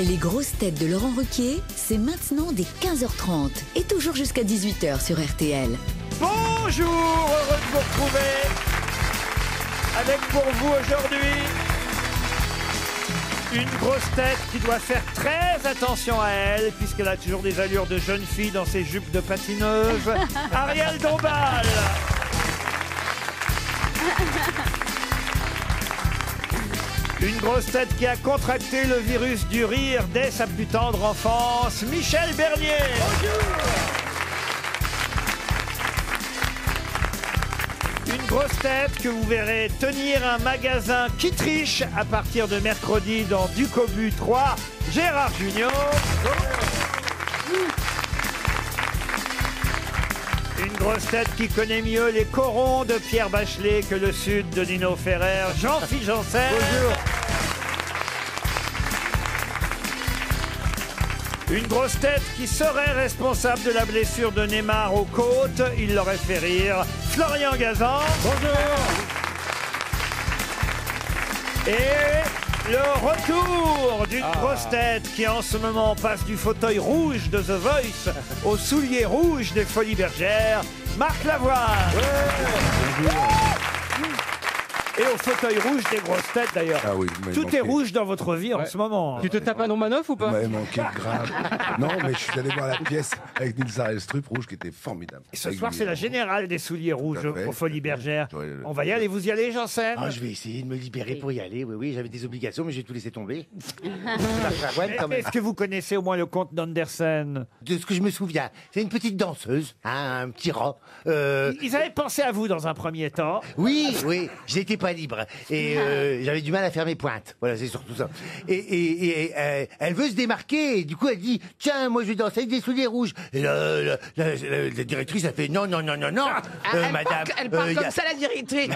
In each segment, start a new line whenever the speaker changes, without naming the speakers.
Les grosses têtes de Laurent Ruquier, c'est maintenant dès 15h30 et toujours jusqu'à 18h sur RTL.
Bonjour, heureux de vous retrouver avec pour vous aujourd'hui une grosse tête qui doit faire très attention à elle puisqu'elle a toujours des allures de jeune fille dans ses jupes de patineuse. Ariel Dombal. Une grosse tête qui a contracté le virus du rire dès sa plus tendre enfance, Michel Bernier. Bonjour. Une grosse tête que vous verrez tenir un magasin qui triche à partir de mercredi dans Ducobu 3, Gérard Junior. Une grosse tête qui connaît mieux les corons de Pierre Bachelet que le sud de Nino Ferrer, Jean-Philippe Janssen. Bonjour. Une grosse tête qui serait responsable de la blessure de Neymar aux côtes, il l'aurait fait rire, Florian Gazan. Bonjour. Et le retour d'une grosse tête qui en ce moment passe du fauteuil rouge de The Voice au soulier rouge des Folies Bergères, Marc Lavoine. Et au fauteuil rouge des grosses têtes d'ailleurs.
Ah oui,
tout est rouge dans votre vie en ce moment.
Tu te tapes un nom Manoff ou pas?
Vous m'avez manqué grave. Non, mais je suis allé voir la pièce avec Nils Arestrup rouge qui était formidable.
Et ce soir, c'est la générale des souliers rouges aux Folies Bergères. On va y aller, vous y allez, Janssen?
Je vais essayer de me libérer pour y aller. Oui, j'avais des obligations, mais j'ai tout laissé tomber.
Est-ce que vous connaissez au moins le conte d'Andersen?
De ce que je me souviens, c'est une petite danseuse, un petit rat.
Ils avaient pensé à vous dans un premier temps.
Oui, j'étais pas libre. Et j'avais du mal à faire mes pointes. Voilà, c'est surtout ça. Et elle veut se démarquer. Et du coup, elle dit, tiens, moi je vais danser avec des souliers rouges. Et la directrice a fait, non, madame.
Elle parle comme ça, la directrice.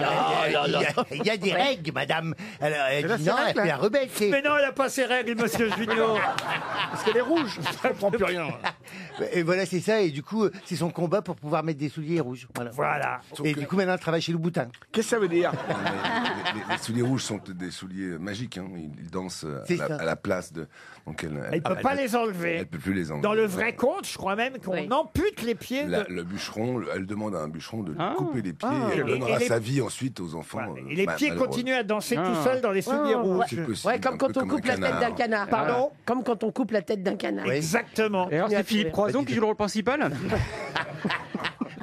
Il y a des règles, madame. Elle dit, non, elle fait la rebelle.
Mais non, elle n'a pas ses règles, monsieur Junior.
Parce qu'elle est rouge. Elle prend plus rien.
Et voilà, c'est ça. Et du coup, c'est son combat pour pouvoir mettre des souliers rouges.
Voilà.
Et du coup, maintenant, elle travaille chez Louboutin.
Qu'est-ce que ça veut dire?
Les souliers rouges sont des souliers magiques. Hein. Ils dansent à la place de. Donc elle
ne peut pas les enlever.
Elle peut plus les enlever.
Dans le vrai conte, je crois même qu'on ampute les pieds.
Le bûcheron, elle demande à un bûcheron de lui couper les pieds et elle donnera sa vie ensuite aux enfants.
Et les pieds continuent à danser tout seuls dans les souliers rouges.
Ouais, comme quand on coupe la tête d'un canard.
Pardon?
Comme quand on coupe la tête d'un canard.
Exactement.
Et alors c'est Philippe Croison qui joue le rôle principal?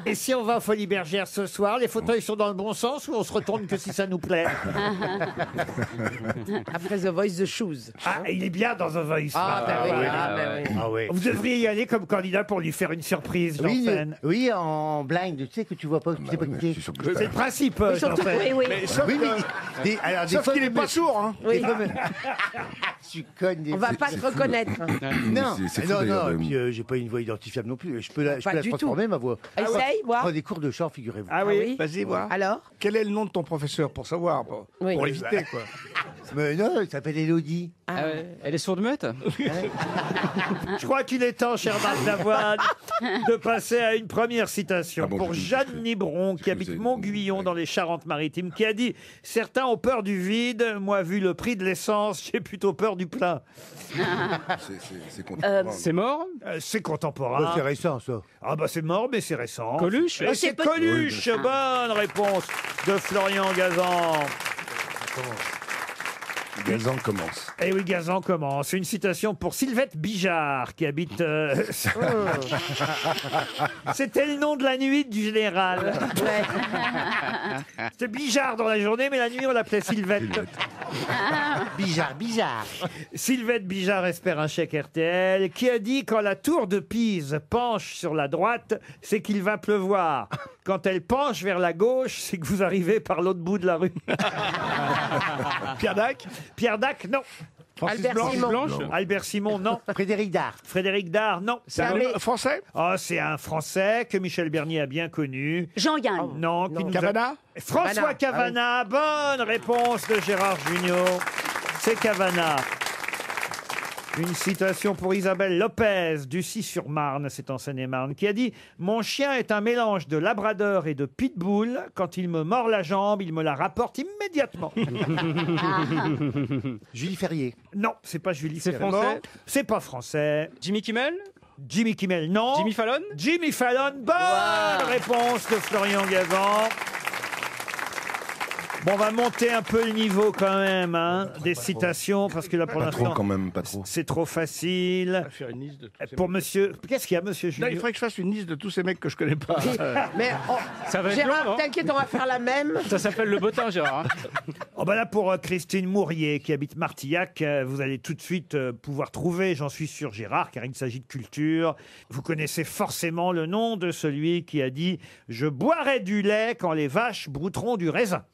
Et si on va aux Folies Bergères ce soir, les fauteuils sont dans le bon sens ou on se retourne que si ça nous plaît?
Après The Voice, The Shoes.
Ah, il est bien dans The Voice.
Oui.
Vous devriez y aller comme candidat pour lui faire une surprise, Janssen.
Oui, en blind, tu sais que tu vois pas, tu sais pas qui c'est.
C'est le principe, Janssen.
Oui.
Sauf qu'il est pas sourd. Hein.
Oui.
Tu cognes.
On va pas te reconnaître.
Non,
c'est
non. Et puis j'ai pas une voix identifiable non plus. Je peux la transformer, ma voix.
Essaye,
Je
voir.
prends des cours de chant, figurez-vous.
Ah oui.
Vas-y, voir.
Alors?
Quel est le nom de ton professeur pour savoir, pour éviter, quoi?
Mais non, il s'appelle Élodie.
Elle est sourde-muette?
Je crois qu'il est temps, cher Marc Lavoine, de passer à une première citation pour Jeanne Nibron, qui habite Montguillon dans les Charentes-Maritimes, qui a dit « Certains ont peur du vide, moi, vu le prix de l'essence, j'ai plutôt peur du plein. »
C'est contemporain.
C'est mort?
C'est contemporain.
C'est récent, ça.
Ah bah c'est mort, mais c'est récent.
Coluche?
Et c'est Coluche. Bonne réponse de Florian Gazan.
Gazan commence.
Eh oui, Gazan commence. Une citation pour Sylvette Bijard, qui habite... C'était le nom de la nuit du général. C'était Bijard dans la journée, mais la nuit, on l'appelait Sylvette.
Bizarre.
Sylvette Bijard espère un chèque RTL, qui a dit « Quand la tour de Pise penche sur la droite, c'est qu'il va pleuvoir. Quand elle penche vers la gauche, c'est que vous arrivez par l'autre bout de la rue. »
Pierre Dac?
Pierre Dac, non.
Albert Simon.
Albert Simon, non.
Frédéric Dard.
Frédéric Dard, non.
C'est un Français?
Oh, c'est un Français que Michel Bernier a bien connu.
Jean-Yann.
Non.
Cavana?
François Cavana. Bonne réponse de Gérard Junior. C'est Cavana. Une citation pour Isabelle Lopez, d'Ussy-sur-Marne, c'est en Seine-et-Marne, qui a dit « Mon chien est un mélange de labrador et de pitbull. Quand il me mord la jambe, il me la rapporte immédiatement. »
Julie Ferrier.
Non, c'est pas Julie
C'est
Ferrier.
français?
C'est pas français.
Jimmy Kimmel?
Jimmy Kimmel, non.
Jimmy Fallon?
Jimmy Fallon, bonne réponse de Florian Gazan. Bon, on va monter un peu le niveau quand même, hein, des citations, parce que là, pour
Pas trop
l'instant,
quand même, pas trop.
c'est trop facile.
Faire une liste de tous ces
Pour
mecs.
monsieur... Qu'est-ce qu'il y a, monsieur
Non,
Julien?
il faudrait que je fasse une liste de tous ces mecs que je connais pas.
Mais
Ça va être long,
Gérard,
non?
t'inquiète, on va faire la même.
Ça s'appelle le bottin, Gérard.
Oh bah là, pour Christine Mourier, qui habite Martillac, vous allez tout de suite pouvoir trouver, j'en suis sûr, Gérard, car il s'agit de culture. Vous connaissez forcément le nom de celui qui a dit « Je boirai du lait quand les vaches brouteront du raisin ».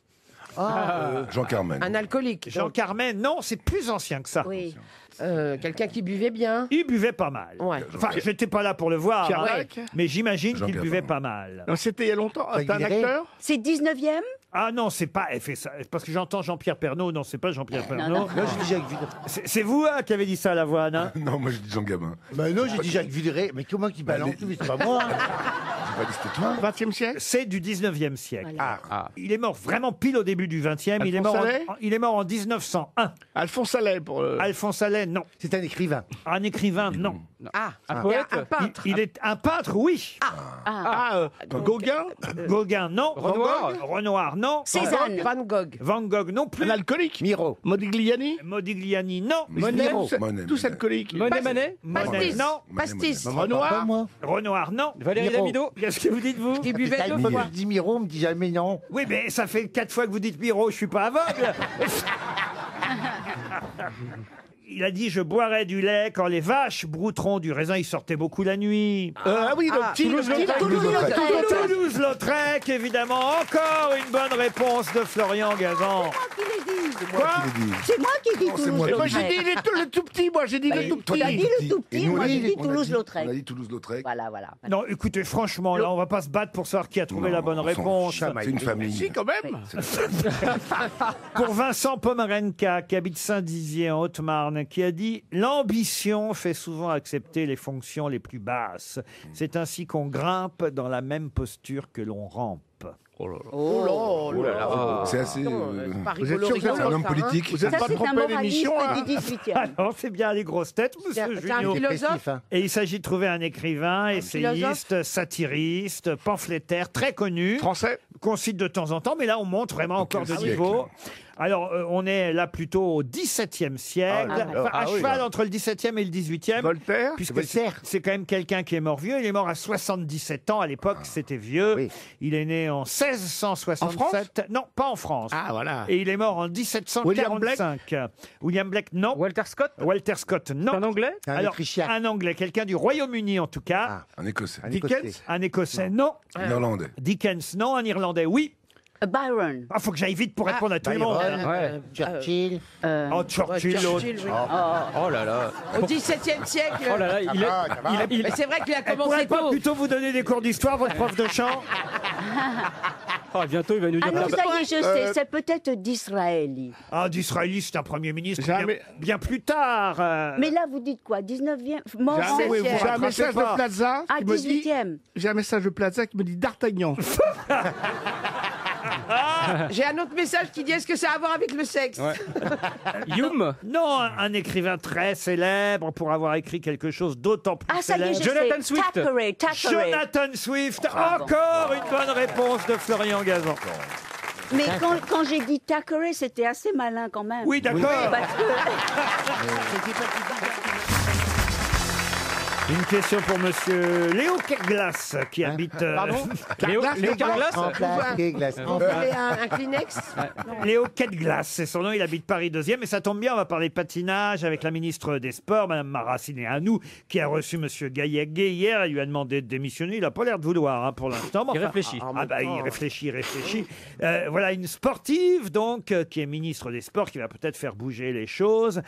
Jean Carmen.
Un alcoolique.
Jean
donc.
Carmen, non, c'est plus ancien que ça.
Oui.
Quelqu'un qui buvait bien.
Il buvait pas mal.
Ouais.
Enfin, j'étais pas là pour le voir,
Pierre
hein,
Dac.
mais j'imagine qu'il
Jean-Pierre
buvait
Pernaut.
pas mal.
Non, c'était il y a longtemps. T'es un
Viré.
acteur?
C'est 19e?
Ah non, c'est pas... Elle fait ça, parce que j'entends Jean-Pierre Pernaut. Non, c'est pas Jean-Pierre Pernaut.
non.
Moi, je dis Jacques Villeray.
C'est vous hein, qui avez dit ça à la voix, hein?
Non, moi je dis Jean Gabin.
Bah non, j'ai dit Jacques Villeray. Mais comment qui balance tout, mais c'est pas moi.
J'ai pas dit c'était toi.
20e siècle?
C'est du 19e siècle.
Ah.
Il est mort vraiment pile au début du 20e. Il est,
Alphonse
mort
Allais
il est mort en 1901.
Alphonse Allais pour.
Alphonse Allais, non.
C'est un écrivain.
Un écrivain, non.
Ah,
Un poète?
un peintre.
Il est un peintre, oui.
Gauguin?
Gauguin, non.
Renoir?
Renoir, non.
Cézanne.
Van Gogh.
Van Gogh, non plus.
Un alcoolique?
Miro.
Modigliani?
Modigliani, non.
Monet?
Monet.
Tous alcooliques.
Monet Manet?
Monet,
Pastis.
non.
Pastis.
Renoir?
Pas moi.
Renoir, non.
Valérie
Miro.
Damido?
Qu'est-ce que vous dites, vous?
Qui buvait
Chaque
deux
fois
fois.
que je dis Miro, on me dit jamais non.
Oui, mais ça fait 4 fois que vous dites Miro, je suis pas aveugle. Il a dit « Je boirai du lait quand les vaches brouteront du raisin ». Il sortait beaucoup la nuit.
Ah oui, donc
Toulouse-Lautrec, évidemment. Encore une bonne réponse de Florian Gazan. Quoi?
C'est moi qui dis
c'est moi.
Moi j'ai
Toulouse-Lautrec.
dit le tout petit, moi j'ai dit le tout
Tu as
petit.
dit le tout petit, moi j'ai dit
On a
Toulouse-Lautrec.
dit Toulouse-Lautrec.
Voilà, voilà.
Non, écoutez, franchement, là, on va pas se battre pour savoir qui a trouvé
Non,
la bonne
on s'en
réponse.
chamaille. C'est une famille.
Si, quand même.
Pour Vincent Pomerenka, qui habite Saint-Dizier en Haute-Marne, qui a dit « L'ambition fait souvent accepter les fonctions les plus basses. C'est ainsi qu'on grimpe dans la même posture que l'on rampe. »
Oh là là.
C'est assez.
Pas
Vous êtes
rigolo,
sûr que c'est
rigolo,
un homme
ça, hein.
politique.
Vous n'êtes
Ça,
pas
c'est un
trompé
moraliste
l'émission hein
du 18e.
Ah non, c'est bien les grosses têtes,
C'est
monsieur
c'est un
Junio.
philosophe.
Hein.
Et il s'agit de trouver un écrivain, essayiste, satiriste, pamphlétaire, très connu,
Français?
qu'on cite de temps en temps, mais là on montre vraiment encore de
quel
niveau. Alors, on est là plutôt au XVIIe siècle,
Ah,
enfin, à
ah oui,
cheval
là.
entre le XVIIe et le XVIIIe.
Voltaire?
Puisque
Voltaire.
c'est quand même quelqu'un qui est mort vieux. Il est mort à 77 ans. À l'époque, c'était vieux.
Oui.
Il est né en 1667. Non, pas en France.
Ah, voilà.
Et il est mort en 1745. William Blake, non.
Walter Scott?
Walter Scott, non.
Un anglais?
C'est un
Alors,
Autrichien.
un Anglais, quelqu'un du Royaume-Uni en tout cas.
Ah.
Un Écossais.
Un
Dickens,
Écossais.
un Écossais, non.
Un Irlandais.
Dickens, non. Un Irlandais, oui.
Byron.
Ah, faut que j'aille vite pour répondre à tout le monde.
Byron.
Ouais.
Churchill.
Oh, Churchill, l'autre.
Churchill, oui.
Oh là là.
Au XVIIe siècle.
Oh là là, il est...
Mais c'est vrai qu'il a
Elle pourrait
commencé
pas
tôt.
plutôt vous donner des cours d'histoire, votre prof de chant?
Oh, bientôt, il va nous dire...
Ah non, ça y est, je sais, c'est peut-être d'Israël.
Ah, d'Israëli, c'est un premier ministre
Jamais.
bien plus tard.
Mais là, vous dites quoi? 19e? Mort en
J'ai un
rattrapez
message
pas.
de Plaza
Ah,
qui me dit.
18e.
J'ai un message de Plaza qui me dit D'Artagnan.
J'ai un autre message qui dit est-ce que ça a à voir avec le sexe?
Hume?
Non, un écrivain très célèbre pour avoir écrit quelque chose d'autant plus
Ah, ça y est,
célèbre.
je
Jonathan
sais.
Swift.
Thackeray, Thackeray.
Jonathan Swift, encore une bonne réponse de Florian Gazan.
Mais quand j'ai dit Thackeray, c'était assez malin quand même.
Oui, d'accord.
Parce que...
Une question pour monsieur Léo Kerglas, qui habite...
Léo Carglass?
En place, qui est glacé.
On voulait un Kleenex?
Léo Kerglas, c'est son nom, il habite Paris 2e, et ça tombe bien, on va parler patinage avec la ministre des Sports, Madame Maraciné Anou, qui a reçu monsieur Gaillarguet hier, elle lui a demandé de démissionner, il n'a pas l'air de vouloir hein, pour l'instant. mais
Il
enfin-
réfléchit.
Ah bah il réfléchit. Voilà une sportive donc qui est ministre des Sports qui va peut-être faire bouger les choses.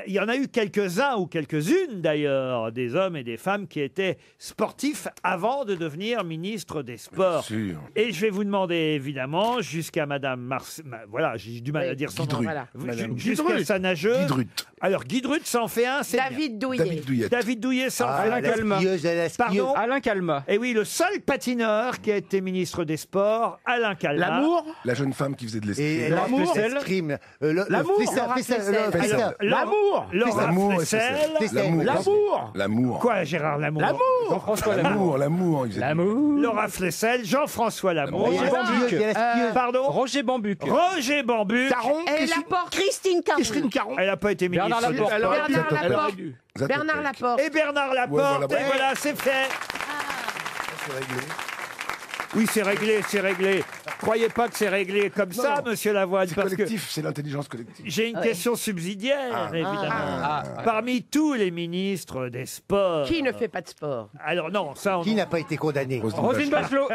Il y en a eu quelques-uns ou quelques-unes d'ailleurs, des hommes et des femmes qui étaient sportifs avant de devenir ministre des Sports.
Bien sûr.
Et je vais vous demander, évidemment, jusqu'à Madame voilà, j'ai du mal à dire son nom.
Guidru.
Voilà.
Jusqu'à sa nageuse.
Guidrut.
Alors, Guidrut s'en fait un, c'est
David Douillet.
David Douillet.
David Douillet s'en fait un.
Alain Calma.
Pardon.
Alain Calma.
Et oui, le seul patineur qui a été ministre des Sports, Alain Calma.
L'amour.
La jeune femme qui faisait de
Et
l'escrime.
l'amour,
Flessel.
l'amour,
L'amour.
Laura
L'amour,
Flessel.
L'amour. L'amour.
Quoi, Gérard Lamour?
Jean-François Lamour.
L'amour. Il faisait-
L'amour.
Laura Flessel, Jean-François Lamour.
Roger Bambuc.
Pardon?
Roger Bambuc.
Roger Bambuc.
Caron.
Et Laporte.
Christine Caron.
Christine Caron.
Elle n'a pas été ministre
Bernard
des
Laporte.
Sports.
Bernard Laporte.
Zatopek.
Bernard Laporte.
Et Bernard Laporte.
Ouais, voilà.
Et voilà, c'est fait.
C'est réglé.
Oui, c'est réglé, c'est réglé. Croyez pas que c'est réglé comme ça,
Non.
monsieur Lavoine,
C'est
parce que
collectif, c'est l'intelligence collective.
j'ai une question subsidiaire, évidemment.
Ah.
Parmi tous les ministres des Sports.
Qui ne fait pas de sport?
Alors non, ça,
Qui n'a pas été condamné?
Roselyne Bachelot.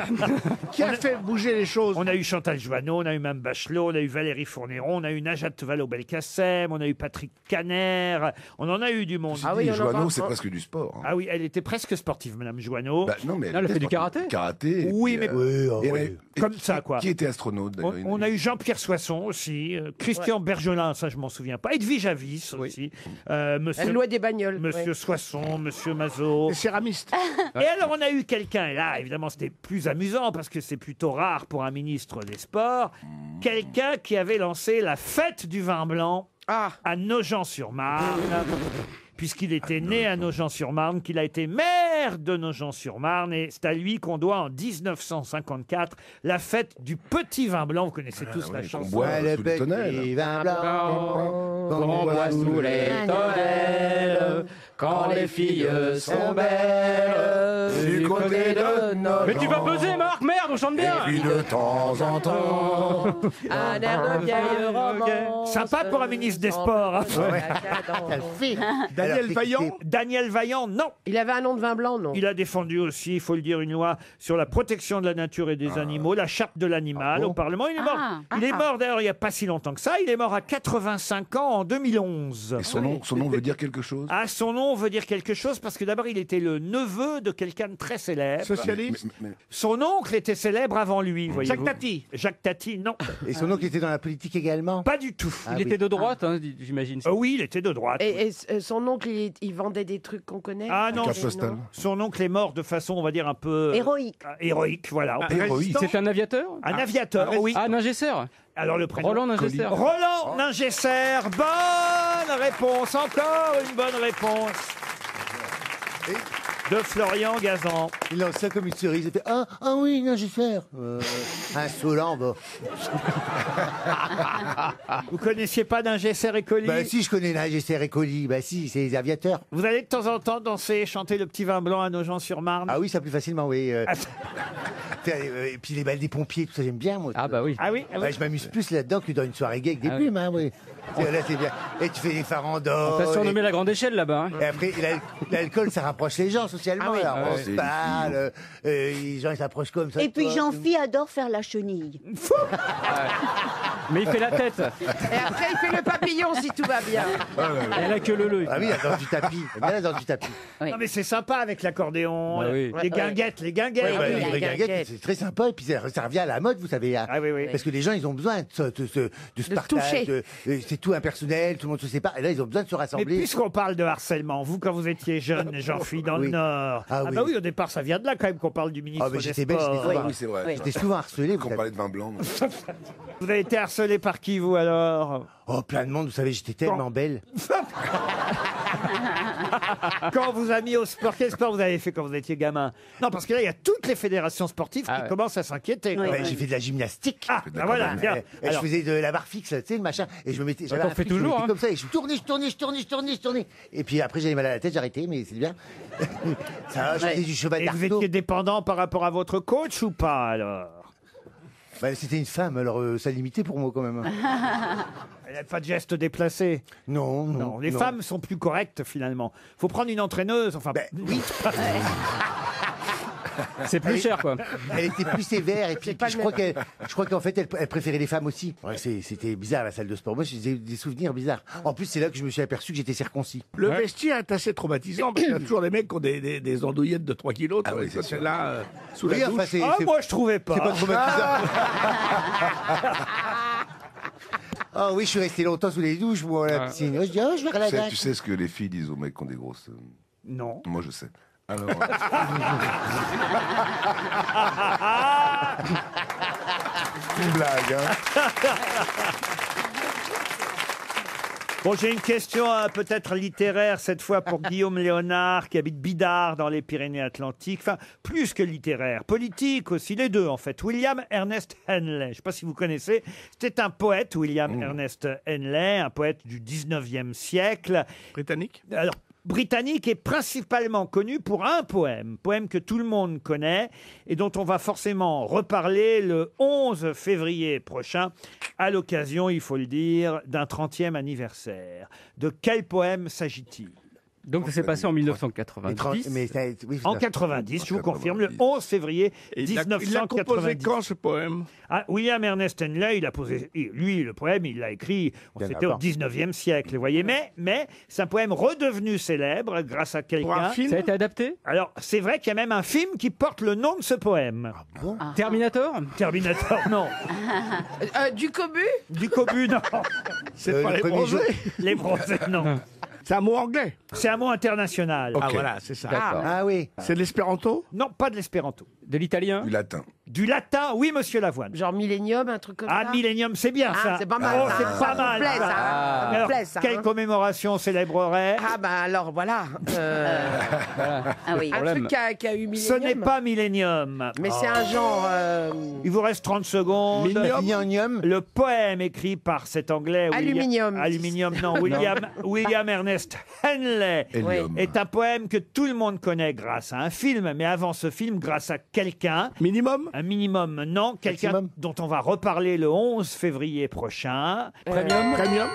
Qui a fait bouger les choses?
on a eu Chantal Joanneau, on a eu Mme Bachelot, on a eu Valérie Fourniron, on a eu Najat Vallaud-Belkacem, on a eu Patrick Caner, on en a eu du monde.
Ah oui, on en
Joanneau,
parle.
c'est presque du sport. hein.
Ah oui, elle était presque sportive, Mme Joanneau.
Bah, non, mais
Elle a
était
fait du
sportive. Karaté. et
Oui,
puis,
mais-
Oui,
et-
oui.
et-
Comme ça, quoi.
Qui était astronaute
On,
d'ailleurs
on a eu Jean-Pierre Soisson aussi, Christian Bergelin, ça je m'en souviens pas, Edwige Avis aussi,
Elle
monsieur,
louait des bagnoles.
monsieur
ouais.
Soisson, monsieur Mazot.
Les céramistes.
Et alors on a eu quelqu'un, et là évidemment c'était plus amusant parce que c'est plutôt rare pour un ministre des Sports, quelqu'un qui avait lancé la fête du vin blanc
Ah.
à Nogent-sur-Marne. Puisqu'il était né à Nogent-sur-Marne, qu'il a été maire de Nogent-sur-Marne, et c'est à lui qu'on doit en 1954 la fête du petit vin blanc. Vous connaissez tous la
oui,
chanson.
qu'on boit sous les tonnelles.
Et vin blanc,
Qu'on boit sous les tonnelles, quand les filles sont belles, du côté de notre. Mais tu vas buzzer, Marc, merde, on chante bien.
puis de temps en temps.
Un air de vieille romance.
Sympa pour un ministre des Sports. hein.
Ça le fait.
Daniel Vaillant.
Daniel Vaillant, non.
Il avait un nom de vin blanc, non?
Il a défendu aussi, il faut le dire, une loi sur la protection de la nature et des animaux, la charte de l'animal au Parlement. Il est mort. Il est mort d'ailleurs il n'y a pas si longtemps que ça. Il est mort à 85 ans en 2011.
Et son nom veut dire quelque chose.
Ah, son nom veut dire quelque chose parce que d'abord il était le neveu de quelqu'un de très célèbre.
Socialiste.
Mais-
Son oncle était célèbre avant lui, voyez-vous.
Jacques Tati.
Jacques Tati, non.
Et son oncle était dans la politique également?
Pas du tout.
Ah
Il
oui.
était de droite, hein, j'imagine.
Oui, il était de droite.
Et son oncle, il vendait des trucs qu'on connaît?
Ah non,
Carte postale.
son oncle est mort de façon, on va dire, un peu...
Héroïque.
Héroïque, voilà.
Héroïque.
C'est un aviateur.
Un aviateur, oui.
Ah, Ningesser.
Alors le prénom...
Roland Ningesser.
Roland Ningesser. Bonne réponse. Encore une bonne réponse. De Florian Gazan.
Il lance ça comme une cerise. Il fait ah oui, non, je vais faire. Insolent, va.
Vous connaissiez pas Ningesser et Colli?
Bah si, je connais Ningesser et Colli. Bah si, c'est les aviateurs.
Vous allez de temps en temps danser, chanter le petit vin blanc à Nogent-sur-Marne?
Ah oui, ça plus facilement, oui. Et puis les balles des pompiers, tout ça, j'aime bien, moi.
Ah bah oui.
Ah oui, ah oui.
Ouais, je m'amuse plus là-dedans que dans une soirée gay avec des
Ah oui.
plumes, hein, oui. Là, c'est bien. Et tu fais des farandoles.
T'as surnommé la grande échelle là-bas. hein.
Et après, l'alcool, ça rapproche les gens socialement.
Ah oui.
Alors, on
Ouais.
se parle, les gens ils s'approchent comme ça.
Et puis
toi.
Jean-Phi adore faire la chenille.
Mais il fait la tête.
Et après, il fait le papillon si tout va bien.
Elle a que le.
Ah oui, la danse du tapis. Bien la danse du tapis.
Oui.
Non mais c'est sympa avec l'accordéon,
Bah oui.
les guinguettes, les guinguettes.
Ouais, bah,
oui,
les
la
vraies
guinguette.
guinguettes, c'est très sympa. Et puis ça revient à la mode, vous savez.
Ah oui, oui.
Parce que les gens, ils ont besoin de ce partage.
toucher.
C'est tout impersonnel, tout le monde se sépare. Et là, ils ont besoin de se
Mais
rassembler.
puisqu'on parle de harcèlement, vous quand vous étiez jeune, Jean-Philippe, dans le
Oui.
Nord,
Ah
bah
oui.
oui, au départ ça vient de là quand même qu'on parle du ministre
Ah, mais
des
j'étais belle,
Sports.
j'étais
Oui, c'est vrai.
J'étais souvent harcelé.
Qu'on parlait de vin blanc.
Vous avez été harcelé par qui vous alors?
Oh, plein de monde, vous savez, j'étais tellement belle.
Quand on vous a mis au sport, quel sport vous avez fait quand vous étiez gamin? Non, parce que là il y a toutes les fédérations sportives
Ah
qui
ouais.
commencent à s'inquiéter.
Oui.
quand
Ouais,
même.
j'ai fait de la gymnastique.
Ah, bah voilà, bien.
Et je faisais de la barre fixe, tu sais, le machin. Et je me mettais. J'avais
t'en
un
fais
truc, je me
toujours,
mettais
hein.
comme ça. Et je tournais. Et puis après, j'avais mal à la tête, j'ai arrêté, mais c'est bien. Ça, je faisais du cheval
Et vous
d'arceau.
étiez dépendant par rapport à votre coach ou pas alors?
Bah, c'était une femme, alors ça limitait pour moi quand même.
Elle n'a pas de geste déplacé.
Non, non.
Non, les
non.
femmes sont plus correctes finalement. Faut prendre une entraîneuse, enfin.
Ben, oui.
C'est plus cher, quoi.
Elle était plus sévère et puis,
pas
je
le
crois qu'en fait elle préférait les femmes aussi. Ouais, c'était bizarre la salle de sport. Moi j'ai des souvenirs bizarres. En plus c'est là que je me suis aperçu que j'étais circoncis.
Le vestiaire est assez traumatisant parce qu'il y a toujours des mecs qui ont des andouillettes de 3 kilos.
Ah oui, c'est
c'est
sûr.
là, sous
Oui,
la
enfin,
douche.
c'est
Moi, je trouvais pas.
pas traumatisant. Ah oui, je suis resté longtemps sous les douches, moi, à la piscine. Je dis, oh, je vais à la date.
Tu sais ce que les filles disent aux mecs qui ont des grosses...
Non.
Moi, je sais. Alors... Une blague, hein.
Bon, j'ai une question peut-être littéraire cette fois pour Guillaume Léonard qui habite Bidart dans les Pyrénées-Atlantiques. Enfin, plus que littéraire, politique aussi, les deux en fait. William Ernest Henley, je ne sais pas si vous connaissez, c'était un poète, William Ernest Henley, un poète du 19e siècle.
Britannique.
Alors, britannique est principalement connu pour un poème que tout le monde connaît et dont on va forcément reparler le 11 février prochain à l'occasion, il faut le dire, d'un 30e anniversaire. De quel poème s'agit-il ?
Donc ça s'est passé en 1990.
En 90, je vous confirme, le 11 février
Il l'a composé
1990.
quand ce poème?
William Ernest Henley, il a posé, lui, le poème, il l'a écrit, c'était au 19e siècle, vous voyez. Mais c'est un poème redevenu célèbre grâce à
Pour un
quelqu'un.
film?
Ça a été adapté?
Alors, c'est vrai qu'il y a même un film qui porte le nom de ce poème.
Terminator?
Terminator, non.
Du cobu?
Du cobu, non.
C'est pas
le
les
premier
bronzés.
Les bronzés, non.
C'est un mot anglais.
C'est un mot international.
Ah voilà, c'est ça.
Ah oui.
C'est de l'espéranto?
Non, pas de l'espéranto.
De l'italien?
Du latin.
Du latin, oui, monsieur Lavoine.
Genre Millennium, un truc comme ça?
Ah, Millennium, c'est bien ça.
C'est pas mal.
Oh,
ça.
c'est pas mal.
Ça me plaît, ça. Ça me
Alors,
plaît, ça,
quelle
hein.
commémoration célébrerait
Ah bah alors voilà.
Ah oui.
Un
Problème.
truc qui a eu Millennium.
Ce n'est pas Millennium.
Mais c'est un genre...
Il vous reste 30 secondes.
Millennium.
Le poème écrit par cet anglais...
Aluminium.
Aluminium, non. William Ernest Henley
Hélium.
est un poème que tout le monde connaît grâce à un film, mais avant ce film, grâce à quelqu'un.
Minimum?
Un minimum, non. Quelqu'un
Maximum.
dont on va reparler le 11 février prochain.
Premium?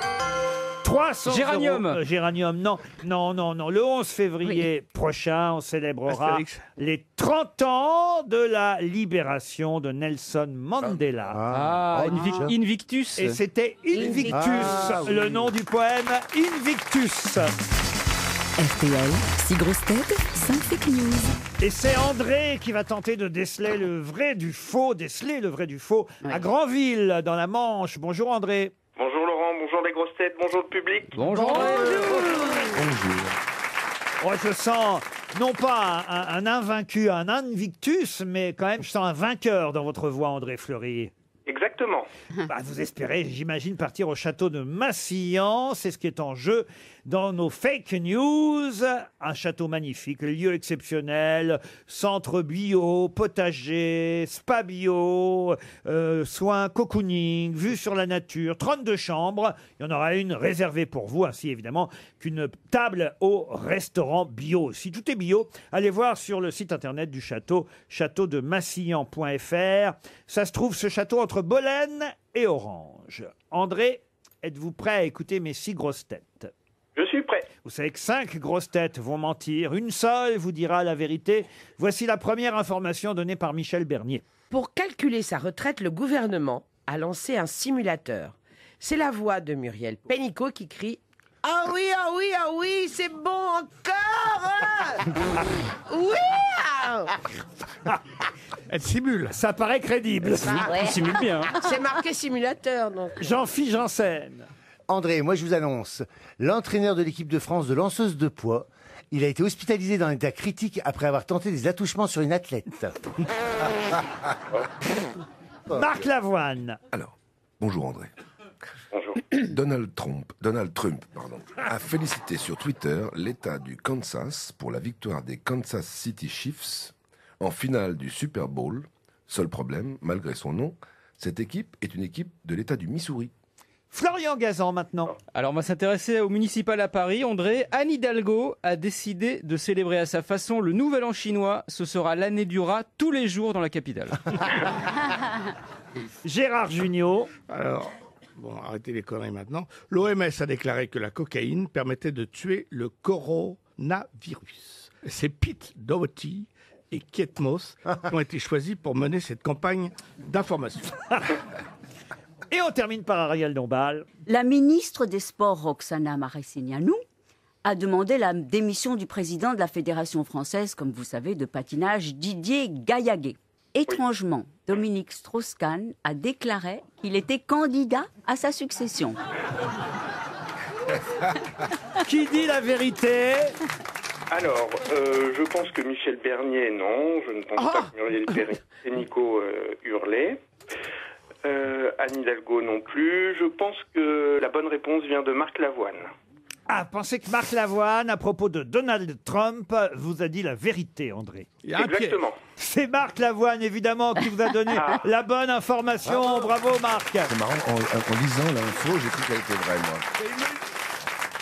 300
Géranium.
euros. Géranium, non. Non. Le 11 février prochain, on célébrera
Astérix.
les 30 ans de la libération de Nelson Mandela.
Invictus.
Et c'était Invictus,
Ah, oui.
le nom du poème Invictus.
RTL, 6 grosses têtes, 5 fake news.
Et c'est André qui va tenter de déceler le vrai du faux, à Granville, dans la Manche. Bonjour André.
Bonjour Laurent, bonjour les grosses têtes, bonjour le public.
Bonjour.
Oh, je sens, non pas un invaincu, un invictus, mais quand même, je sens un vainqueur dans votre voix, André Fleury.
Exactement.
Vous espérez, j'imagine, partir au château de Massillan. C'est ce qui est en jeu dans nos fake news. Un château magnifique, lieu exceptionnel, centre bio, potager, spa bio, soins cocooning, vue sur la nature, 32 chambres. Il y en aura une réservée pour vous, ainsi évidemment qu'une table au restaurant bio. Si tout est bio, allez voir sur le site internet du château, châteaudemassillan.fr. Ça se trouve, ce château, entre Bolène et Orange. André, êtes-vous prêt à écouter mes 6 grosses têtes ?
Je suis prêt.
Vous savez que 5 grosses têtes vont mentir, une seule vous dira la vérité. Voici la première information donnée par Michel Bernier.
Pour calculer sa retraite, le gouvernement a lancé un simulateur. C'est la voix de Muriel Pénicaud qui crie « Ah oui, ah oui, ah oui, c'est bon encore Oui ah
Elle simule.
Ça paraît crédible.
Il simule bien.
C'est marqué simulateur, donc.
Jean-Philippe Janssen.
André, moi je vous annonce, l'entraîneur de l'équipe de France de lanceuse de poids, il a été hospitalisé dans un état critique après avoir tenté des attouchements sur une athlète.
Marc Lavoine.
Alors, bonjour André.
Bonjour.
Donald Trump, a félicité sur Twitter l'État du Kansas pour la victoire des Kansas City Chiefs en finale du Super Bowl. Seul problème, malgré son nom, cette équipe est une équipe de l'État du Missouri.
Florian Gazan maintenant.
Alors, on va s'intéresser au municipal à Paris. André, Anne Hidalgo a décidé de célébrer à sa façon le Nouvel An chinois. Ce sera l'année du rat tous les jours dans la capitale.
Gérard Jugnot.
Alors, bon, arrêtez les conneries maintenant. L'OMS a déclaré que la cocaïne permettait de tuer le coronavirus. C'est Pete Doherty et Kietmos qui ont été choisis pour mener cette campagne d'information.
Et on termine par Ariel Dombal.
La ministre des Sports, Roxana Maracineanu, a demandé la démission du président de la Fédération française, comme vous savez, de patinage, Didier Gaillaguet. Étrangement, Dominique Strauss-Kahn a déclaré qu'il était candidat à sa succession.
Qui dit la vérité?
Alors, je pense que Michel Bernier, non. Je ne pense pas que Muriel Pénicaud hurlait. Anne Hidalgo non plus. Je pense que la bonne réponse vient de Marc Lavoine.
Ah, pensez que Marc Lavoine, à propos de Donald Trump, vous a dit la vérité, André.
Exactement.
C'est Marc Lavoine, évidemment, qui vous a donné la bonne information. Bravo, Marc.
C'est marrant, en lisant l'info, j'ai cru qu'elle était vraie, moi.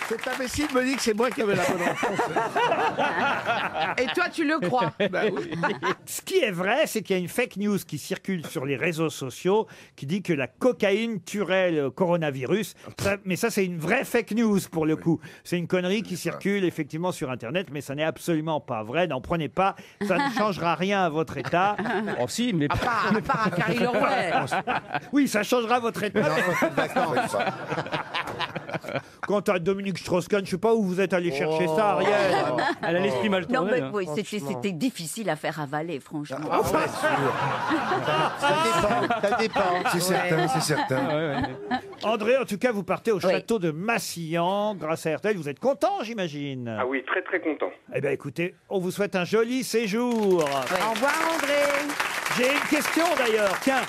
Cet imbécile me dit que c'est moi qui avais la bonne réponse.
Et toi, tu le crois?
Ben oui.
Ce qui est vrai, c'est qu'il y a une fake news qui circule sur les réseaux sociaux qui dit que la cocaïne tuerait le coronavirus. Mais ça, c'est une vraie fake news pour le coup. C'est une connerie qui circule effectivement sur Internet, mais ça n'est absolument pas vrai. N'en prenez pas, ça ne changera rien à votre état.
Oh si, mais
À part à Carrie Lerouet.
Oui, ça changera votre état. Quant à Dominique Strauss-Kahn, je ne sais pas où vous êtes allé chercher ça, Ariel.
elle a l'esprit mal
Non,
tourné.
mais
hein.
oui, c'était difficile à faire avaler, franchement.
Ça dépend.
C'est certain, c'est certain.
André, en tout cas, vous partez au château de Massillan grâce à RTL. Vous êtes content, j'imagine.
Ah oui, très très content.
Eh bien, écoutez, on vous souhaite un joli séjour.
Au revoir, André.
J'ai une question d'ailleurs. Tiens,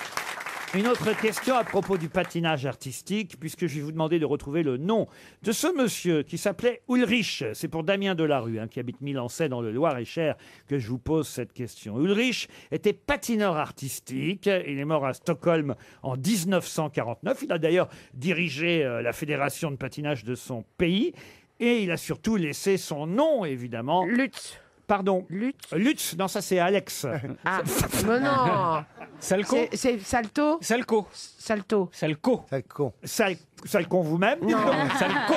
une autre question à propos du patinage artistique, puisque je vais vous demander de retrouver le nom de ce monsieur qui s'appelait Ulrich. C'est pour Damien Delarue, qui habite Milancey dans le Loir-et-Cher, que je vous pose cette question. Ulrich était patineur artistique. Il est mort à Stockholm en 1949. Il a d'ailleurs dirigé la fédération de patinage de son pays. Et il a surtout laissé son nom, évidemment.
Lutz.
Pardon. Lutz, non, ça c'est Alex.
Ah, mais non.
Salco.
C'est Salto.
Salco.
Salto.
Salco.
Salcon vous-même.
Non.
Salco.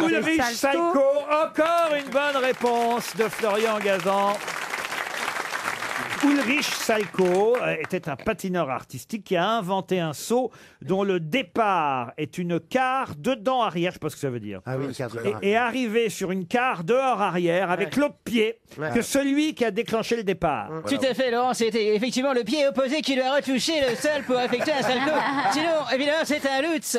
Ulrich
Salto.
Salco. Encore une bonne réponse de Florian Gazan. Ulrich Salco était un patineur artistique qui a inventé un saut dont le départ est une quart dedans arrière, je sais pas ce que ça veut dire.
Ah oui,
Et arrivé sur une quart dehors arrière avec l'autre pied que celui qui a déclenché le départ.
Tout à fait, Laurent. C'était effectivement le pied opposé qui doit retoucher le sol pour effectuer un salto. Sinon, évidemment, c'est un Lutz.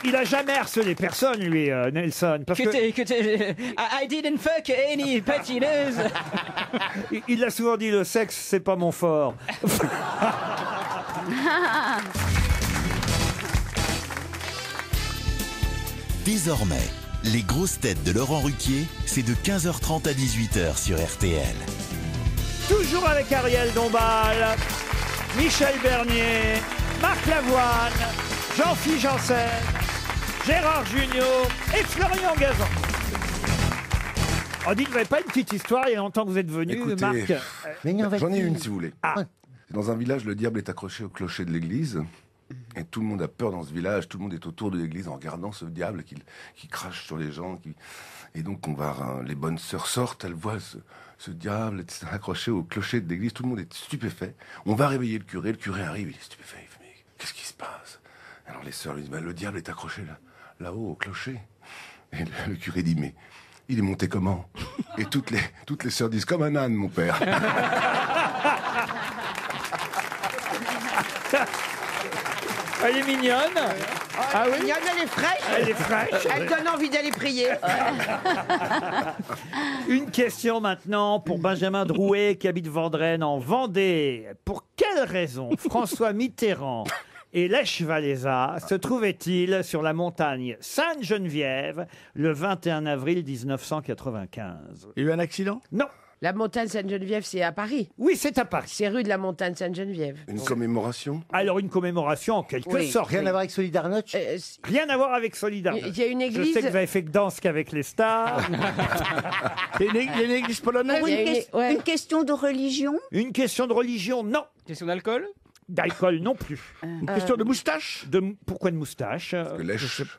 Il a jamais harcelé personne, lui, Nelson. Parce
I didn't fuck any patineuse.
il a souvent dit, le sexe, c'est pas mon fort.
Désormais, les grosses têtes de Laurent Ruquier, c'est de 15h30 à 18h sur RTL.
Toujours avec Ariel Dombal, Michel Bernier, Marc Lavoine, Jean-Philippe Janssen, Gérard Jugnot et Florian Gazan. On dit que vous n'avez pas une petite histoire, il y a longtemps que vous êtes venu,
Écoutez,
Marc.
j'en ai une si vous voulez.
Ah.
Dans un village, le diable est accroché au clocher de l'église. Et tout le monde a peur dans ce village. Tout le monde est autour de l'église en regardant ce diable qui crache sur les gens. Et donc, les bonnes sœurs sortent, elles voient ce diable accroché au clocher de l'église. Tout le monde est stupéfait. On va réveiller le curé. Le curé arrive, il est stupéfait. Il fait, mais qu'est-ce qui se passe? Alors les sœurs lui disent, le diable est accroché là-haut au clocher. Et le curé dit, mais il est monté comment? Et toutes les sœurs disent, comme un âne, mon père.
Elle est mignonne.
Ah oui, elle est fraîche.
Elle est fraîche.
Elle donne envie d'aller prier.
Une question maintenant pour Benjamin Drouet qui habite Vendrenne en Vendée. Pour quelle raison François Mitterrand et Lech Walesa se trouvaient-ils sur la montagne Sainte-Geneviève le 21 avril 1995?
Il y a eu un accident?
Non.
La montagne Sainte-Geneviève, c'est à Paris.
Oui, c'est à Paris.
C'est rue de la montagne Sainte-Geneviève.
Une commémoration?
Alors, une commémoration en quelque sorte.
Rien à voir avec Solidarność?
Rien à voir avec Solidarność.
Il y a une église.
Je sais que vous avez fait que danse qu'avec les stars.
Il y a une église polonaise?
Pour une question de religion?
Une question de religion, non.
Question d'alcool?
D'alcool non plus.
Une question de moustache.
Pourquoi de moustache?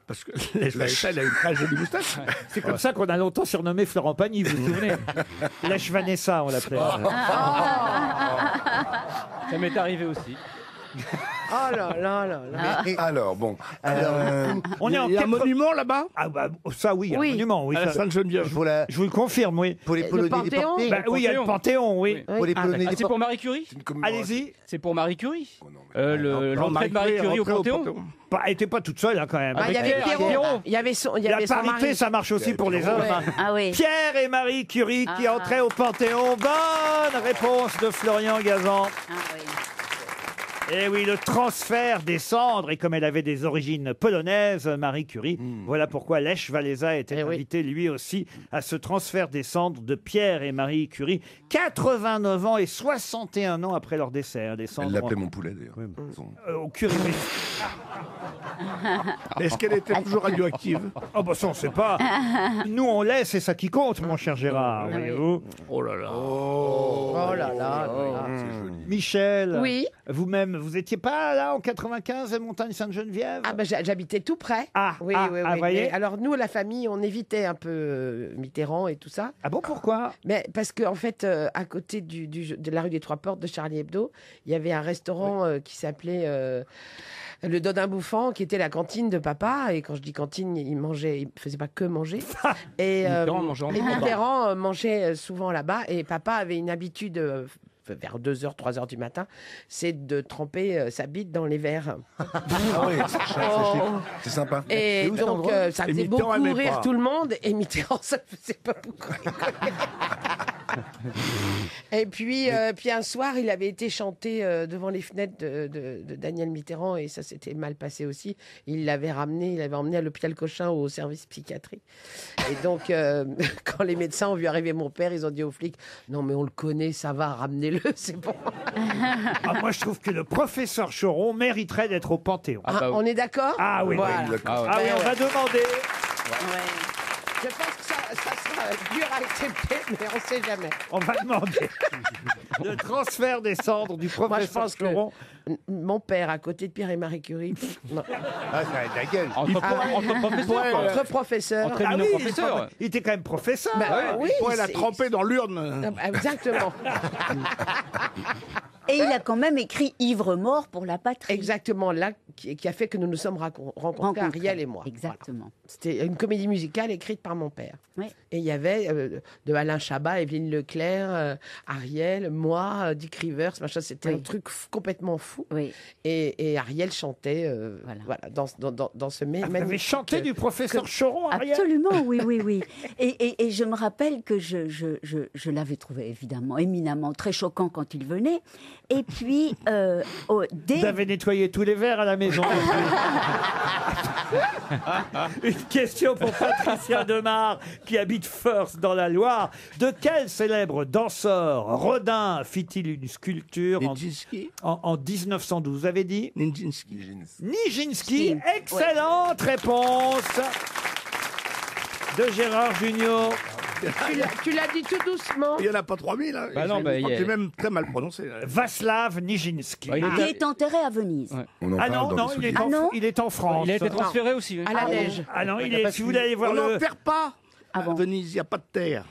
Parce que Lèche Vanessa, elle a une très jolie moustache.
C'est comme ça qu'on a longtemps surnommé Florent Pagny, vous vous souvenez? Lèche Vanessa, on l'appelait.
Ça m'est arrivé aussi.
Oh là là là là.
Alors, bon.
On est en
Il y a un monument là-bas?
Ah bah ça oui,
Oui.
un monument, oui.
À la
ça-
Sainte-Geneviève.
Je vous le confirme, oui.
Pour les Polonais
Panthéon
déportés.
Bah oui, il y a le Panthéon, oui.
Pour les Polonais
Ah, c'est pour Marie Curie?
Allez-y.
C'est pour Marie Curie.
Non,
L'entrée de Marie Curie au Panthéon.
Bah, elle était pas toute seule, hein, quand même.
Bah, il y avait Pierrot. Il y avait son
La
son
parité,
mari.
ça marche aussi pour les hommes. hein.
Ah oui.
Pierre et Marie Curie qui entraient au Panthéon. Bonne réponse de Florian Gazan.
Ah oui.
Eh oui, le transfert des cendres, et comme elle avait des origines polonaises, Marie Curie, voilà pourquoi Lech Walesa était invité lui aussi à ce transfert des cendres de Pierre et Marie Curie, 89 ans et 61 ans après leur décès. Des cendres
Elle l'appelait mon poulet, d'ailleurs.
au Curie.
Est-ce qu'elle était toujours radioactive?
Oh bah ça on sait pas. Nous on laisse, c'est ça qui compte, mon cher Gérard, voyez-vous.
Oh là là.
Oh là là.
Michel,
Oui.
vous-même, vous étiez pas là en 95 à Montagne-Sainte-Geneviève?
Ah ben j'habitais tout près.
Ah,
oui,
ah,
oui,
ah,
oui.
voyez.
Mais alors nous, la famille, on évitait un peu Mitterrand et tout ça.
Ah bon, pourquoi?
Mais parce qu'en fait, à côté de la rue des Trois Portes de Charlie Hebdo, il y avait un restaurant qui s'appelait le Dodin Bouffant, qui était la cantine de papa. Et quand je dis cantine, il faisait pas que manger. Et
Mitterrand mangeait en bas.
Mitterrand mangeait souvent là-bas. Et papa avait une habitude. Vers 2h, 3h du matin, c'est de tremper sa bite dans les verres.
Ah oui, c'est sympa.
Et
où, cet
donc,
endroit
ça
Et
faisait
Mitterrand
beaucoup
aimait
rire
pas.
tout le monde, et Mitterrand, ça ne faisait pas beaucoup rire. Et puis, puis un soir, il avait été chanté devant les fenêtres de Daniel Mitterrand, et ça s'était mal passé aussi. Il l'avait emmené à l'hôpital Cochin au service psychiatrique. Et donc, quand les médecins ont vu arriver mon père, ils ont dit aux flics, non mais on le connaît, ça va, ramenez-le, c'est bon.
Ah, moi, je trouve que le professeur Choron mériterait d'être au Panthéon.
On est d'accord?
Ah oui,
Voilà.
ah oui, on va demander.
Je pense que ça sera dur à accepter, mais on ne sait jamais.
On va demander le transfert des cendres du
Moi, je
professeur
pense que
Choron.
mon père, à côté de Pierre et Marie Curie, non.
Ah, ça a de la gueule.
Entre professeurs. quoi.
Entre professeurs.
Entre
Ah
éminents
oui,
professeurs.
il était quand même professeur.
Bah, oui,
Ouais, elle a
c'est-
trempé dans l'urne.
Exactement.
Et il a quand même écrit Ivre mort pour la patrie.
Exactement, là, qui a fait que nous nous sommes rencontrés, Ariel et moi.
Exactement.
C'était une comédie musicale écrite par mon père.
Oui.
Et il y avait de Alain Chabat, Evelyne Leclerc, Ariel, moi, Dick Rivers, machin. C'était
Oui.
un truc complètement fou.
Oui.
Et Ariel chantait voilà, dans ce
Vous avez chanté du professeur Choron, Ariel?
Absolument, oui, oui, oui. Et je me rappelle que je l'avais trouvé évidemment éminemment très choquant quand il venait. Et puis,
Vous avez nettoyé tous les verres à la maison. Une question pour Patricia Demar, qui habite Firth dans la Loire. De quel célèbre danseur Rodin fit-il une sculpture en 1912? Vous avez dit
Nijinsky.
Nijinsky. Excellente réponse de Gérard Junior.
Tu l'as dit tout doucement.
Il n'y en a pas 3000. Hein.
Bah non,
Je
bah,
crois que
il y a-
c'est même très mal prononcé.
Václav Nijinsky.
Bah, il
qui
était-
est enterré à Venise.
On en
Ah
parle
non,
dans
non,
les
il est,
souvenirs.
en,
non
il est en France.
Il a été transféré aussi. oui.
À la neige.
Ah non,
Il a pas
si vous voulez aller voir
On
le...
n'enterre pas.
Ah bon.
À Venise, il n'y a pas de terre.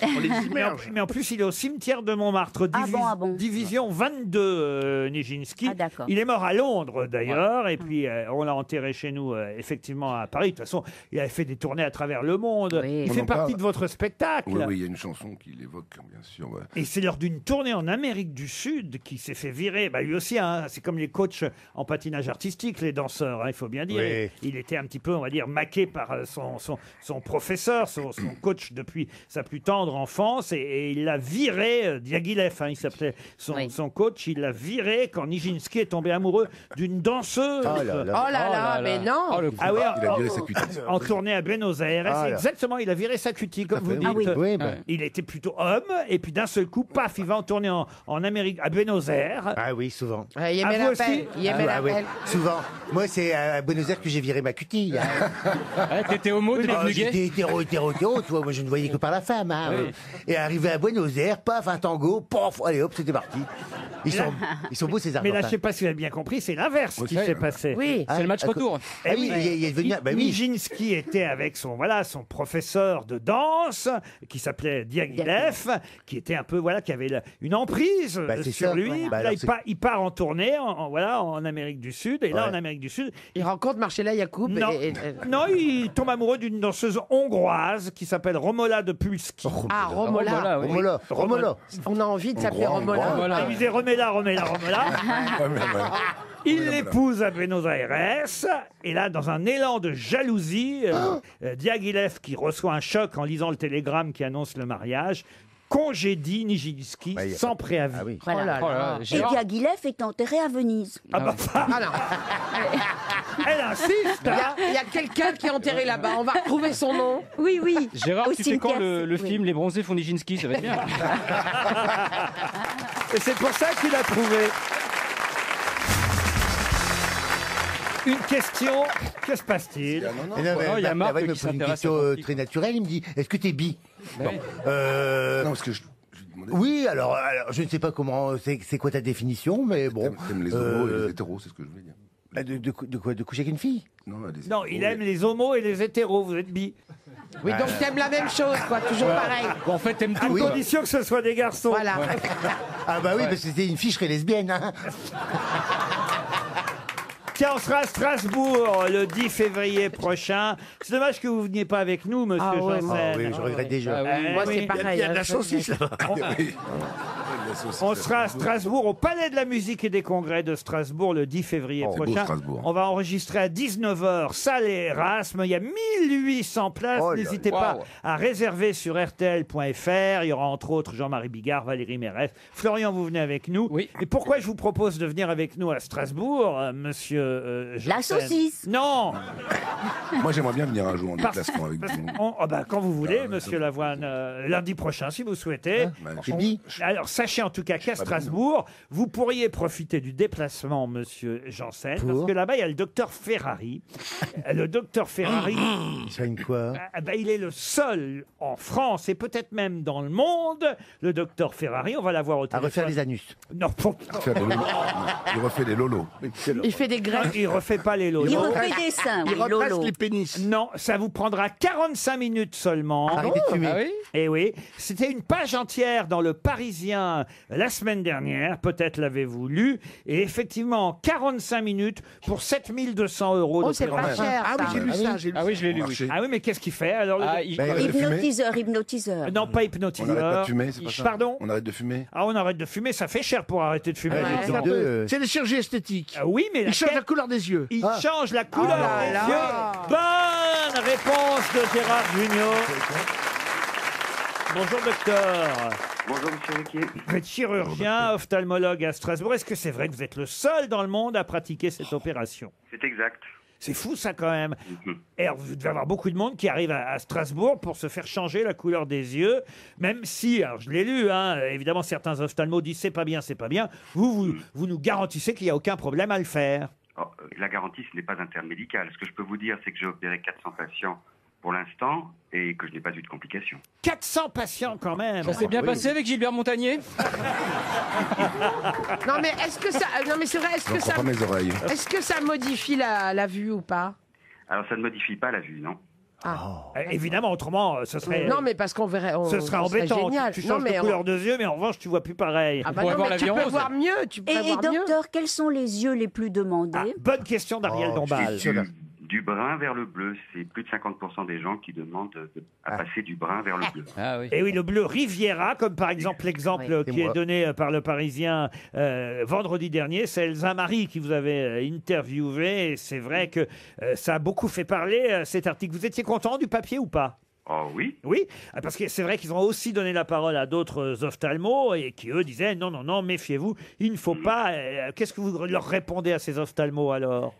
On les immerge.
Mais en plus, il est au cimetière de Montmartre,
Ah bon.
division 22, Nijinsky.
Ah, d'accord.
Il est mort à Londres, d'ailleurs, et puis on l'a enterré chez nous, effectivement, à Paris. De toute façon, il avait fait des tournées à travers le monde.
Oui.
Il
On
fait
en
partie
parle.
de votre spectacle.
Oui, oui, il y a une chanson qui l'évoque, bien sûr. Ouais.
Et c'est lors d'une tournée en Amérique du Sud qu'il s'est fait virer. Bah, lui aussi, hein, c'est comme les coachs en patinage artistique, les danseurs, hein, il faut bien dire.
Oui.
Il était un petit peu, on va dire, maqué par son professeur, son coach depuis sa plus tendre enfance. Et il l'a viré, Diaghilev, hein, il s'appelait son coach, il l'a viré quand Nijinsky est tombé amoureux d'une danseuse.
Oh là là.
Oh là là, mais non.
Oh, le
Ah oui,
Il a viré sa cutie.
en tournée à Buenos Aires.
Ah là.
Exactement, il a viré sa cutie, comme vous dites.
Ah oui.
Oui, bah.
Il était plutôt homme, et puis d'un seul coup, paf, il va en tournée en Amérique, à Buenos Aires.
Ah oui, souvent.
Il
Ah,
aimait
vous
la
aussi
pelle. Il aimait la
Ah oui,
pelle.
souvent. Moi, c'est à Buenos Aires que j'ai viré ma cutie.
Ouais, t'étais homo, t'es devenu gay.
J'étais hétéro, tu vois. Moi, je ne voyais que par la femme. Hein.
Oui.
Et arrivé à Buenos Aires, paf, un tango, pof, allez hop, c'était parti. Ils sont beaux, ces
Mais
Argentins.
là, je sais pas si vous avez bien compris, c'est l'inverse qui s'est passé.
Oui.
C'est le match retour.
Eh
oui, il est devenu... Bah oui.
Nijinsky était avec son professeur de danse qui s'appelait Diaghilev, qui était un peu qui avait une emprise
c'est
sur
ça.
lui.
Voilà. Bah
Là,
alors,
il part en tournée en Amérique du Sud et là en Amérique du Sud,
Il rencontre Marcella Yacoub.
non, non, il tombe amoureux d'une danseuse hongroise qui s'appelle Romola de Pulski.
Ah, Romola.
oui.
Romola.
On a envie de s'appeler Romola.
Voilà.
Il disait Romela. Il l'épouse à Buenos Aires, et là, dans un élan de jalousie, Diaghilev, qui reçoit un choc en lisant le télégramme qui annonce le mariage, congédie Nijinsky sans préavis.
Ah oui.
Oh là là.
Et
Gérard,
Diaghilev est enterré à Venise.
Ah bah,
Ah non.
elle insiste.
Il y a quelqu'un qui est enterré là-bas. On va retrouver son nom.
Oui, oui.
Gérard,
Au
tu sais quand
cimetière,
le
oui.
film Les Bronzés font Nijinsky, ça va être bien.
Et c'est pour ça qu'il a trouvé. Une question, que se passe-t-il?
Et non,
Oh, il y a Marc
Marc me
qui
pose une
s'intéresse
question
à politique.
très naturelle. Il me dit, est-ce que t'es bi?
Oui.
Non, parce que je demandais.
Oui, alors, je ne sais pas comment, c'est quoi ta définition, mais bon.
T'aimes les homos et les hétéros, c'est ce que je voulais dire.
De quoi? De coucher avec une fille?
Non,
Non, il aime les homos et les hétéros, vous êtes bi.
Oui, donc t'aimes la même chose, quoi. Toujours pareil.
Bon, en fait, t'aimes
À
tout.
condition que ce soit des garçons.
Voilà.
Ah bah oui, parce que c'était une fille, je serais lesbienne. Hein.
Tiens, on sera à Strasbourg le 10 février prochain. C'est dommage que vous veniez pas avec nous, monsieur
Ah ouais,
Janssen.
Ah oui, je regrette déjà.
Ah oui.
Moi,
oui.
c'est pareil.
Il y a de la
hein,
saucisse là-bas.
On sera à Strasbourg, au Palais de la Musique et des Congrès de Strasbourg, le 10 février
Oh, c'est beau,
prochain.
Strasbourg.
On va enregistrer à 19h, salle Erasme. Il y a 1800 places.
Oh là
N'hésitez
là.
pas
Wow.
à réserver sur RTL.fr. Il y aura entre autres Jean-Marie Bigard, Valérie Mérès. Florian, vous venez avec nous.
Oui.
Et pourquoi je vous propose de venir avec nous à Strasbourg, monsieur
La
Janssen?
saucisse.
Non,
Moi, j'aimerais bien venir un jour en
Parce-
déplacement avec
parce
vous.
qu'on- quand vous voulez, monsieur Lavoine, lundi prochain, si vous souhaitez.
Bah,
T'es bi?
Alors, sachez en tout cas qu'à Strasbourg, vous pourriez profiter du déplacement, monsieur Janssen, parce que là-bas, il y a le docteur Ferrari. Le docteur Ferrari,
Il soigne quoi?
il est le seul en France et peut-être même dans le monde, le docteur Ferrari. On va l'avoir au
À
téléphone.
refaire les anus.
Non,
Faire des lolos. Il refait des lolos.
Il fait des greffes.
il refait pas les lolos.
Il refait des seins,
Il
oui,
repasse
Lolo.
les pénis.
Non, ça vous prendra 45 minutes seulement.
Arrêtez de fumer.
Ah oui.
Eh oui, c'était une page entière dans le Parisien la semaine dernière, peut-être l'avez-vous lu, et effectivement, en 45 minutes pour 7200 euros.
Oh, c'est pas
même.
cher.
Ah oui,
ça.
j'ai lu ça, j'ai lu
Ah oui, je l'ai lu. Oui.
Marché.
Ah oui, mais qu'est-ce qu'il fait alors le-
Ah, il-
Ben, il arrête de fumer.
Hypnotiseur.
Non, pas
On arrête pas
hypnotiseur.
de fumer, c'est pas ça
Pardon
On arrête de fumer.
Ah, on arrête de fumer, ça fait cher pour arrêter de fumer.
Ouais.
dites donc.
C'est les chirurgies esthétiques.
Ah oui, mais
Il change la couleur des yeux.
il change la couleur
là
des
là.
yeux. Bonne réponse de Gérard Junior. Bonjour docteur.
Bonjour, monsieur Ruquier.
Vous êtes chirurgien, ophtalmologue à Strasbourg. Est-ce que c'est vrai que vous êtes le seul dans le monde à pratiquer cette opération?
C'est exact.
C'est fou ça quand même.
Mhm.
Et alors, vous devez avoir beaucoup de monde qui arrive à Strasbourg pour se faire changer la couleur des yeux, même si, alors je l'ai lu, hein, évidemment certains ophtalmos disent c'est pas bien, c'est pas bien. Vous nous garantissez qu'il n'y a aucun problème à le faire.
Oh, la garantie, ce n'est pas intermédical. Ce que je peux vous dire, c'est que j'ai opéré 400 patients pour l'instant et que je n'ai pas eu de complications.
400 patients quand même.
Ça s'est bien passé avec Gilbert Montagnier?
Non, mais est-ce que ça. Non, mais c'est vrai,
J'en crois pas mes oreilles.
est-ce que ça modifie la vue ou pas?
Alors, ça ne modifie pas la vue, non?
Évidemment, autrement, ce serait...
Non, mais parce qu'on verrait.
Ce serait embêtant.
Génial.
Tu
Non,
changes
mais
de couleur de yeux, mais en revanche, tu vois plus pareil.
Ah bah
pourrait
non,
voir
mais
la
tu
vie
peux
rose.
voir mieux. Tu peux
Et
voir mieux.
docteur, quels sont les yeux les plus demandés?
Bonne question d'Ariel Dombal.
Du brun vers le bleu, c'est plus de 50% des gens qui demandent à passer du brun vers le bleu.
Ah oui.
Et oui, le bleu Riviera, comme par exemple l'exemple
Oui.
qui
Et
est
moi.
donné par le Parisien vendredi dernier, c'est Elsa Marie qui vous avait interviewé. Et c'est vrai que ça a beaucoup fait parler cet article. Vous étiez content du papier ou pas?
Oh oui.
Oui, parce que c'est vrai qu'ils ont aussi donné la parole à d'autres ophtalmos et qui, eux, disaient non, non, non, méfiez-vous, il ne faut pas... Qu'est-ce que vous leur répondez à ces ophtalmos alors?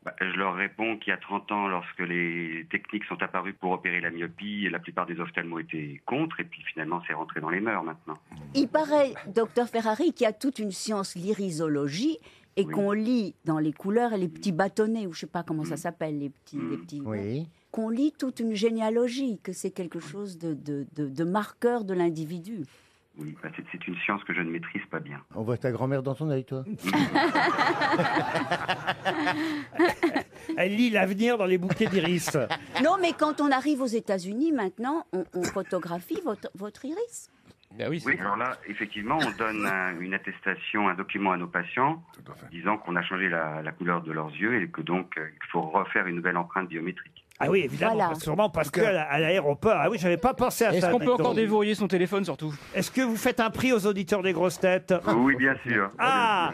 Bah, je leur réponds qu'il y a 30 ans, lorsque les techniques sont apparues pour opérer la myopie, la plupart des ophtalmos étaient contre, et puis finalement c'est rentré dans les mœurs maintenant.
Il paraît, docteur Ferrari, qu'il y a toute une science, l'irisologie, et qu'on lit dans les couleurs et les petits bâtonnets, ou je sais pas comment ça s'appelle, les petits
Oui.
qu'on lit toute une généalogie, que c'est quelque chose de marqueur de l'individu.
Oui, bah, c'est une science que je ne maîtrise pas bien.
On voit ta grand-mère dans ton œil, toi.
Elle lit l'avenir dans les bouquets d'iris.
Non, mais quand on arrive aux États-Unis, maintenant, on photographie votre iris.
Ben oui,
alors là, effectivement, on donne une attestation, un document à nos patients disant qu'on a changé la couleur de leurs yeux et que donc il faut refaire une nouvelle empreinte biométrique.
Ah oui, évidemment,
Voilà.
sûrement parce qu'à l'aéroport. Ah oui, j'avais pas pensé à ça.
Est-ce qu'on peut
dites donc.
encore déverrouiller son téléphone surtout?
Est-ce que vous faites un prix aux auditeurs des grosses têtes?
Oui, bien sûr.
Ah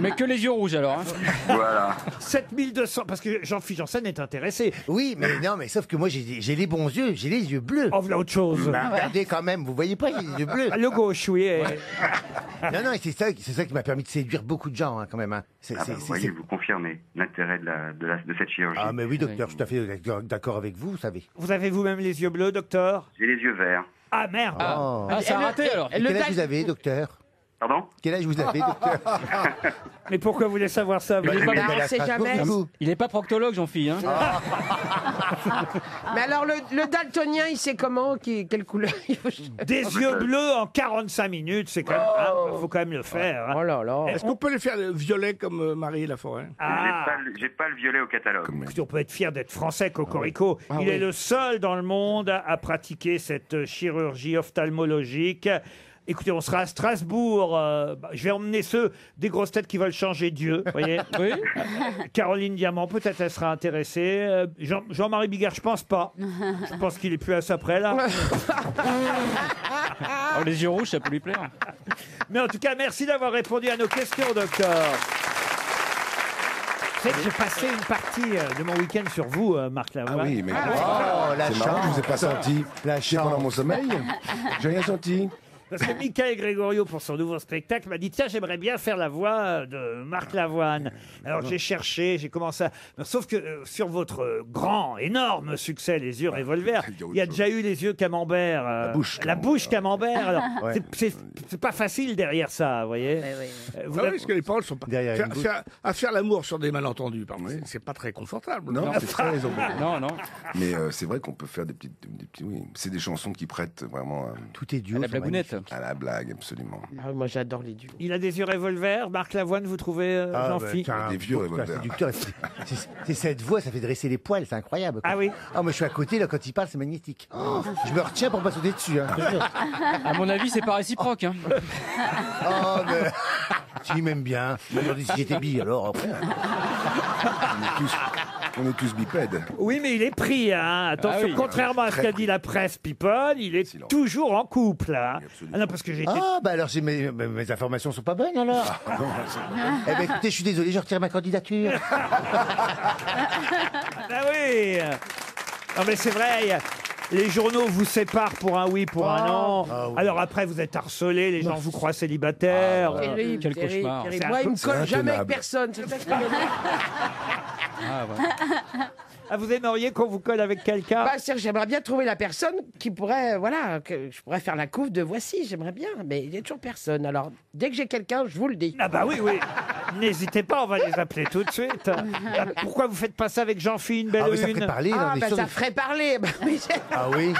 Mais que les yeux rouges alors. Hein.
Voilà.
7200, parce que Jean-Philippe Janssen est intéressé.
Oui, mais non, mais sauf que moi, j'ai les bons yeux, j'ai les yeux bleus.
Oh, voilà autre chose.
Bah, regardez quand même, vous voyez pas, j'ai les yeux bleus.
Le gauche, oui.
Non, non, c'est ça qui m'a permis de séduire beaucoup de gens, hein, quand même. Hein.
Vous voyez, vous confirmez l'intérêt de cette chirurgie.
Ah, mais oui, docteur, je suis tout à fait d'accord avec vous, vous savez.
Vous avez vous-même les yeux bleus, docteur?
J'ai les yeux verts.
Ah, merde.
Ça a raté alors.
Quel âge vous avez, docteur?
Pardon?
Quel âge vous avez, docteur?
Mais pourquoi vous voulez savoir ça vous?
on sait jamais.
Il est pas proctologue, Jean-Philippe. Hein.
Mais alors, le daltonien, il sait comment, quelle couleur il faut...
Des yeux bleus en 45 minutes, c'est quand même. Faut quand même le faire. Hein.
Oh là là.
Est-ce qu'on peut les faire violet comme Marie Laforêt?
J'ai pas le violet au catalogue.
Écoutez, on peut être fier d'être français, Cocorico. Il est le seul dans le monde à pratiquer cette chirurgie ophtalmologique. Écoutez, on sera à Strasbourg. Je vais emmener ceux des grosses têtes qui veulent changer Dieu. Voyez. Oui. Caroline Diamant, peut-être elle sera intéressée. Jean-Marie Bigard, je pense pas. Je pense qu'il est plus à ça près là.
Alors, les yeux rouges, ça peut lui plaire.
Mais en tout cas, merci d'avoir répondu à nos questions, docteur. Vous savez que j'ai passé une partie de mon week-end sur vous, Marc Lavoine.
Ah oui, mais
la
c'est marrant, je vous ai pas senti.
La
Pendant mon sommeil, j'ai rien senti.
Parce que Michael Gregorio, pour son nouveau spectacle, m'a dit « Tiens, j'aimerais bien faire la voix de Marc Lavoine. » Alors j'ai cherché, j'ai commencé à... Sauf que sur votre grand, énorme succès, Les yeux revolver, il y a déjà eu Les yeux camembert. La bouche camembert. Alors, c'est pas facile derrière ça, vous voyez.
Oui, parce que les paroles sont pas...
Derrière
faire l'amour sur des malentendus, pardon, c'est pas très confortable.
Non, c'est ça, ils ont...
Non.
Mais c'est vrai qu'on peut faire des petits... Oui, c'est des chansons qui prêtent vraiment...
Tout est duo.
À la blagounette.
À la blague, absolument.
Ah, moi, j'adore les duos.
Il a des yeux revolver, Marc Lavoine, vous trouvez, Jean-Philippe
Des vieux revolvers.
C'est cette voix, ça fait dresser les poils, c'est incroyable.
Ah oui.
Ah, moi je suis à côté, là, quand il parle, c'est magnétique. Je me retiens pour pas sauter dessus. Hein, je te jure.
À mon avis, c'est pas réciproque. Hein.
Oh, mais... Tu m'aimes bien. Aujourd'hui, si j'étais bi, alors après...
On est tous bipèdes.
Oui, mais il est pris, hein. Attention,
Ah oui.
contrairement à ce qu'a dit la presse People, il est toujours en couple, hein. Ah non, parce que j'ai été...
Ah, bah alors mes informations sont pas bonnes, alors. Eh ben écoutez, je suis désolé, je retire ma candidature.
Ah oui. Non, mais c'est vrai, les journaux vous séparent pour un oui, pour un non.
Ah oui.
Alors après, vous êtes harcelé, les gens vous croient célibataire.
Terrible,
Quel
terrible,
cauchemar.
terrible.
C'est
Moi, il me colle jamais avec
intenable.
personne. C'est ça que je te dis.
Ah, ouais.
Ah, vous aimeriez qu'on vous colle avec quelqu'un?
Bah, c'est-à-dire que j'aimerais bien trouver la personne qui pourrait, voilà, que je pourrais faire la couve de voici, j'aimerais bien, mais il n'y a toujours personne. Alors, dès que j'ai quelqu'un, je vous le dis.
Ah bah oui, oui. N'hésitez pas, on va les appeler tout de suite. Pourquoi vous faites pas ça avec Jean-Philippe, une belle
Ah, mais ça
une
ferait parler, là,
Ah,
on est
bah
sûr
ça
de-
ferait parler. Bah, oui,
Ah oui.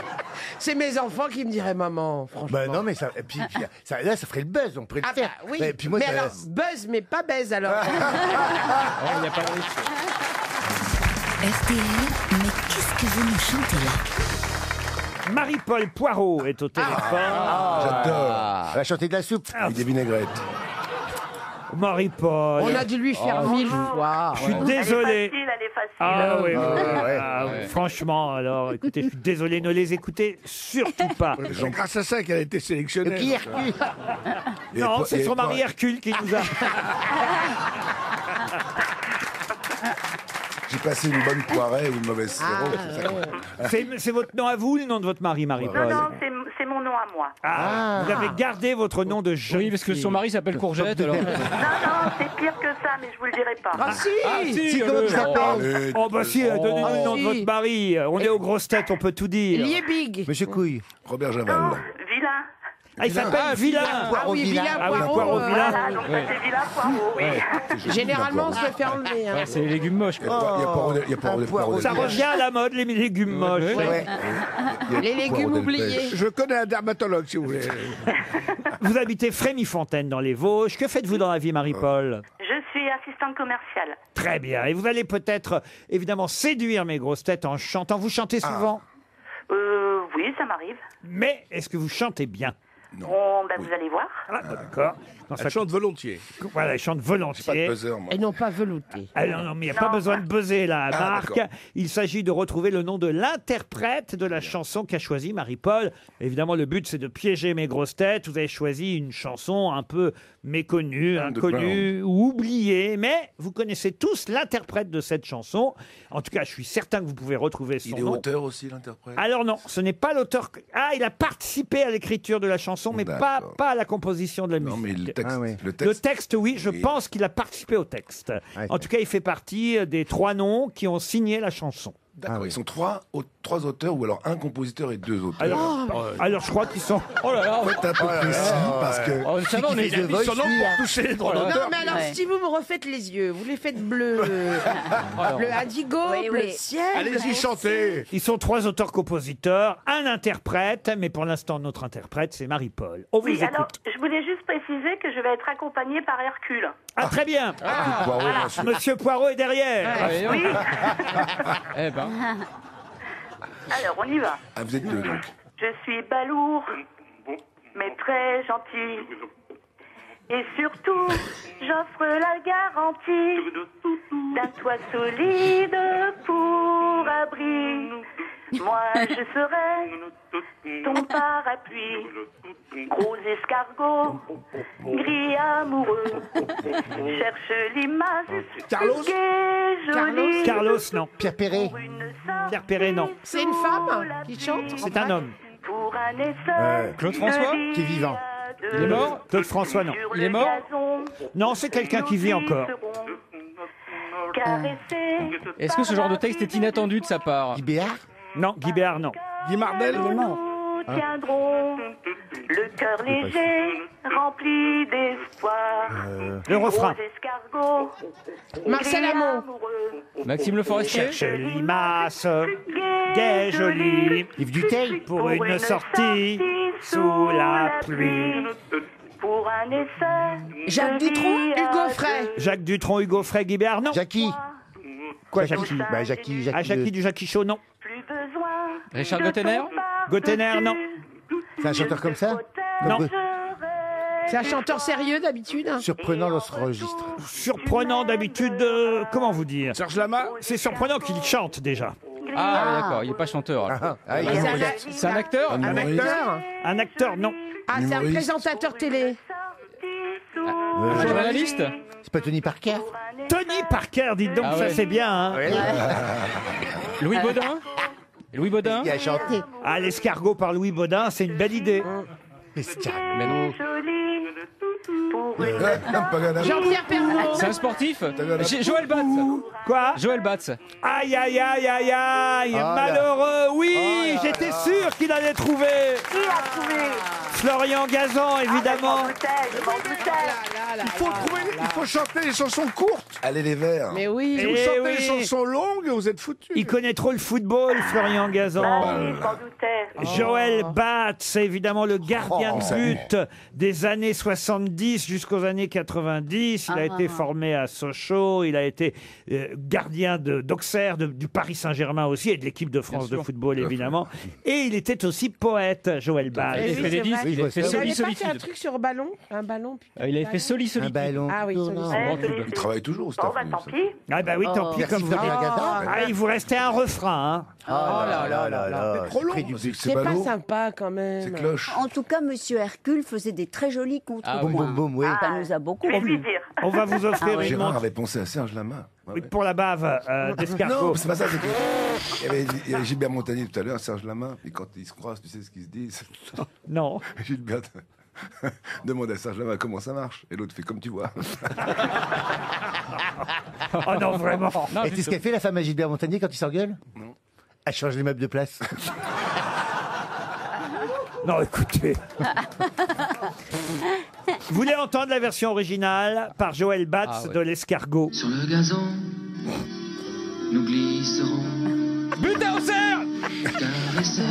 c'est mes enfants qui me diraient maman, franchement.
Bah non, mais ça, et puis, ça, là, ça ferait le buzz, on pourrait le
Ah
faire.
bah oui,
Et puis moi,
mais
ça-
alors, buzz, mais pas baise alors.
Il n'y a pas de risque.
RTL, mais qu'est-ce que vous nous chantez là?
Marie-Paul Poirot est au téléphone.
J'adore.
Elle va chanter de la soupe.
Et des vinaigrettes.
Marie-Paul.
On a dû lui faire 1000 fois.
Je suis désolé.
Elle est facile.
Ah oui,
ouais.
ah oui. Franchement, alors, écoutez, je suis désolé, ne les écoutez surtout pas.
C'est grâce à ça qu'elle a été sélectionnée.
Qui Hercule.
Non, c'est son mari
Paul-
Hercule qui nous a...
J'ai passé une bonne poirée ou une mauvaise sirop. c'est ça qu'on-
C'est votre nom à vous, le nom de votre mari, Marie-Paul?
Non, c'est mon nom à moi.
Ah, vous avez gardé votre nom de jeune
Oui, parce que son mari s'appelle Courgette. Alors...
Non, c'est pire que ça, mais je vous le dirai pas.
Ah si,
si,
comment
le-
tu t'appelles
Allez,
Oh bah si, donnez-nous le nom de
si.
votre mari. On est aux grosses têtes, on peut tout dire.
Lié big.
Monsieur Couille.
Robert Javal.
Non, vilain.
Ah, il s'appelle Vilain.
Ah oui, Vilain Poirot.
Poirot, Vilain.
Voilà, donc ça c'est Vilain Poirot, oui.
Généralement, on se fait enlever. hein.
Ouais, c'est les légumes moches.
Il y a Poirot
Ça revient à la mode, les légumes moches.
Les légumes oubliés.
Je connais un dermatologue, si vous voulez.
Vous habitez Frémy-Fontaine dans les Vosges. Que faites-vous dans la vie, Marie-Paul?
Je suis assistante commerciale.
Très bien. Et vous allez peut-être, évidemment, séduire mes grosses têtes en chantant. Vous chantez souvent?
Oui, ça m'arrive.
Mais est-ce que vous chantez bien?
Bon, ben vous allez voir.
Ah, d'accord. Non,
Elle chante volontiers.
Voilà, elle chante volontiers.
Et non pas velouté.
Ah non, mais il n'y a pas besoin de buzzer là, Marc. Il s'agit de retrouver le nom de l'interprète de la chanson qu'a choisi Marie-Paul. Évidemment, le but, c'est de piéger mes grosses têtes. Vous avez choisi une chanson un peu méconnue, inconnue ou oubliée, mais vous connaissez tous l'interprète de cette chanson. En tout cas, je suis certain que vous pouvez retrouver son nom.
Il est auteur aussi, l'interprète?
Alors non, ce n'est pas l'auteur. Ah, il a participé à l'écriture de la chanson, mais pas à la composition de la musique.
Non, mais le texte,
Le texte, oui, je pense qu'il a participé au texte. En tout cas, il fait partie des 3 noms qui ont signé la chanson.
D'accord, ils sont trois auteurs ou alors un compositeur et 2 auteurs.
Alors je crois qu'ils sont...
Oh là là, faut être un peu précis parce que...
Ça va, on est
son nom pour toucher les droits d'auteur.
Non, mais alors, si vous me refaites les yeux, vous les faites bleus, bleu indigo, bleu ciel.
Allez-y, chantez.
Ils sont 3 auteurs-compositeurs, un interprète, mais pour l'instant, notre interprète, c'est Marie-Paul. On vous
Oui,
écoute.
alors, je voulais juste préciser que je vais être accompagnée par Hercule.
Ah, très bien.
Voilà.
Monsieur Poirot est derrière.
Oui.
Eh ben.
Alors, on y va.
Ah, vous êtes 2 donc.
Je suis balourd, mais très gentil. Et surtout, j'offre la garantie d'un toit solide pour abri. Moi, je serai ton parapluie. Gros escargot, gris amoureux, cherche l'image
Carlos
jolie.
Carlos, non.
Pierre Perret.
Pierre Perret, non.
C'est une femme qui chante.
C'est un homme.
Pour un essai
Claude François
Qui est vivant.
Il est mort? Claude François, non.
Il est mort?
Non, c'est quelqu'un qui vit encore.
Est-ce que ce genre de texte est inattendu de sa part?
Guy Béard.
Non, Guy Béard, non.
Guy Mardel.
Nous tiendrons le cœur léger, rempli d'espoir.
Le refrain.
Gros escargot,
Marcel
gris
Amont.
amoureux,
Maxime Le Forestier?
Cherche limace, gai jolie,
Yves Duteil.
pour une sortie sous la pluie.
Pour un essai.
Jacques
de
Dutronc,
vie
Hugo
à
Frey.
Jacques Dutronc, Hugo Frey, Guy Béard, non.
Jackie.
Quoi, Jackie?
Bah, Jackie.
Ah, Jackie du Jackie Show, non.
Plus besoin.
Richard
de
Gottener?
ton
Gottener, non.
C'est un chanteur comme ça?
Non.
C'est un chanteur sérieux d'habitude.
Surprenant dans ce registre.
Surprenant d'habitude, comment vous dire?
Serge Lama.
C'est surprenant qu'il chante déjà.
Ah, d'accord, il n'est pas chanteur. alors.
Ah, il
Et
est
c'est un
humoriste.
C'est un acteur?
Un acteur.
Un acteur, non.
Ah, c'est un
Humoriste.
présentateur télé.
Un journaliste?
C'est pas Tony Parker?
Tony Parker, dites donc,
Ah
ça
ouais.
c'est bien. Hein.
Louis Baudin? Louis Baudin?
Il a chanté.
Ah, l'escargot par Louis Baudin, c'est une belle idée.
Mais non.
Jean-Pierre Pernaut.
C'est un sportif? Joël Batz.
Quoi?
Joël Batz.
Aïe, aïe, aïe, aïe, aïe, malheureux. Oui, j'étais sûr qu'il allait trouver.
Qui a trouvé?
Florian Gazan, évidemment.
Je m'en doutais.
Il faut chanter les chansons courtes.
Allez les verts.
Mais oui.
Si vous
Eh
chantez
oui.
les chansons longues, vous êtes foutus.
Il connaît trop le football, Florian Gazan.
Je m'en doutais.
Joël Batz, évidemment le gardien
Oh,
de but des années 70 jusqu'aux années 90. Il a été formé à Sochaux, il a été gardien d'Auxerre, du Paris Saint-Germain aussi, et de l'équipe de France de football, évidemment. Et il était aussi poète, Joël Batz.
Il a fait des
c'est
disques,
vrai.
il a fait
Il
Soli
avait pas fait un
Solitude.
truc sur ballon? Un ballon?
Il avait fait Soli
Un
Solitude.
ballon.
Ah oui, Soli.
Ouais, celui-ci.
Il travaille toujours au
Bon,
staff.
bah tant pis.
Ah bah oui, tant pis,
Merci
comme vous
Florian
dites.
Gazan.
Ah, il vous restait un refrain, hein.
Oh là là là là.
trop long.
C'est pas sympa quand même.
C'est cloche.
En tout cas, Monsieur Hercule faisait des très jolis contrepoints.
Boum, boum, boum, oui.
Ça nous a beaucoup
Je vais lui
plu.
dire.
On va vous offrir une
Gérard
montre.
avait pensé à Serge Lama. Ouais,
Oui,
ouais.
pour la bave d'escargot.
Non, c'est pas ça. c'est que- il y avait Gilbert Montagnier tout à l'heure, Serge Lama. Et quand ils se croisent, tu sais ce qu'ils se disent.
Non.
Gilbert demande à Serge Lama comment ça marche. Et l'autre fait comme tu vois.
Oh non, vraiment.
Non,
Et tu sais ce qu'elle fait, la femme à Gilbert Montagnier, quand il s'engueule?
Non.
Elle change les meubles de place.
Non, écoutez. Vous voulez entendre la version originale par Joël Batz de l'Escargot?
Sur le gazon, nous glisserons.
Butin au cerf
Caressés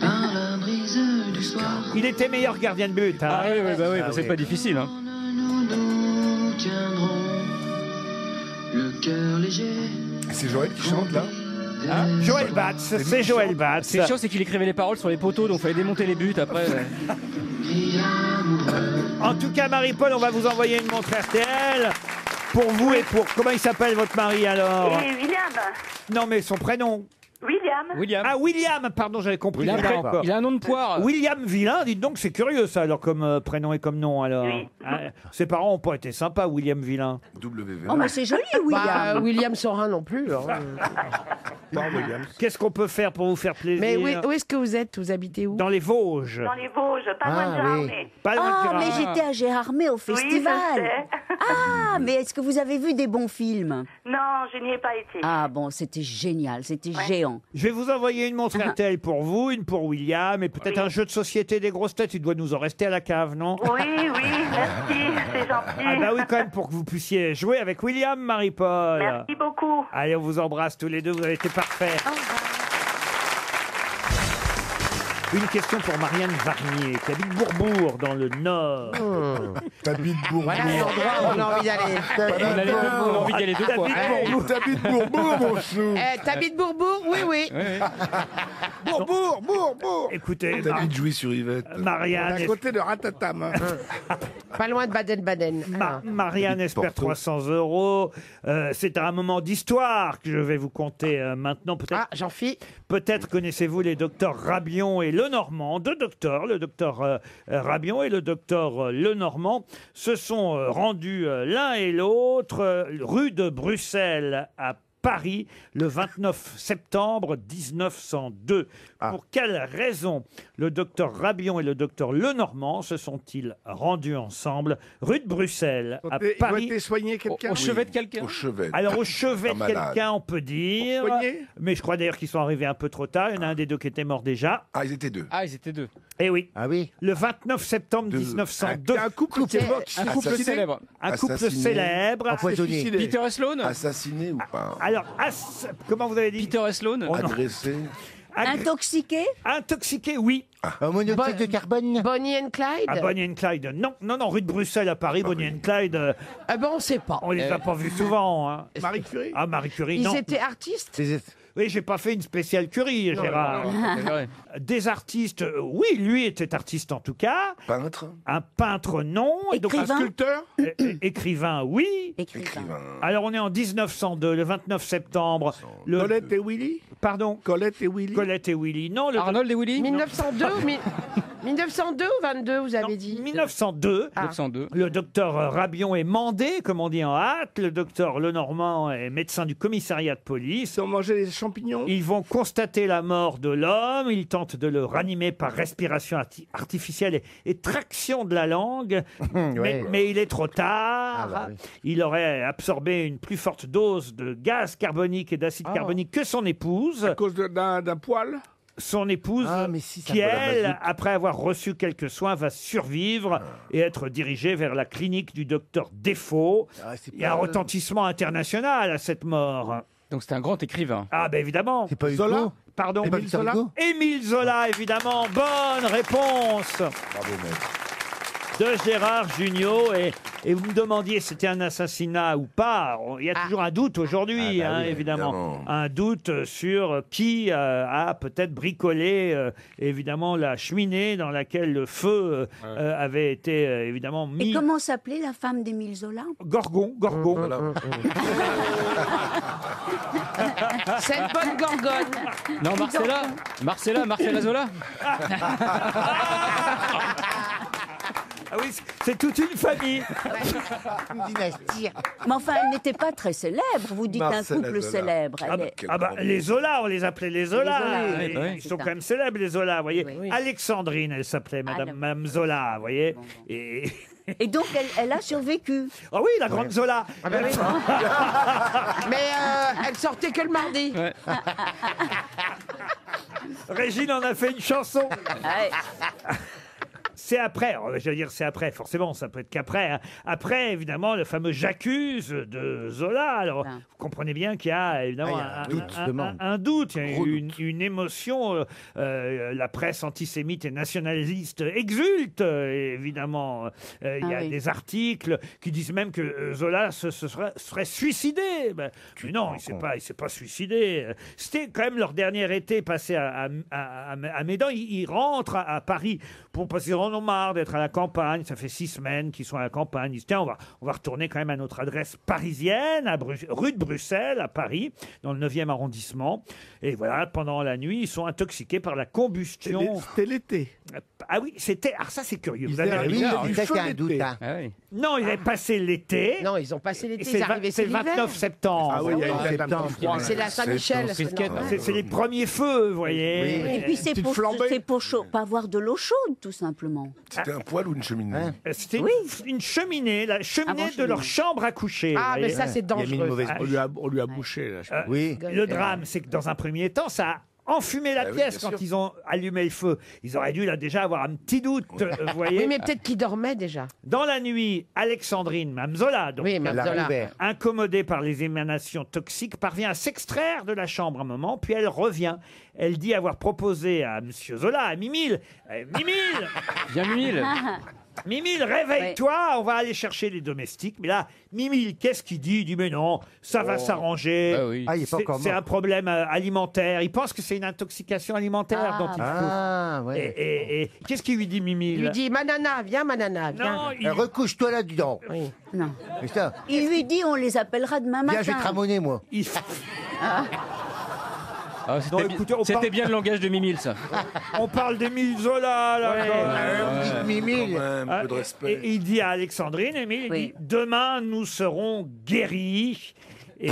par la brise du soir.
Il était meilleur gardien de but. Hein.
Ah oui, c'est pas difficile. Hein.
Nous tiendrons le cœur léger.
C'est Joël qui chante là?
Joël Batz, c'est Joël Batz.
C'est chiant, c'est qu'il écrivait les paroles sur les poteaux, donc fallait démonter les buts après.
En tout cas, Marie-Paul, on va vous envoyer une montre RTL. Pour vous et pour... Comment il s'appelle votre mari alors?
Et William.
Non mais son prénom.
William.
Ah, William, pardon, j'avais compris.
Il a un nom de poire.
William Villain, dites donc, c'est curieux ça, alors comme prénom et comme nom, alors.
Oui.
Ah, ses parents ont pas été sympas, William Villain.
WV.
Oh, mais c'est joli, William.
Bah, William Sorin non plus. hein.
Qu'est-ce qu'on peut faire pour vous faire plaisir?
Mais où est-ce que vous êtes? Vous habitez où?
Dans les Vosges.
Dans les Vosges, pas loin de Gérardmer.
Pas loin de
Ah, mais
Gérardmer.
j'étais à Gérardmer au
Oui, je
festival.
sais.
Ah, mais est-ce que vous avez vu des bons films?
Non, je n'y ai pas été.
Ah bon, c'était génial, c'était géant.
Je vais vous envoyer une montre RTL pour vous, une pour William, et peut-être un jeu de société des grosses têtes. Il doit nous en rester à la cave, non?
Oui, merci, c'est gentil.
Ah bah oui, quand même, pour que vous puissiez jouer avec William, Marie-Paul.
Merci beaucoup.
Allez, on vous embrasse tous les deux, vous avez été parfaits. Une question pour Marianne Varnier, qui habite Bourbourg, dans le Nord.
T'habites Bourbourg.
Voilà l'endroit où on a envie d'aller.
On a envie d'y aller 2 fois.
T'habites Bourbourg, mon chou.
T'habites Bourbourg? Oui, oui.
Bourbourg.
Écoutez,
T'habites Jouy-sur-Yvette.
Marianne,
À côté de Ratatam. hein.
Pas loin de Baden-Baden.
Marianne espère
Porto.
300 €. C'est un moment d'histoire que je vais vous conter maintenant. Peut-être
Ah, Jean-Phi.
peut-être connaissez-vous les docteurs Rabion et Lenormand. Deux docteurs, le docteur Rabion et le docteur Lenormand, se sont rendus l'un et l'autre rue de Bruxelles à Paris le 29 septembre 1902. Pour quelle raison le docteur Rabion et le docteur Lenormand se sont-ils rendus ensemble rue de Bruxelles à
Ils ont
Paris?
été soigner quelqu'un.
Au chevet de quelqu'un.
Au chevet.
Alors au chevet
Un
de
malade.
quelqu'un, on peut dire.
Au poignet.
Mais je crois d'ailleurs qu'ils sont arrivés un peu trop tard. Il y en a un des deux qui était mort déjà.
Ah, ils étaient deux.
Ah, ils étaient 2.
Eh oui.
Ah oui.
Le 29 septembre 1902.
Un couple qui est mort, qui s'est
Un couple
suicidé.
célèbre.
Un couple
assassiné.
célèbre.
Empoisonné.
Suicidé.
Peter et Sloan.
Assassiné ou pas?
Alors, comment vous avez dit?
Peter et Sloan.
Oh non.
Agressé.
Intoxiqué?
Intoxiqué, oui.
Un monoxyde de carbone.
Bonnie and Clyde?
À Bonnie and Clyde, non. Non, rue de Bruxelles à Paris, Bonnie and Clyde,
Ah ben, on sait pas.
on les a pas vus souvent. Hein.
Marie Curie.
Ah, Marie Curie,
Ils
non.
étaient artistes?
Oui, j'ai pas fait une spéciale Curie, Gérard.
C'est vrai.
Des artistes, oui, lui était artiste en tout cas.
Peintre.
Un peintre, non. Et donc,
Écrivain?
un
Sculpteur.
écrivain, oui.
Écrivain.
Alors, on est en 1902, le 29 septembre. Le...
Colette et Willy.
Pardon?
Colette et Willy.
Colette et Willy. Non, le...
Arnold et Willy.
1902 ou 1902 ou 22, vous avez dit?
1902.
1902.
Le docteur Rabion est mandé, comme on dit en hâte. Le docteur Lenormand est médecin du commissariat de police.
Ils ont mangé des champignons.
Ils vont constater la mort de l'homme. Ils tentent de le ranimer par respiration artificielle et traction de la langue. mais il est trop tard.
Ah bah oui.
Il aurait absorbé une plus forte dose de gaz carbonique et d'acide carbonique que son épouse.
À cause d'un poil.
Son épouse,
Ah, mais si, ça
qui
peut la
elle,
mazout.
après avoir reçu quelques soins, va survivre et être dirigée vers la clinique du docteur Defoe.
Ah, c'est
Il y a un
pas-
retentissement international à cette mort.
Donc c'était un grand écrivain.
Ah ben évidemment.
C'est pas Hugo.
Zola.
Pardon.
C'est pas
Émile
Victor
Zola.
Hugo.
Émile Zola, évidemment. Bonne réponse
Bravo, maître.
de Gérard Jugnot. Et vous me demandiez si c'était un assassinat ou pas. Il y a toujours un doute aujourd'hui,
Ah bah oui,
évidemment.
évidemment.
Un doute sur qui a peut-être bricolé, évidemment, la cheminée dans laquelle le feu avait été, évidemment,
Et
mis.
comment s'appelait la femme d'Émile Zola?
Gorgon.
Voilà.
C'est une bonne gorgone.
Non, Marcella Zola.
Ah oui, c'est toute une famille.
Une dynastie.
Mais enfin, elle n'était pas très célèbre. Vous dites
Marcella
un couple
Zola.
célèbre.
Ah
Elle
bah,
est-
Quelle
ah bah,
grande
les Zola, on les appelait les Zola.
Les Zola,
Et-
oui, oui,
ils
c'est
sont
ça.
quand même célèbres, les Zola, vous voyez.
Oui.
Alexandrine, elle s'appelait, Madame,
d'accord.
Madame Zola, vous voyez.
Bon.
Et...
Et donc, elle a survécu.
Ah oui, la grande Zola.
Ah ben oui. Mais elle sortait que le mardi.
Régine en a fait une chanson. C'est après, j'allais dire c'est après, forcément, ça peut être qu'après. Hein. Après, évidemment, le fameux J'accuse de Zola. Alors, vous comprenez bien qu'il y a évidemment un doute, il y a une émotion. La presse antisémite et nationaliste exulte, évidemment. Il y a des articles qui disent même que Zola se serait suicidé. Ben, mais non, il s'est pas suicidé. C'était quand même leur dernier été passé à Médan. Ils rentrent à Paris parce qu'ils en ont marre d'être à la campagne. Ça fait 6 semaines qu'ils sont à la campagne. Ils disent tiens, on va retourner quand même à notre adresse parisienne, rue de Bruxelles, à Paris, dans le 9e arrondissement. Et voilà, pendant la nuit, ils sont intoxiqués par la combustion.
C'était l'été.
Ah oui, c'était. Alors ça, c'est curieux. Vous
avaient
avez
raison.
raison.
Ça, c'est un doute, hein.
Ah oui.
Non, ils avaient passé l'été.
Non, ils ont passé l'été.
C'est
Ils arrivaient,
le 29 septembre.
Ah oui, il y a une date un peu froide.
C'est la Saint-Michel.
C'est les premiers feux, vous voyez.
Et puis c'est pour pas avoir de l'eau chaude, tout simplement.
C'était un poêle ou une cheminée?
C'était une cheminée, la cheminée de leur chambre à coucher.
Ah,
vous
mais
voyez.
ça, c'est dangereux.
On lui a bouché, là.
Oui.
Le drame, c'est que dans un premier temps, ça a enfumé la pièce quand ils ont allumé le feu. Ils auraient dû là déjà avoir un petit doute, vous voyez.
Oui, mais peut-être qu'ils dormaient déjà.
Dans la nuit, Alexandrine, Mme Zola, donc, incommodée par les émanations toxiques, parvient à s'extraire de la chambre un moment, puis elle revient. Elle dit avoir proposé à M. Zola, à Mimile, Mimile
Viens, Mimile.
Mimile, réveille-toi, on va aller chercher les domestiques. Mais là, Mimile, qu'est-ce qu'il dit? Il dit, mais non, ça va s'arranger.
Bah oui.
Ah, il est pas encore
C'est
mort.
un problème alimentaire. Il pense que c'est une intoxication alimentaire dont il faut.
Ah, ouais.
Et qu'est-ce qu'il lui dit, Mimile?
Il lui dit Manana, viens, Manana, viens.
Non,
Recouche-toi là-dedans.
Oui.
Non.
Putain.
Il lui dit on les appellera demain matin.
Viens, je vais te ramoner, moi.
Ah,
Non, écoutez,
c'était bien le langage de Mimile, ça.
On parle d'Émile Zola, là. quand même.
Mimile.
Un peu de respect.
Et il dit à Alexandrine, Émile, il dit, demain, nous serons guéris. Et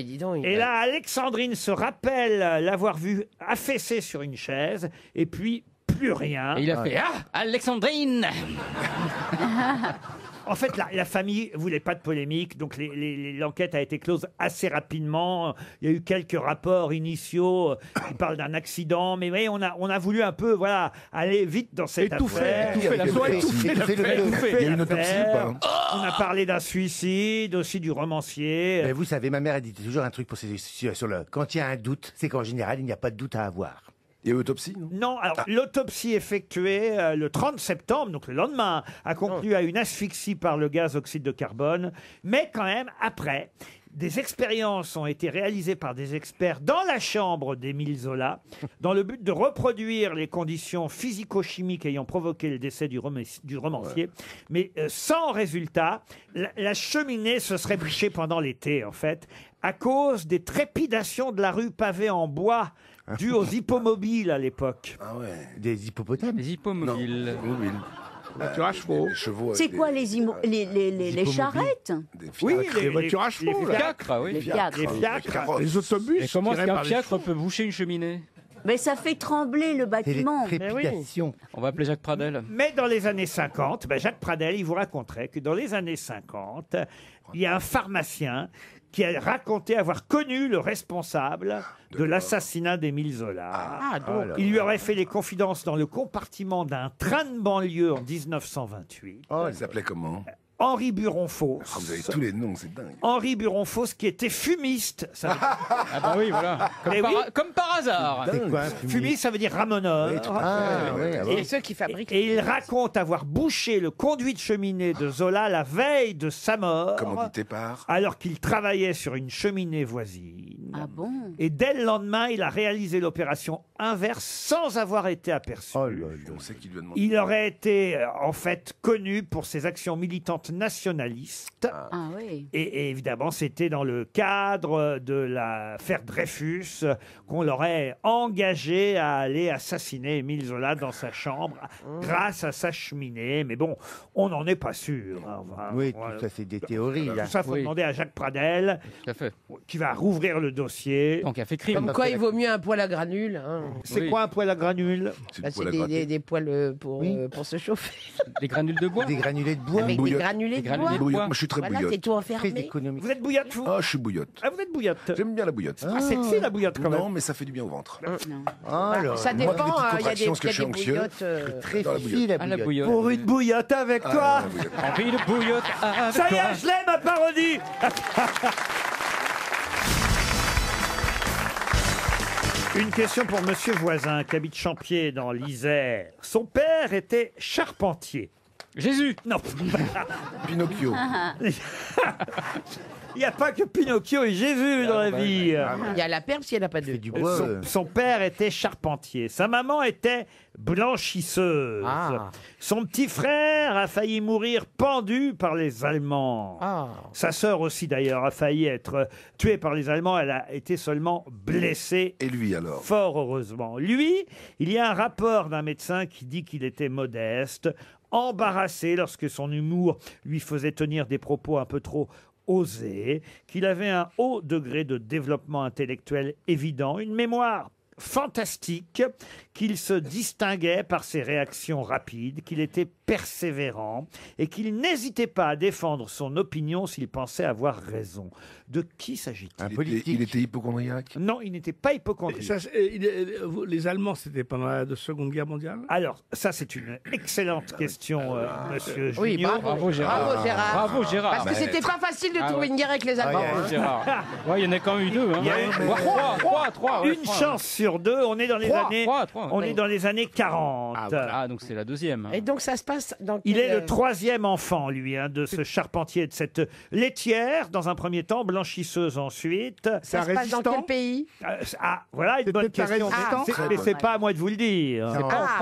dis donc,
et là, Alexandrine se rappelle l'avoir vu affaissé sur une chaise, et puis plus rien.
Et il a fait ah, Alexandrine.
En fait, la famille voulait pas de polémique, donc l'enquête a été close assez rapidement. Il y a eu quelques rapports initiaux qui parlent d'un accident, mais oui, on a voulu un peu, voilà, aller vite dans cette affaire.
Il y a une autopsie ou pas?
On a parlé d'un suicide, aussi du romancier.
Mais vous savez, ma mère, elle dit toujours un truc pour ces situations-là. Quand il y a un doute, c'est qu'en général, il n'y a pas de doute à avoir.
Il y a eu autopsie, non?
Non, alors l'autopsie effectuée le 30 septembre, donc le lendemain, a conclu à une asphyxie par le gaz oxyde de carbone, mais quand même, après, des expériences ont été réalisées par des experts dans la chambre d'Émile Zola, dans le but de reproduire les conditions physico-chimiques ayant provoqué le décès du romancier, mais sans résultat. La cheminée se serait bouchée pendant l'été, en fait, à cause des trépidations de la rue pavée en bois, dues aux hippomobiles à l'époque.
Ah ouais.
Des hippopotames?
Les hippomobiles.
Voiture à chevaux.
Les chevaux.
C'est quoi les charrettes?
Oui,
Les voitures à chevaux, là.
Fiacres, oui.
Les fiacres.
Les fiacres.
Les autobus.
Et comment est-ce
tirés
qu'un
par les
fiacre
chevaux.
peut boucher une cheminée?
Mais ça fait trembler le
C'est les
bâtiment.
trépidations.
On va appeler Jacques Pradel.
Mais dans les années 50, Jacques Pradel, il vous raconterait que dans les années 50, il y a un pharmacien qui a raconté avoir connu le responsable de l'assassinat d'Émile Zola.
Ah, donc.
Il lui aurait fait les confidences dans le compartiment d'un train de banlieue en 1928.
Il s'appelait comment?
Henri Buron-Fos.
Ah, vous avez tous les noms, c'est dingue.
Henri Buron-Fos qui était fumiste. Ça...
Ah bah oui, voilà. Comme par hasard.
C'est quoi,
Fumiste, ça veut dire ramoneur.
Et ceux qui fabriquent.
Et il raconte avoir bouché le conduit de cheminée de Zola la veille de sa mort.
Commandité par?
Alors qu'il travaillait sur une cheminée voisine.
Ah bon?
Et dès le lendemain, il a réalisé l'opération inverse sans avoir été aperçu.
On sait qui lui a demandé.
Il aurait été en fait connu pour ses actions militantes nationalistes.
Ah oui.
Et évidemment, c'était dans le cadre de l'affaire Dreyfus qu'on l'aurait engagé à aller assassiner Émile Zola dans sa chambre grâce à sa cheminée. Mais bon, on n'en est pas sûr.
Oui, tout ça, c'est des théories.
Tout ça, il faut demander à Jacques Pradel, qui va rouvrir le dossier. dossier.
Donc, il a fait crime.
Comme quoi, il vaut mieux un poil à granules. Hein.
C'est quoi un poil à granules?
Bah, c'est des poils pour se chauffer.
Des granules de bois.
Des granulés de bois.
Avec des granulés de bois.
Bouillotte. Moi, je suis très
Voilà,
bouillotte.
c'est tout enfermé.
Vous êtes bouillotte, vous?
Ah, je suis bouillotte.
Ah, vous êtes bouillotte.
J'aime bien la bouillotte.
Ah, sexy la bouillotte quand même.
Non, mais ça fait du bien au ventre.
Ça
Moi,
dépend,
avec des petites
il y a
contractions, parce que je suis
des
anxieux.
bouillottes
Très
Dans la
fifi, la
Ah, la
bouillotte.
bouillotte.
Pour une bouillotte avec toi.
Envie de bouillotte avec
Ça y
toi.
est, je l'ai ma parodie. Une question pour Monsieur Voisin qui habite Champier dans l'Isère. Son père était charpentier.
Jésus.
Non.
Pinocchio.
Il n'y a pas que Pinocchio et Jésus dans la vie.
Il y a la perle si elle n'a pas de du bois.
Son père était charpentier. Sa maman était blanchisseuse.
Ah.
Son petit frère a failli mourir pendu par les Allemands.
Ah.
Sa sœur aussi d'ailleurs a failli être tuée par les Allemands. Elle a été seulement blessée.
Et lui alors?
Fort heureusement. Lui, il y a un rapport d'un médecin qui dit qu'il était modeste, embarrassé lorsque son humour lui faisait tenir des propos un peu trop osés, qu'il avait un haut degré de développement intellectuel évident, une mémoire fantastique, qu'il se distinguait par ses réactions rapides, qu'il était persévérant et qu'il n'hésitait pas à défendre son opinion s'il pensait avoir raison. De qui s'agit-il?
Il était hypochondriaque?
Non, il n'était pas hypochondriaque.
Les Allemands, c'était pendant la Seconde Guerre mondiale?
Alors, ça, c'est une excellente question, monsieur
Oui,
Junio.
bravo Gérard.
Bravo Gérard.
Parce que c'était pas facile de trouver une guerre avec les Allemands.
Bravo Gérard. Ouais, il y en a quand même eu deux. Hein.
Il y a eu
Trois.
Une chance sur deux. On est dans les années 40.
Ah, donc c'est la deuxième.
Et donc ça se passe dans
Il est le troisième enfant, lui, de ce charpentier, de cette laitière, dans un premier temps, blanchisseuse ensuite.
Ça se passe dans quel pays?
Voilà une bonne question. Mais c'est pas à moi de vous le dire.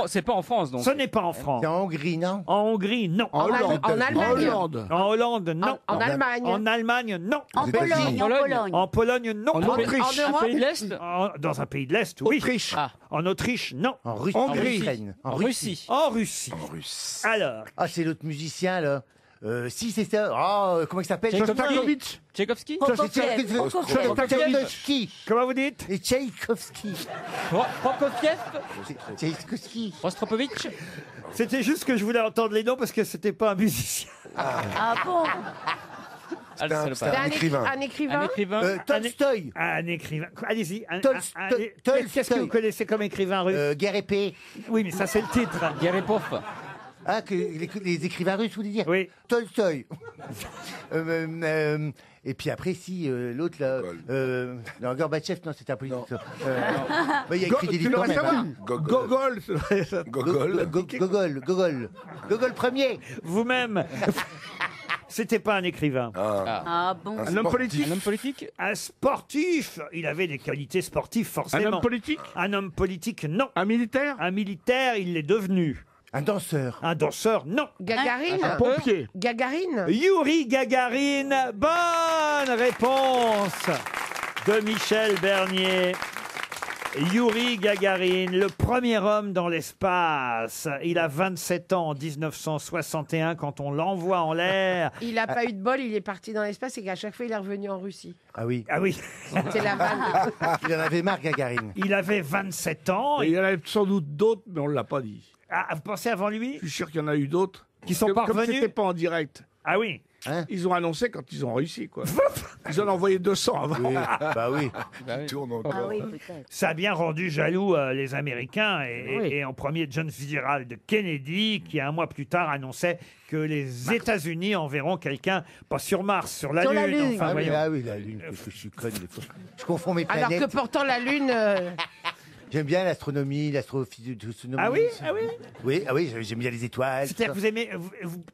C'est pas en France, donc.
Ce n'est pas en France.
C'est en Hongrie, non?
En Hongrie, non.
En Allemagne?
En Hollande, non.
En Allemagne?
En Allemagne, non.
En Pologne.
En Pologne, non.
En Autriche?
En Europe?
Pays de l'Est.
Dans un pays de l'Est, oui.
Autriche?
En Autriche, non.
En Russie.
Hongrie.
En
En Russie.
En Russie. Alors,
Ah, c'est l'autre musicien, là. Si, c'est ça. Oh, comment il s'appelle?
Shostakovich?
Tchaïkovski.
Tchaïkovski.
comment vous dites?
Et Tchaïkovski.
Prokofiev.
Tchaïkovski.
Rostropovitch.
C'était juste que je voulais entendre les noms parce que c'était pas un musicien.
Ah bon?
Ah, le salopard.
C'était un écrivain.
Un écrivain?
Un écrivain.
Tolstoï.
Un écrivain. Allez-y.
Tolstoï.
Qu'est-ce que vous connaissez comme écrivain russe?
Guerre épée.
Oui, mais ça, c'est le titre.
Garipov.
Ah, que les écrivains russes, vous voulez dire?
Oui.
Tolstoï. Et puis après, si, l'autre, là... non, Gorbatchev, non, c'était un politique. Il a écrit des livres quand même.
Gogol.
Gogol premier.
Vous-même. C'était pas un écrivain.
Ah bon?
Un homme politique?
Un homme politique.
Un sportif. Il avait des qualités sportives, forcément.
Un homme politique?
Un homme politique, non.
Un militaire?
Un militaire, il l'est devenu.
Un danseur.
Un danseur, non.
Gagarine?
Un pompier?
Gagarine?
Yuri Gagarine. Bonne réponse de Michel Bernier. Yuri Gagarine, le premier homme dans l'espace. Il a 27 ans en 1961 quand on l'envoie en l'air.
Il n'a pas eu de bol, il est parti dans l'espace et qu'à chaque fois il est revenu en Russie.
Ah oui.
Ah oui.
C'est la vanne.
Il en avait marre, Gagarine.
Il avait 27 ans.
Il y en avait sans doute d'autres, mais on ne l'a pas dit.
Ah, vous pensez avant lui?
Je suis sûr qu'il y en a eu d'autres.
Qui sont
Comme
parvenus?
c'était pas en direct.
Ah oui.
Ils ont annoncé quand ils ont réussi, quoi. Ils en ont envoyé 200 avant.
Oui, bah oui.
Tourne encore.
Ah oui, peut-être.
Ça a bien rendu jaloux les Américains et en premier John Fitzgerald Kennedy qui un mois plus tard annonçait que les États-Unis enverront quelqu'un, pas sur Mars, sur la Lune. Enfin, voyons.
Ah oui, la Lune, je suis conne des fois. Je confonds mes
Alors
planètes.
que pourtant la Lune...
J'aime bien l'astronomie, l'astrophysique.
Ah oui, ah oui.
Oui, ah oui, j'aime bien les étoiles.
C'est-à-dire que vous aimez,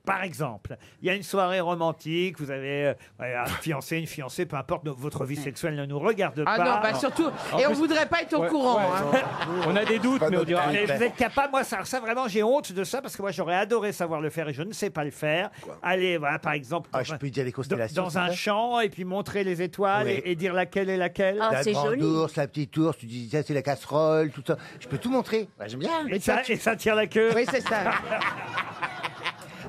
par exemple, il y a une soirée romantique, vous avez un fiancé, une fiancée, peu importe, votre vie sexuelle ne nous regarde pas.
Ah non, bah surtout... Et on voudrait pas être au courant. Hein.
On a des doutes, mais on dira.
Mais vous êtes capable, moi ça vraiment j'ai honte de ça parce que moi j'aurais adoré savoir le faire et je ne sais pas le faire. Allez, voilà par exemple
je peux dire les constellations.
dans un champ et puis montrer les étoiles et dire laquelle est laquelle.
Ah,
La
c'est
grande
joli.
ours, la petite ours, tu dis ça c'est la casserole, tout ça. Je peux tout montrer. Bah, j'aime bien.
Et ça tire la queue.
Oui, c'est ça.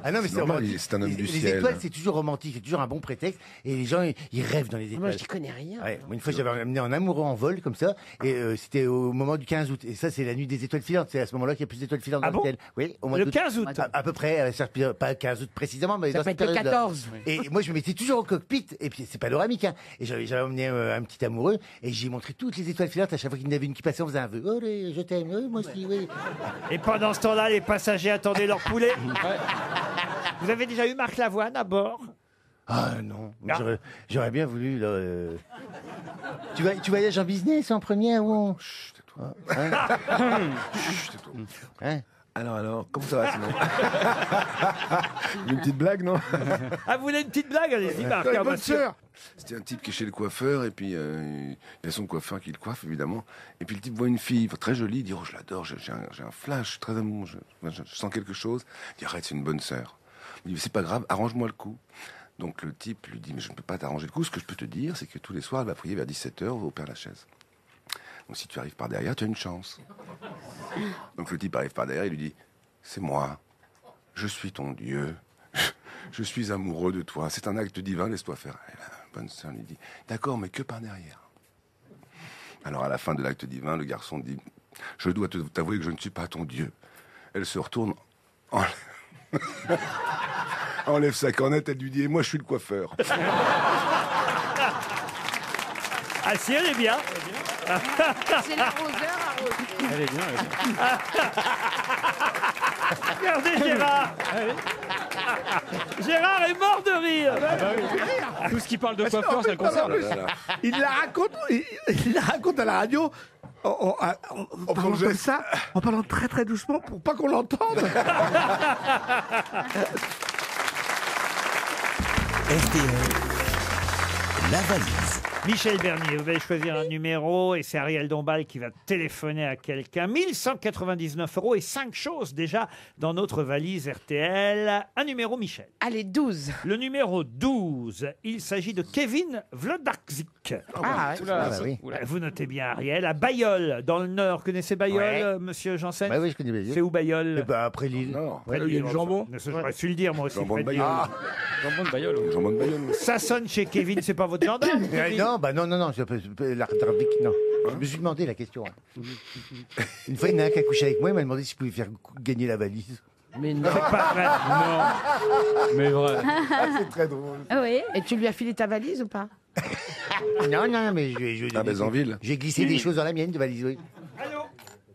Ah non, mais
C'est
c'est
normal,
romantique.
c'est un homme du
Les
ciel.
étoiles, c'est toujours romantique, c'est toujours un bon prétexte. Et les gens, ils rêvent dans les étoiles.
Moi, je n'y connais rien.
Ouais, moi, une fois, j'avais amené un amoureux en vol, comme ça, et c'était au moment du 15 août. Et ça, c'est la nuit des étoiles filantes. C'est à ce moment-là qu'il y a plus d'étoiles filantes
Ah
dans
bon
le ciel. Oui, au mois
Le
d'août.
15 août.
À peu près, pas 15 août précisément, mais
Ça
dans
peut
cette
être le
période-là.
14.
Et moi, je me mettais toujours au cockpit, et puis c'est panoramique, hein. Et j'avais emmené un petit amoureux, et j'ai montré toutes les étoiles filantes. À chaque fois qu'il y en avait une qui passait, on faisait un vœu. Oh, je t'aime, moi aussi, oui.
Et pendant ce temps-là, les passagers attendaient leur poulet. Vous avez déjà eu Marc Lavoine à bord?
Ah non, mais
Ah.
j'aurais bien voulu, là. Tu voyages en business en première ou
Chut,
toi.
Chut, tais-toi.
Hein
Alors, comment ça va sinon Une petite blague, non
Ah, vous voulez une petite blague? Allez-y, Marc.
Bonne
Ah, bah,
sœur. C'était un type qui est chez le coiffeur, et puis il y a son coiffeur qui le coiffe, évidemment. Et puis le type voit une fille très jolie, il dit, oh, je l'adore, j'ai un flash, très amoureux, je sens quelque chose. Il dit, arrête, c'est une bonne sœur. Il dit, c'est pas grave, arrange-moi le coup. Donc le type lui dit, mais je ne peux pas t'arranger le coup, ce que je peux te dire, c'est que tous les soirs, elle va prier vers 17h au Père-Lachaise. Donc si tu arrives par derrière, tu as une chance. Donc le type arrive par derrière, il lui dit, c'est moi, je suis ton Dieu, je suis amoureux de toi, c'est un acte divin, laisse-toi faire. Et la bonne sœur lui dit, d'accord, mais que par derrière. Alors à la fin de l'acte divin, le garçon dit, je dois t'avouer que je ne suis pas ton Dieu. Elle se retourne, enlève sa cornette, elle lui dit, et moi je suis le coiffeur.
Ah si, elle est bien.
C'est l'arroseur arrosé.
Elle est bien.
Regardez Gérard. Gérard est mort de rire.
Tout ce qui parle de coiffeur, ça le concerne.
Il la raconte à la radio en parlant comme ça, en parlant très très doucement pour pas qu'on l'entende.
RTL, la valise.
Michel Bernier, vous allez choisir un numéro et c'est Ariel Dombal qui va téléphoner à quelqu'un. 1199 € et 5 choses déjà dans notre valise RTL. Un numéro, Michel.
Allez, 12.
Le numéro 12, il s'agit de Kevin Vlodarczyk.
Ah,
oui.
Vous notez bien, Ariel, à Bayeul, dans le Nord. Connaissez Bayeul,
Ouais.
Monsieur Janssen?
Ouais, oui, je connais bien.
C'est où Bayeul?
Eh ben, après Lille.
Près de
il y a
Lille.
le jambon.
J'aurais su le dire, moi aussi.
Jambon de
près de
Bayeul.
Lille.
Jambon de Bayeul.
Jambon de Bayonne.
Ça sonne chez Kevin, c'est pas votre gendarme? Kevin
Non, non, non, je me suis demandé la question. Hein. Une fois, il y en a un qui a couché avec moi, il m'a demandé si je pouvais faire gagner la valise.
Mais non.
C'est pas vrai.
Non. Mais vrai.
C'est très drôle.
Oui.
Et tu lui as filé ta valise ou pas?
Non, mais
À Bézanville.
j'ai glissé des choses dans la mienne de valise, oui.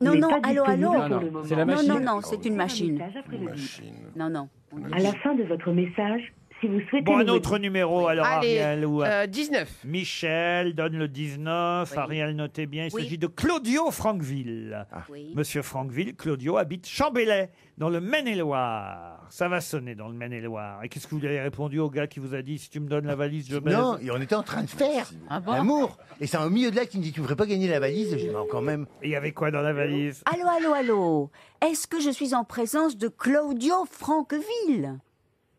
Non, non, allô, allô.
Non, non, c'est la
Non,
machine.
non, non, c'est une machine.
Machine.
Non, non.
À la fin de votre message, si vous souhaitez...
Bon, un
le
autre numéro, alors,
Allez,
Ariel. Ou,
19.
Michel donne le 19.
Oui.
Ariel, notez bien. Il
Oui.
s'agit de Claudio Franqueville.
Oui.
Monsieur Franqueville, Claudio habite Chambelay, dans le Maine-et-Loire. Ça va sonner dans le Maine-et-Loire. Et qu'est-ce que vous avez répondu au gars qui vous a dit si tu me donnes la valise, je baise?
Non, et on était en train de faire
Ah bon?
l'amour. Et c'est au milieu de là qu'il me dit, tu ne voudrais pas gagner la valise? Je dis, non, quand même.
Et il y avait quoi dans la valise?
Allô, allô, allô. Est-ce que je suis en présence de Claudio Franqueville?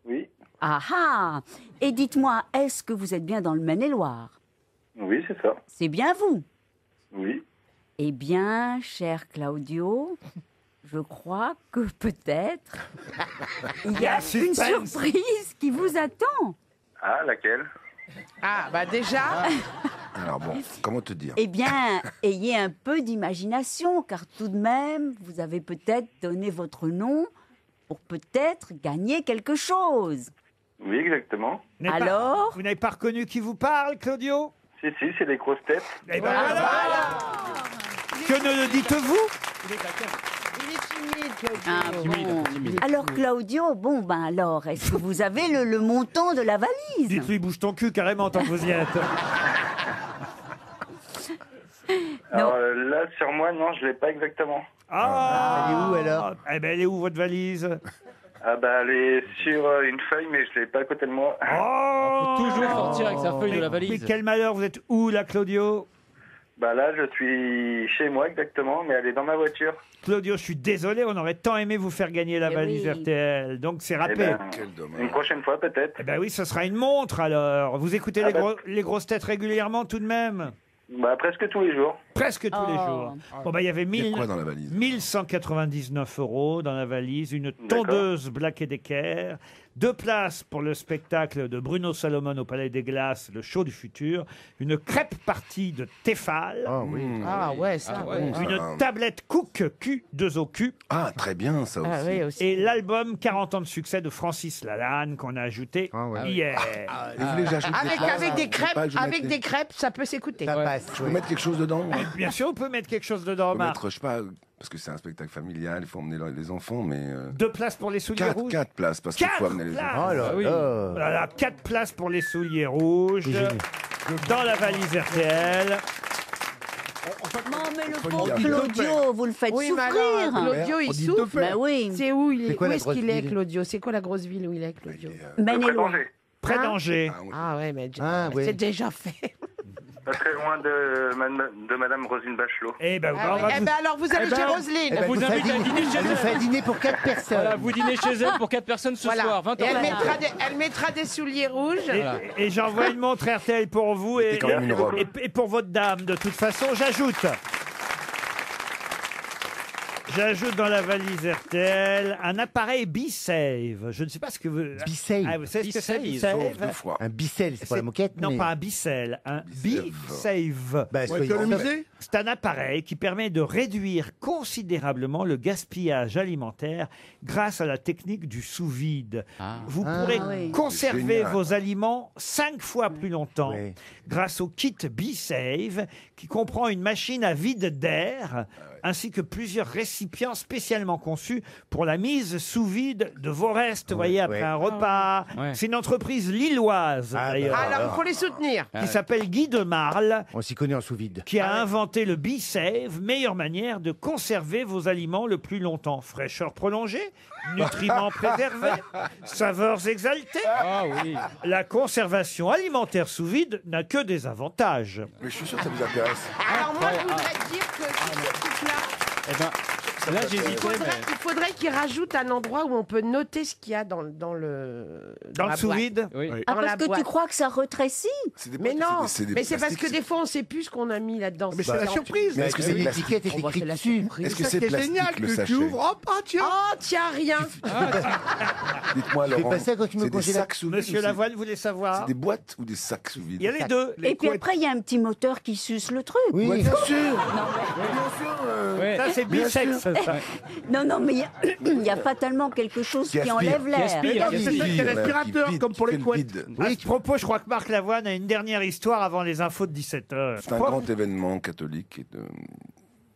Oui,
Ah ah. Et dites-moi, est-ce que vous êtes bien dans le Maine-et-Loire?
oui, c'est ça.
C'est bien vous?
Oui.
Eh bien, cher Claudio, je crois que peut-être il y a une
suspense.
surprise qui vous attend.
Ah, laquelle?
Ah, bah déjà.
Alors bon, comment te dire?
Eh bien, ayez un peu d'imagination, car tout de même, vous avez peut-être donné votre nom pour peut-être gagner quelque chose.
Oui, exactement.
Vous n'avez pas-
Alors
Vous n'avez pas reconnu qui vous parle, Claudio?
Si, c'est les grosses têtes.
Eh ben voilà. Que ne le dites-vous?
Il est timide, Claudio.
Ah,
Timide,
bon.
timide.
Alors, Claudio, bon, ben alors, est-ce que vous avez le montant de la valise?
Dites-lui, bouge ton cul carrément tant que vous y êtes.
Alors là, sur moi, non, je l'ai pas exactement.
Ah,
Elle est où, alors?
Eh ben, elle est où votre valise?
Ah bah, elle est sur une feuille, mais je l'ai pas à côté de moi.
Oh,
Faut toujours sortir avec sa feuille de la valise.
Mais quel malheur, vous êtes où là, Claudio?
Bah là, je suis chez moi exactement, mais elle est dans ma voiture.
Claudio, je suis désolé, on aurait tant aimé vous faire gagner la
Eh
valise
oui.
RTL. Donc c'est
Eh
râpé.
ben,
Quel dommage.
une prochaine fois peut-être.
Eh ben oui, ce sera une montre alors. Vous écoutez
Ah bah.
les grosses têtes régulièrement tout de même?
Bah, presque tous les jours.
Presque tous les jours. Bon, bah, il y avait
Il y a quoi dans la valise
1199 € dans la valise, une tondeuse Black & Decker, 2 places pour le spectacle de Bruno Salomon au Palais des Glaces, le show du futur, une crêpe partie de Tefal,
Ah ouais, ça.
une tablette Cook Q2OQ.
Ah, très bien, ça aussi.
Ah oui, aussi.
Et l'album 40 ans de succès de Francis Lalanne qu'on a ajouté hier.
Vous voulez que j'ajoute des places
Avec des
Je sais pas,
crêpes,
je vais
avec
mettre
des crêpes, ça peut s'écouter.
Ça passe.
Je peux mettre quelque chose dedans moi
Bien sûr, on peut mettre quelque chose dedans,
Je peux
Marc.
mettre, je sais pas, parce que c'est un spectacle familial, il faut emmener les enfants, mais...
2 places pour les souliers rouges.
4 places, parce qu'il faut
4
amener les
places.
enfants.
Oh là là.
Voilà, 4 places pour les souliers rouges dans la valise RTL.
Non, mais le
Faut
pauvre
le dire.
Claudio, vous le faites
Oui, mais
souffrir.
alors, Claudio,
On
il
dit
souffre.
Bah oui.
C'est où il
C'est
est
quoi
Où
la
est-ce
grosse
qu'il est,
ville
Claudio? C'est quoi la grosse ville où il est, Claudio?
Maine-et-Loire.
Près
Hein
d'Angers.
Ah ouais, mais
oui.
c'est déjà fait.
Pas très loin de Madame Roselyne Bachelot.
Eh ben,
Ah ouais. Eh ben alors, vous allez chez Roselyne.
Eh ben,
vous invite à dîner chez
elle nous
elle.
fait dîner pour 4 personnes.
Voilà, vous dînez chez elle pour 4 personnes ce
Voilà.
soir,
Et
20h.
elle mettra des souliers rouges.
Et j'envoie une montre RTL pour vous et,
quand même une robe.
et pour votre dame. De toute façon, j'ajoute dans la valise RTL un appareil B-Save. Je ne sais pas ce que vous...
B-Save.
Ah, vous savez ce que c'est,
B-Save.
B-Save?
Deux fois.
Un bicelle, c'est pas la moquette.
Non,
mais-
pas un bicelle, un B-Save.
Bah,
Pour
soyons-
économiser.
C'est un appareil qui permet de réduire considérablement le gaspillage alimentaire grâce à la technique du sous-vide. Vous pourrez
oui.
conserver
Génial.
vos aliments 5 fois plus longtemps
Oui.
grâce au kit B-Save qui comprend une machine à vide d'air ainsi que plusieurs récipients spécialement conçus pour la mise sous vide de vos restes, vous voyez, après
ouais.
un repas.
Ouais.
C'est une entreprise lilloise,
Ah,
d'ailleurs,
Alors, il faut les soutenir.
qui s'appelle Guy de Marle,
On s'y connaît en sous-vide.
qui a inventé le B-Save, meilleure manière de conserver vos aliments le plus longtemps. Fraîcheur prolongée, nutriments préservés, saveurs exaltées.
Ah oui.
La conservation alimentaire sous vide n'a que des avantages.
Mais je suis sûr que ça vous intéresse.
Alors moi, je voudrais dire que ce truc-là,
Eh ben, là j'hésitais, mais...
il faudrait qu'il rajoute un endroit où on peut noter ce qu'il y a dans le
Dans le
la boîte.
sous-vide.
Oui.
Ah,
Dans la
parce que tu
boîte.
crois que ça rétrécit.
C'est des
Mais
boîtes,
non,
c'est des
mais c'est parce
plastiques,
que des fois on sait plus ce qu'on a mis là-dedans.
Mais c'est la surprise.
Mais est-ce que c'est
Une
plastique
étiquette est
Oh, bah,
écrite
c'est la
dessus.
surprise.
Est-ce que
Ça
c'est
qui est
plastique
génial
le
que
sachet
tu ouvres. Hop, ah tiens.
Oh, tiens, rien.
Dites-moi,
Fais
Laurent,
pas ça quand tu me
c'est des
congèles la-
sacs sous vide
Monsieur
ou c'est-
Lavoine, vous voulez savoir
C'est des boîtes ou des sacs sous vide
Il y a les deux.
Et puis après, il y a un petit moteur qui suce le truc.
Oui.
Ouais, bien sûr.
Ouais.
Ça, c'est
Bien
bisex.
sûr.
ça.
Non, non, mais il y a fatalement quelque chose qui
aspire.
enlève l'air.
aspire.
C'est l'aspirateur, comme pour les couettes.
À ce propos, je crois que Marc Lavoine a une dernière histoire avant les infos de 17h.
C'est un grand événement catholique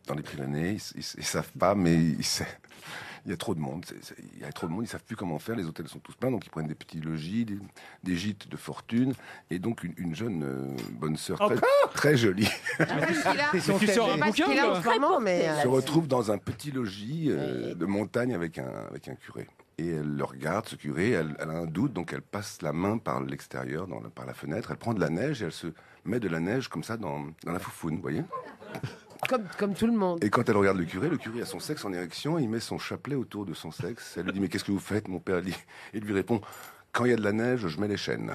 dans les Pyrénées. Ils savent pas, mais il y a trop de monde. Il y a trop de monde. Ils savent plus comment faire. Les hôtels sont tous pleins, donc ils prennent des petits logis, des gîtes de fortune, et donc une jeune bonne sœur très jolie
Mais tu sors un bouquin,
qu'il a en
quoi.
ce moment, mais
se retrouve dans un petit logis de montagne avec un curé. Et elle le regarde, ce curé, elle a un doute, donc elle passe la main par l'extérieur, par la fenêtre, elle prend de la neige et elle se met de la neige comme ça dans la foufoune, vous voyez.
comme tout le monde.
Et quand elle regarde le curé a son sexe en érection, il met son chapelet autour de son sexe. Elle lui dit, mais qu'est-ce que vous faites, mon père? Il lui répond, quand il y a de la neige, je mets les chaînes.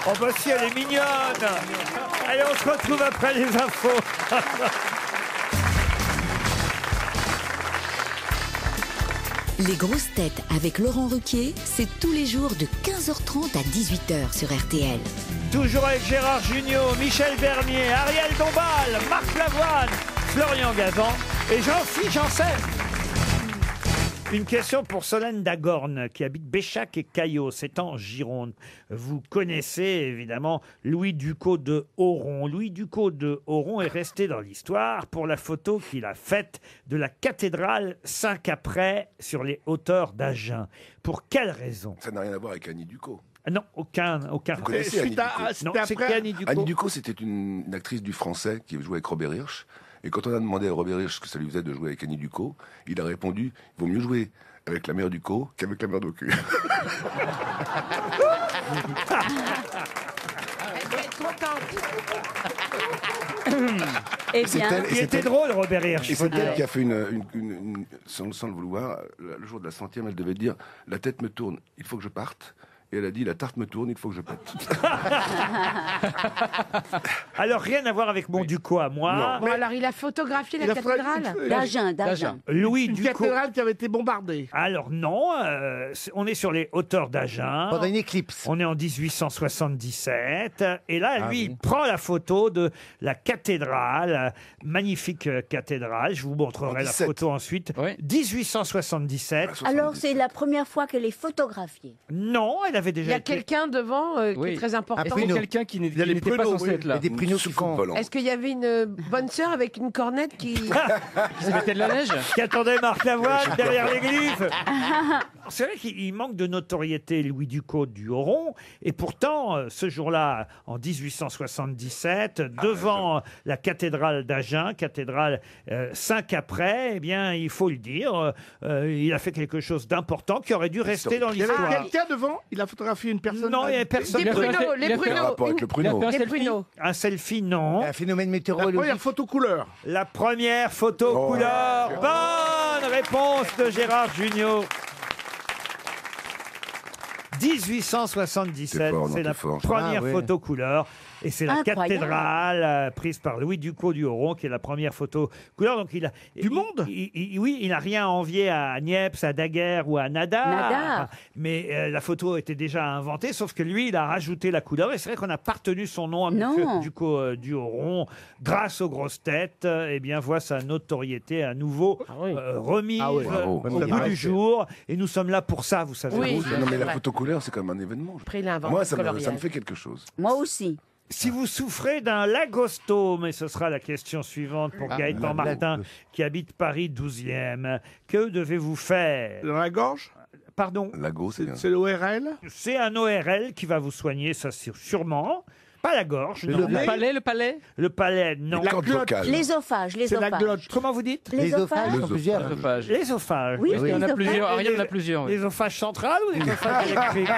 Oh bah si, elle est mignonne. Allez, on se retrouve après les infos.
Les grosses têtes avec Laurent Ruquier, c'est tous les jours de 15h30 à 18h sur RTL.
Toujours avec Gérard Jugnot, Michel Bernier, Ariel Dombal, Marc Lavoine, Florian Gazan et Jean-Philippe Janssen. Une question pour Solène Dagorne, qui habite Béchac et Caillot, c'est en Gironde. Vous connaissez évidemment Louis Ducos de Oron. Louis Ducos de Oron est resté dans l'histoire pour la photo qu'il a faite de la cathédrale Saint-Caprais sur les hauteurs d'Agen. Pour quelle raison?
Ça n'a rien à voir avec Annie Ducos.
Non, aucun.
Vous connaissez Annie Ducos?
Non, c'est qui Annie Ducos?
Annie Ducos, c'était une actrice du Français qui jouait avec Robert Hirsch. Et quand on a demandé à Robert Hirsch ce que ça lui faisait de jouer avec Annie Ducos, il a répondu « Il vaut mieux jouer avec la mère Ducos qu'avec la mère Docu. »
Elle doit être contente.
Eh
C'est
bien,
elle-
Il était drôle, Robert Hirsch.
Et c'est elle qui a fait sans le vouloir, le jour de la 100e, elle devait dire « La tête me tourne, il faut que je parte ». Et elle a dit, la tarte me tourne, il faut que je pète.
Alors, rien à voir avec mon Ducos à moi.
Bon, alors il a photographié la cathédrale
d'Agen.
Louis
Une
Ducos.
cathédrale qui avait été bombardée.
Alors non, on est sur les hauteurs d'Agen.
Pendant une éclipse.
On est en 1877. Et là, lui, il prend la photo de la cathédrale, magnifique cathédrale. Je vous montrerai la photo ensuite. 1877.
Alors, c'est la première fois qu'elle est photographiée.
Non, elle avait
Il
déjà
y a
été...
quelqu'un devant qui est très important.
Quelqu'un qui n'était pas censé être là.
Des pruneaux qui font.
Est-ce qu'il y avait une bonne sœur avec une cornette qui
se mettait de la neige?
Qui attendait Marc Lavoine derrière l'église. C'est vrai qu'il manque de notoriété, Louis Ducos du Oron. Et pourtant, ce jour-là, en 1877, devant la cathédrale d'Agen, cathédrale 5 après, eh bien, il faut le dire, il a fait quelque chose d'important qui aurait dû rester dans
Il y avait
l'histoire.
quelqu'un devant, il a photographié une personne.
Non, il n'y avait personne.
Des pruneaux, les
Un
pruneaux.
rapport avec le pruneau.
Des pruneaux.
Un selfie, non.
Un phénomène
La
météorologique.
première photo couleur.
La première photo
Oh.
couleur. Bonne réponse de Gérard Junior. 1877,
T'es fort, non,
c'est la
t'es fort.
première
Ah, ouais.
photo couleur. Et c'est la
Incroyable.
cathédrale prise par Louis Ducos du Oron, qui est la première photo couleur. Donc il a,
Du monde
oui, il n'a rien à envier à Niepce, à Daguerre ou à Nadar.
Nadar.
Mais la photo était déjà inventée, sauf que lui, il a rajouté la couleur. Et c'est vrai qu'on n'a pas retenu son nom à
Non.
M. Ducos du Oron. Grâce aux grosses têtes, eh bien, voit sa notoriété à nouveau remise
Bravo.
au bout du jour. Et nous sommes là pour ça, vous savez.
Oui.
Non, mais
c'est
la
vrai.
photo couleur, c'est comme un événement.
Après, il a inventé
Moi,
le
ça me
coloriage.
fait quelque chose.
Moi aussi.
Si vous souffrez d'un lagostome, et ce sera la question suivante pour Gaëtan Martin, qui habite Paris 12e, que devez-vous faire?
Dans la gorge.
Pardon?
Lago, c'est bien.
C'est l'ORL.
C'est un ORL qui va vous soigner, ça sûrement. Pas la gorge, non.
Le palais?
Le palais, non.
La glotte.
L'ésophage,
C'est la
l'ésophage.
glotte.
Comment vous dites?
L'ésophage.
Sont plusieurs.
L'ésophage.
Oui,
Il y en a
l'ésophage.
plusieurs. Ariel en a plusieurs. oui.
L'ésophage central ou l'ésophage électrique?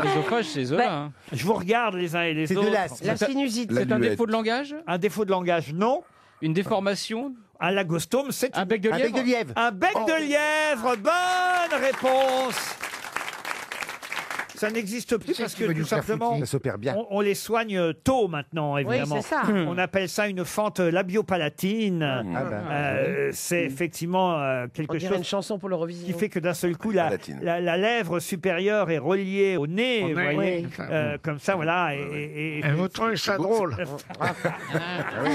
L'œsophage, c'est eux là.
Je vous regarde les uns et les
C'est
autres.
de l'as.
La sinusite.
La
C'est un
luette.
défaut de langage?
Un défaut de langage, non.
Une déformation?
Un lagostome, c'est
Un bec de
Un
lièvre?
bec de lièvre.
un bec de lièvre. Bonne réponse. Ça n'existe plus parce que tout simplement,
Ça s'opère bien.
on les soigne tôt maintenant, évidemment.
c'est ça.
On appelle ça une fente labiopalatine.
Ah ben.
C'est effectivement
On
quelque
dirait une
chose
chanson pour l'Eurovision.
qui fait que d'un seul coup, la
Palatine.
lèvre supérieure est reliée au nez,
Au
vous
nez,
voyez,
oui.
comme ça, voilà. Et
vous trouvez ça drôle?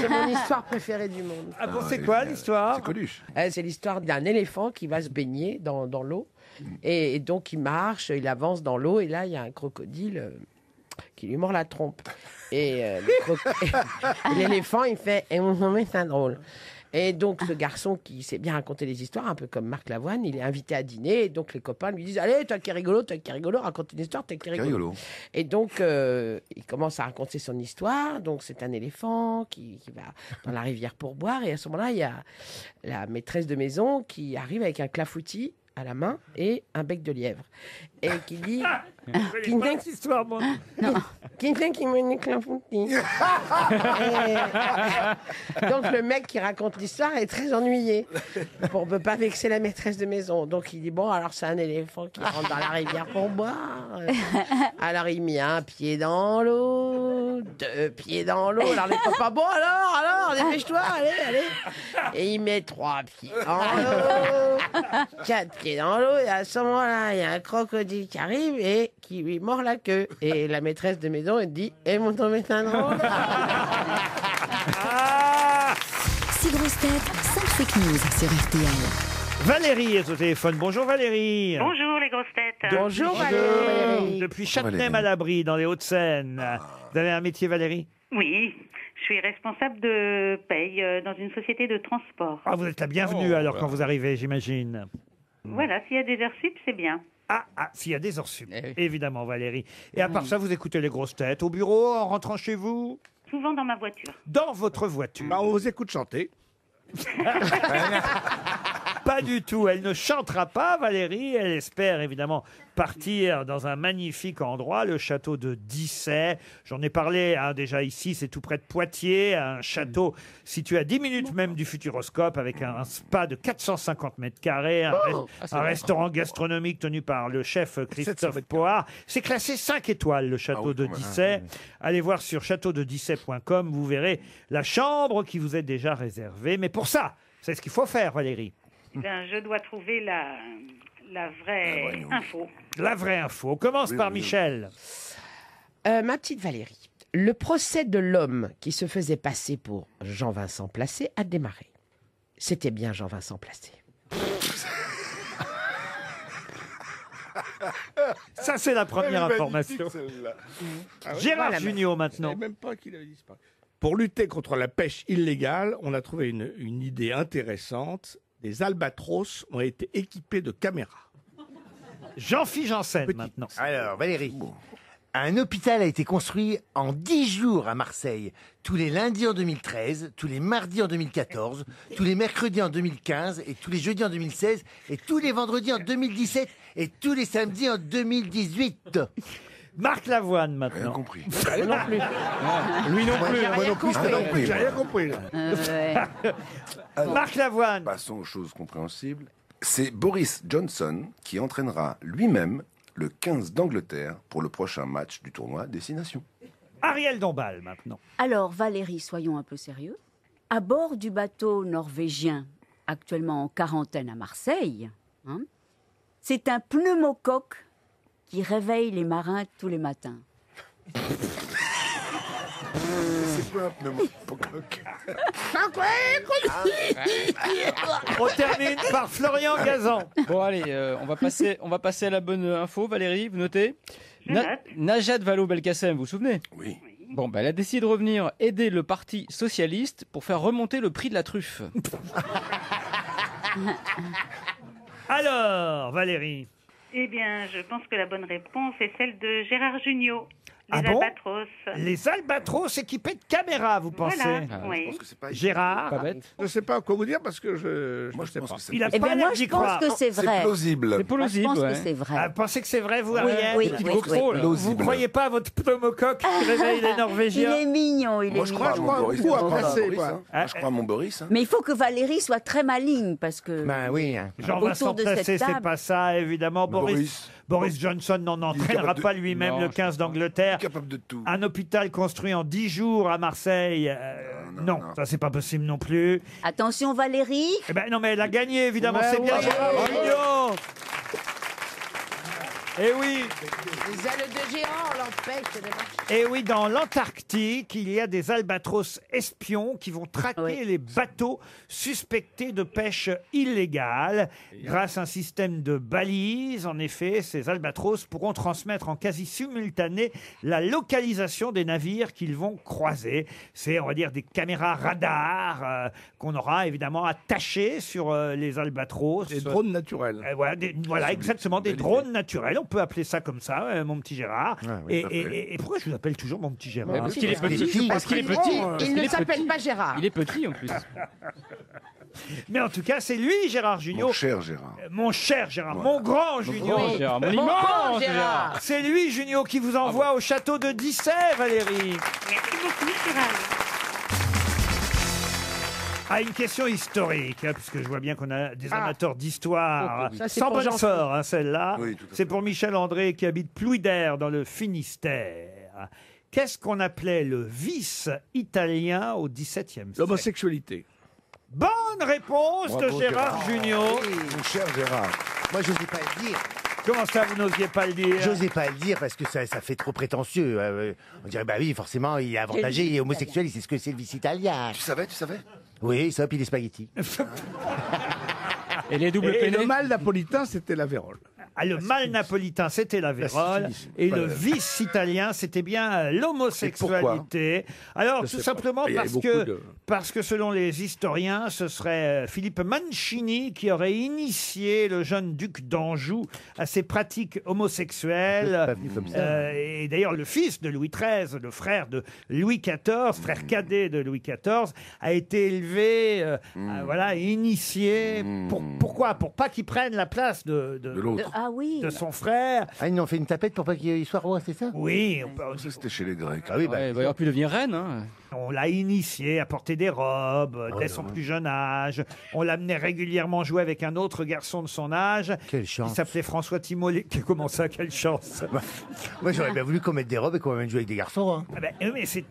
C'est mon histoire préférée du monde.
ah bon, c'est quoi l'histoire?
C'est Coluche.
C'est l'histoire d'un éléphant qui va se baigner dans l'eau. Et donc, il marche, il avance dans l'eau. Et là, il y a un crocodile qui lui mord la trompe. Et l'éléphant, il fait « Et mon nom c'est drôle ». Et donc, ce garçon qui sait bien raconter les histoires, un peu comme Marc Lavoine, il est invité à dîner. Et donc, les copains lui disent « Allez, toi qui es rigolo, raconte une histoire, toi qui es rigolo.
Rigolo. »
Et donc, il commence à raconter son histoire. Donc, c'est un éléphant qui va dans la rivière pour boire. Et à ce moment-là, il y a la maîtresse de maison qui arrive avec un clafoutis à la main et un bec de lièvre. Et qui dit... Qui
Pas cette histoire, moi.
Qui fait qui me clafoutis? Donc le mec qui raconte l'histoire est très ennuyé pour ne pas vexer la maîtresse de maison. Donc il dit bon, alors c'est un éléphant qui rentre dans la rivière pour boire. Alors il met un pied dans l'eau, 2 pieds dans l'eau. Alors les copains, bon alors, dépêche-toi, allez. Et il met 3 pieds dans l'eau, 4 pieds dans l'eau. Et à ce moment-là, il y a un crocodile qui arrive et qui lui mord la queue. Et la maîtresse de maison, elle dit « Eh, mon ton médecin drôle !»
6 grosses têtes, 5 fake news sur RTL.
Valérie est au téléphone. Bonjour Valérie.
Bonjour les grosses têtes.
Bonjour Valérie.
Depuis Châtenay-Malabry, dans les Hauts-de-Seine. Vous avez un métier, Valérie?
Oui, je suis responsable de paye dans une société de transport.
Ah, vous êtes la bienvenue alors quand vous arrivez, j'imagine.
Voilà, s'il y a des heures sup, c'est bien.
S'il y a des heures sup,
Eh oui.
évidemment, Valérie. Et à part ça, vous écoutez les grosses têtes au bureau, en rentrant chez vous?
Souvent dans ma voiture.
Dans votre voiture.
Bah, on vous écoute chanter.
Pas du tout. Elle ne chantera pas, Valérie. Elle espère évidemment partir dans un magnifique endroit, le château de Dissay. J'en ai parlé déjà ici, c'est tout près de Poitiers, un château situé à 10 minutes même du Futuroscope, avec un spa de 450 mètres carrés, un restaurant gastronomique tenu par le chef Christophe Poire. C'est classé 5 étoiles, le château de Dissay. Allez voir sur châteaudedissay.com, vous verrez la chambre qui vous est déjà réservée. Mais pour ça, c'est ce qu'il faut faire, Valérie.
Ben, je dois trouver la vraie info.
La vraie info. On commence par Michel.
Ma petite Valérie, le procès de l'homme qui se faisait passer pour Jean-Vincent Placé a démarré. C'était bien Jean-Vincent Placé.
Ça, c'est la première information. Gérard Jugnot, maintenant.
Je savais même pas qu'il avait disparu. Pour lutter contre la pêche illégale, on a trouvé une idée intéressante. Des albatros ont été équipés de caméras.
Jean-Philippe Janssen, maintenant.
Alors, Valérie, un hôpital a été construit en 10 jours à Marseille. Tous les lundis en 2013, tous les mardis en 2014, tous les mercredis en 2015, et tous les jeudis en 2016, et tous les vendredis en 2017, et tous les samedis en 2018.
Marc Lavoine, maintenant.
Rien compris.
Moi non plus.
Lui non plus.
Moi non plus, j'ai rien compris.
Alors,
Marc Lavoine.
Passons aux choses compréhensibles. C'est Boris Johnson qui entraînera lui-même le 15 d'Angleterre pour le prochain match du tournoi Destination.
Ariel Dombal, maintenant.
Alors, Valérie, soyons un peu sérieux. À bord du bateau norvégien, actuellement en quarantaine à Marseille, c'est un pneumocoque qui réveille les marins tous les matins.
C'est quoi un pneumocoque?
On termine par Florian Gazan.
Bon allez, on va passer à la bonne info, Valérie, vous notez? Najat Vallaud-Belkacem, vous vous souvenez?
Oui.
Bon, elle a décidé de revenir aider le Parti Socialiste pour faire remonter le prix de la truffe.
Alors, Valérie.
Eh bien, je pense que la bonne réponse est celle de Gérard Jugnot. Les
bon
albatros.
Les albatros équipés de caméras, vous pensez?
Voilà, oui.
Je pense que c'est pas
Gérard.
Pas bête.
Je ne sais pas quoi vous dire parce que je ne sais pas.
Il a
Eh
pas
bien,
l'air
moi,
d'y
je pense
croire.
que c'est vrai.
C'est plausible.
C'est plausible,
Moi, je pense
ouais.
que c'est vrai.
Vous pensez que c'est vrai, vous,
Oui,
Ariel?
oui,
Petit
oui,
gros,
oui.
là.
Vous
Plausible.
croyez pas à votre pneumocoque qui réveille les
Il
Norvégiens?
est mignon, il
Moi,
est
je
mignon.
crois à mon Boris.
beaucoup à
Moi, je crois à
passer,
Boris,
quoi.
hein. Moi, je crois à mon Boris. hein.
Mais il faut que Valérie soit très maligne parce que
Ben oui. Hein.
Jean-Vincent
autour de cette
Placé, c'est
table-
pas ça, évidemment. Boris Johnson n'en entraînera
capable de-
pas lui-même
Non,
le
je
15 d'Angleterre.
Capable de tout.
Un hôpital construit en 10 jours à Marseille. Non, ça c'est pas possible non plus.
attention Valérie.
Eh ben non, mais elle a gagné évidemment.
Ouais,
C'est bien
ouais,
Gérard
ouais.
Jugnot. Eh oui.
Les ailes de géant l'empêchent de marcher.
Et oui, dans l'Antarctique, il y a des albatros espions qui vont traquer les bateaux suspectés de pêche illégale. Grâce à un système de balises, en effet, ces albatros pourront transmettre en quasi simultané la localisation des navires qu'ils vont croiser. C'est, on va dire, des caméras radars qu'on aura évidemment attachées sur les albatros.
Des drones naturels.
Voilà, exactement, des drones naturels. On peut appeler ça comme ça, mon petit Gérard.
oui,
Et pourquoi je vous appelle toujours mon petit Gérard?
Parce qu'il est petit.
Parce
qu'il est petit.
Il ne s'appelle pas Gérard.
Il est petit en plus.
Mais en tout cas, c'est lui, Gérard Jugnot.
Mon cher Gérard.
Mon cher Gérard, mon grand Jugnot.
Mon Gérard, mon
Bon,
immense
Gérard.
Gérard.
C'est lui, Jugnot, qui vous envoie au château de Dissay, Valérie.
Merci beaucoup, Gérard.
Ah, une question historique, puisque je vois bien qu'on a des amateurs d'histoire.
Ça, c'est
Sans
pour
bonne
Jean-Philippe.
sort, celle-là.
Oui, tout à fait.
C'est pour Michel André, qui habite Plouidère, dans le Finistère. Qu'est-ce qu'on appelait le vice italien au XVIIe siècle?
L'homosexualité.
Bonne réponse
Bravo,
de Gérard Jugnot.
Mon cher Gérard.
Moi, je n'osais pas le dire.
Comment ça, vous n'osiez pas le dire?
J'osais pas le dire parce que ça fait trop prétentieux. On dirait, bah oui, forcément, il est avantagé, il est homosexuel, il sait ce que c'est le vice italien.
Tu savais?
Oui, ça, puis les spaghettis.
Et les doubles
Et le
peinés.
mal napolitain, c'était la vérole.
Ah, le mal napolitain, c'était la vérole.
syphilis.
Et
Pas
le
la-
vice italien, c'était bien l'homosexualité. Alors,
Je
tout
sais pas.
simplement
Il y avait
parce
beaucoup
que,
de-
parce que selon les historiens, ce serait Philippe Mancini qui aurait initié le jeune duc d'Anjou à ces pratiques homosexuelles. Et d'ailleurs, le fils de Louis XIII, le frère de Louis XIV, frère cadet de Louis XIV, a été élevé, voilà, initié. Pourquoi? Pour pas qu'il prenne la place de
l'autre.
Ah oui.
de son frère.
Ah, ils nous ont fait une tapette pour pas qu'il soit roi, c'est ça?
Oui,
Ça, c'était chez les Grecs.
Ah oui, bah,
Ouais, il aurait pu devenir reine. Hein.
on l'a initié à porter des robes dès son plus jeune âge. On l'amenait régulièrement jouer avec un autre garçon de son âge.
Quelle
Il
chance.
s'appelait François Timolet. Comment ça, quelle chance?
Moi, j'aurais bien voulu qu'on mette des robes et qu'on m'amène jouer avec des garçons. Hein.
Ah ben,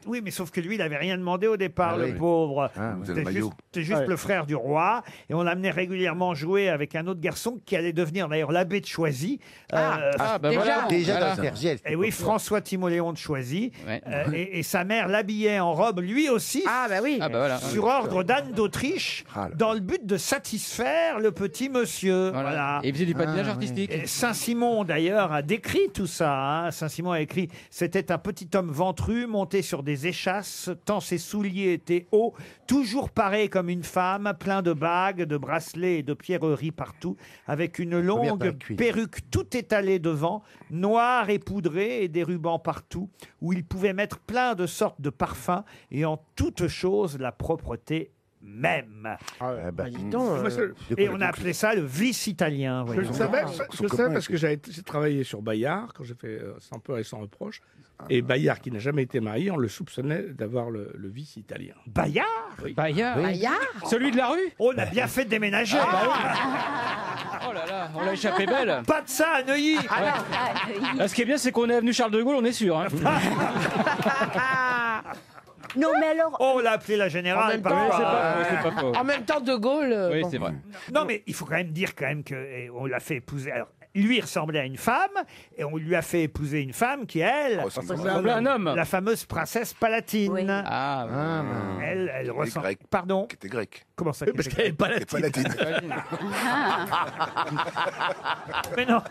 oui, mais sauf que lui, il n'avait rien demandé au départ,
Ah
le
oui.
pauvre.
Ah,
Vous avez le
C'était
maillot.
juste le frère du roi. Et on l'amenait régulièrement jouer avec un autre garçon qui allait devenir d'ailleurs l'abbé de Choisy.
Bah
déjà.
voilà.
Déjà
Voilà.
dans le Sergel.
Et oui, François Timoléon de Choisy.
Ouais.
Et sa mère l'habillait en robe, lui aussi.
Ah, bah oui.
Ah bah voilà.
Sur ordre d'Anne d'Autriche,
Ah là.
dans le but de satisfaire le petit monsieur.
Voilà.
Voilà.
Et il faisait du patinage
Ah,
artistique.
Et Saint-Simon, d'ailleurs, a décrit tout ça. hein. Saint-Simon a écrit « C'était un petit homme ventru, monté sur des échasses, tant ses souliers étaient hauts, toujours paré comme une femme, plein de bagues, de bracelets et de pierreries partout, avec une
Première
longue
perruque.
perruque tout étalée devant, noire et poudrée, et des rubans partout, où il pouvait mettre plein de sortes de parfums, et en toute chose la propreté même.
Ah, bah,
Dis donc,
Moi, c'est-
Et on a appelé ça le vice italien.
Je
voyez.
le savais,
Son
je le
copain
savais parce
était-
que j'ai travaillé sur Bayard quand j'ai fait Sans peur et sans reproche. Et Bayard, qui n'a jamais été marié, on le soupçonnait d'avoir le vice italien.
Bayard
Bayard.
Bayard.
Celui de la rue.
On a bien fait de déménager.
Oh là là, on l'a échappé belle.
Pas de ça à Neuilly.
Là, ce qui est bien, c'est qu'on est avenue Charles de Gaulle, on est sûr. Hein.
Non, mais alors,
Oh, on l'a appelé la générale.
En même temps,
parfois.
C'est pas faux, c'est pas faux.
En même temps, De Gaulle.
Oui,
bon.
c'est vrai.
Non, mais il faut quand même dire on l'a fait épouser. Alors, lui il ressemblait à une femme et on lui a fait épouser une femme qui, elle,
ressemblait à un homme.
la fameuse princesse Palatine.
Oui.
Ah,
Elle ressemble.
Grec.
Pardon.
Qui était grec.
Comment ça?
Parce qu'elle n'est pas
Et Palatine.
Mais non.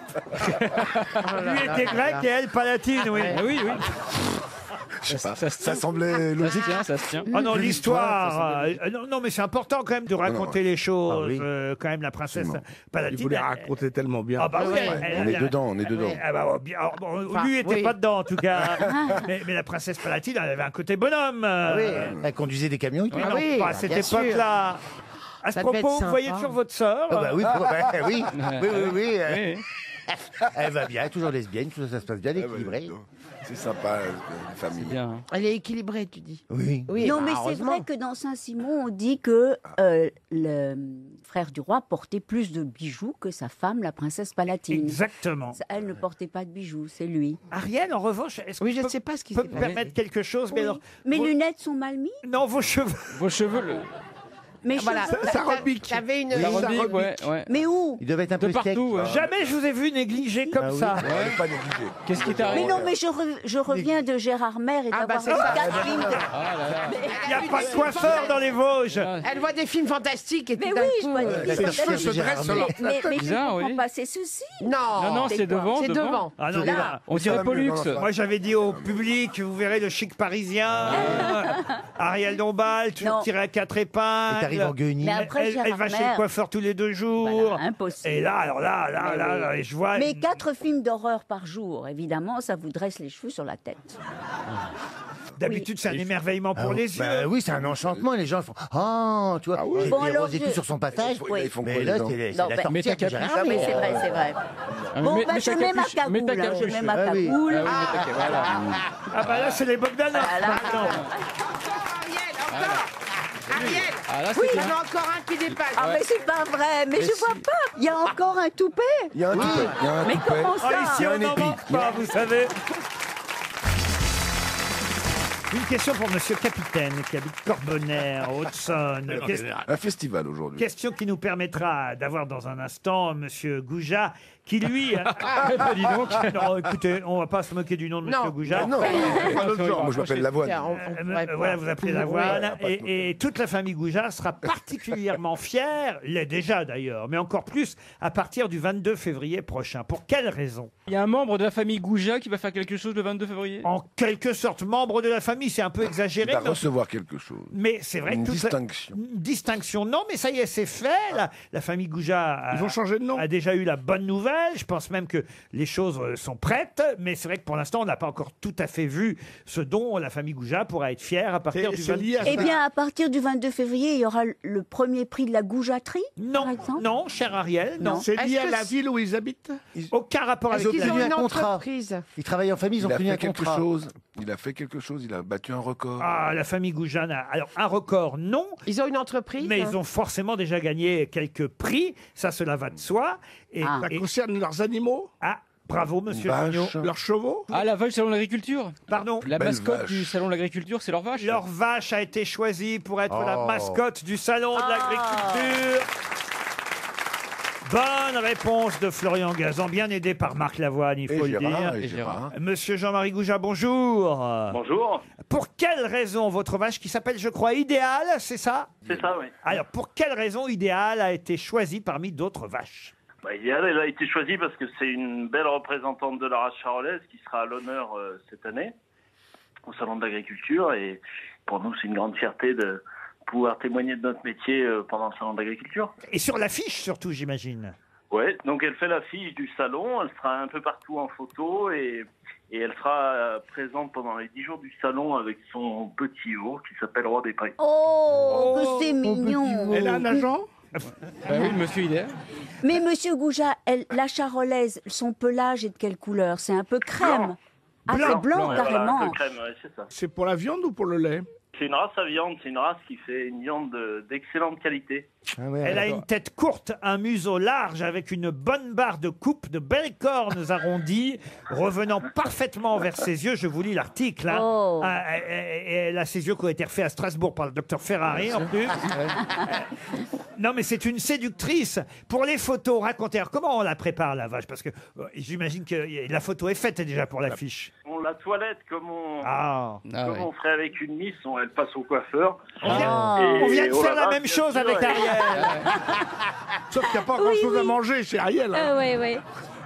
Lui était grec et elle Palatine, oui.
oui, oui.
Je sais pas.
Ça se
Ça
tient.
semblait
Ça se
logique.
tient, ça se tient.
Ah non,
Vu
l'histoire.
l'histoire,
Non, mais c'est important quand même de raconter les choses.
Ah oui.
Quand même, la princesse
Absolument.
Palatine.
Il voulait
elle-
raconter tellement bien.
Ah bah oui,
Ouais.
elle-
On est
elle-
dedans, on est dedans.
Ah bah, bien, alors, bon,
Enfin,
lui était
oui.
pas dedans en tout cas. mais la princesse Palatine, elle avait un côté bonhomme.
Oui, elle conduisait des camions et tout.
Mais
Ah
non,
oui,
pas à cette
bien sûr.
époque-là. À ce
Ça devait
propos,
être
vous voyez
sympa.
toujours votre sœur.
Ah bah oui, oui, oui.
Oui.
Elle va bien, toujours lesbienne, tout ça se passe bien,
Ah bah,
équilibré.
dis donc. C'est sympa, les familles.
Bien.
Elle est équilibrée, tu dis.
Oui.
Oui,
non,
bah,
mais c'est
heureusement.
vrai que dans Saint-Simon, on dit que le frère du roi portait plus de bijoux que sa femme, la princesse Palatine.
Exactement.
Elle ne portait pas de bijoux, c'est lui.
Ariel, en revanche, est-ce que
Oui,
je
je ne
peux,
sais pas ce qui
peux
s'est
me
passé.
permettre quelque chose mais
Oui.
alors,
Mes
vos-
lunettes sont mal mises.
Non, vos cheveux.
Vos cheveux,
Mes
Voilà,
cheveux.
Ça rebique.
T'avais une.
la
une-
rebique, ouais, ouais.
Mais où?
Il devait être un
De
peu
partout.
sec.
ouais.
Jamais je vous ai vu négligé comme
Ah oui.
ça.
On n'est pas négligé.
Qu'est-ce qui
Mais
t'arrive
non, mais je reviens de Gérard Maire et
Ah, bah,
d'avoir
c'est
vu
ça.
4 films de...
Ah là là.
Il n'y a pas de coiffeur dans les Vosges.
Elle voit des films fantastiques et tout
Mais
d'un
oui,
coup,
je vois
La
des
sorcière
films
de Gérard
sur
May.
mais je
Bizarre,
ne comprends
oui.
pas, c'est ceci.
Non,
Non, non, c'est devant.
c'est devant.
Ah non,
Là.
là.
On dirait
Ça va mieux,
Pollux.
non, non,
Moi, j'avais dit au public, vous verrez le chic parisien, Ariel Dombal, toujours
Non.
tiré à 4
Et
épingles.
t'arrives en guenille.
Mais après,
elle
Gérard
va chez le
Maire.
coiffeur tous les 2 jours.
Voilà, impossible.
Et là, alors là, et je vois.
Mais 4 films d'horreur par jour, évidemment, ça vous dresse les cheveux sur la tête.
D'habitude, c'est un émerveillement pour
Ah,
les yeux.
bah oui, c'est un enchantement. Les gens font oh, tu vois. J'ai
Bon,
des
alors,
roses et tout
je-
sur son passage.
Oui.
Ils font quoi,
Mais
les
là,
gens
c'est
Non,
la
bah,
mets ta
sorcière de Gérard
Non, mais
May.
c'est vrai, c'est vrai.
Ah,
Bon,
mets-
bah,
mets
je
ta
mets ma
capuche, mets ta
cagoule, hein, je
capuche.
mets ma
Ah oui.
cagoule.
Ah oui, mets ta- voilà.
Ah bah là, c'est les Bogdanov
Voilà.
maintenant.
Ariel,
Ah là,
oui,
c'est
il y en
bien.
a encore un qui dépasse.
Ah, mais c'est pas vrai, mais je vois pas. Il y a encore un toupet.
Il y a un toupet. Il y a un
Mais
toupet.
comment
Ah,
ça
ici,
Il y a
on
un
n'en
épi.
manque pas, vous savez. Une question pour Monsieur Capitaine, qui habite Corbonnet, en Haute-Saône.
Un festival aujourd'hui.
Question qui nous permettra d'avoir dans un instant Monsieur Gouja, qui lui...
Bah, dis donc.
Non, écoutez, on va pas se moquer du nom de
Non.
M. Goujat.
Non, pas notre genre. Moi, je m'appelle Lavoine.
Voilà, vous appelez Lavoine. Et toute la famille Goujat sera particulièrement fière, l'est déjà d'ailleurs, mais encore plus à partir du 22 février prochain. Pour quelle raison?
Il y a un membre de la famille Goujat qui va faire quelque chose le 22 février.
En quelque sorte, membre de la famille, c'est un peu exagéré.
Il va
mais-
recevoir quelque chose.
Mais c'est vrai
Une
que toute la-
distinction.
Une distinction, non, mais ça y est, c'est fait. La famille Goujat
Ils vont changer de nom.
a déjà eu la bonne nouvelle. Je pense même que les choses sont prêtes. Mais c'est vrai que pour l'instant, on n'a pas encore tout à fait vu ce dont la famille Goujat pourra être fière à partir du 22
Eh bien, à partir du 22 février, il y aura le premier prix de la goujaterie, par exemple.
Non, cher Ariel, non.
C'est lié à la ville où ils habitent.
Aucun rapport avec
Ils ont tenu
une
un contrat.
entreprise.
Ils travaillent en famille, ils ont
Il a
tenu un
fait quelque
contrat.
chose. Il a fait quelque chose. Il a battu un record.
Ah, la famille Goujat a... Alors, un record, non.
Ils ont une entreprise.
Mais ils ont forcément déjà gagné quelques prix. Ça, cela va de soi. Et,
Ah.
Ça concerne leurs animaux.
Ah, bravo, monsieur
Vache.
Mignot.
Leurs chevaux.
Ah, la vache du salon de l'agriculture.
Pardon.
La
Belle
mascotte
vache.
du salon de l'agriculture, c'est leur vache.
Leur vache a été choisie pour être la
Oh.
mascotte du salon de l'agriculture. Bonne réponse de Florian Gazan, bien aidé par Marc Lavoine, il
Et
faut le
Gérard,
dire.
et Gérard.
Monsieur Jean-Marie Goujat, bonjour.
Bonjour.
Pour quelle raison votre vache, qui s'appelle, je crois, Idéal, c'est ça?
C'est ça, oui.
Alors, pour quelle raison Idéal a été choisi parmi d'autres vaches?
Idéal, elle a été choisie parce que c'est une belle représentante de la race charolaise qui sera à l'honneur cette année au Salon de l'Agriculture. Et pour nous, c'est une grande fierté de pouvoir témoigner de notre métier pendant le Salon de l'Agriculture.
Et sur l'affiche, surtout, j'imagine.
Ouais, donc elle fait l'affiche du salon, elle sera un peu partout en photo et elle sera présente pendant les 10 jours du salon avec son petit veau qui s'appelle Roi des Prés.
Oh, que c'est mignon.
Elle a un agent.
Bah oui, le monsieur idéal.
Mais monsieur Goujat, la charolaise, son pelage est de quelle couleur? C'est un peu crème. Ah, c'est blanc,
Ouais,
carrément.
voilà, un peu crème, ouais, c'est ça.
C'est pour la viande ou pour le lait?
C'est une race à viande, c'est une race qui fait une viande d'excellente qualité.
Elle a une tête courte, un museau large avec une bonne barre de coupe, de belles cornes arrondies, revenant parfaitement vers ses yeux. Je vous lis l'article. Hein.
Oh.
Et elle a ses yeux qui ont été refaits à Strasbourg par le docteur Ferrari en plus. Non, mais c'est une séductrice. Pour les photos, racontez. Alors, comment on la prépare, la vache? Parce que j'imagine que la photo est faite déjà pour l'affiche.
On la toilette comme on,
Ah.
comme on ferait avec une miss, elle passe au coiffeur.
On vient,
Et
on vient de
oh
faire
là
la
là,
même
bien
chose
sûr,
avec
et-
Ariel.
Sauf qu'il n'y a pas grand-chose à manger chez Ariel. hein.
Oui, oui.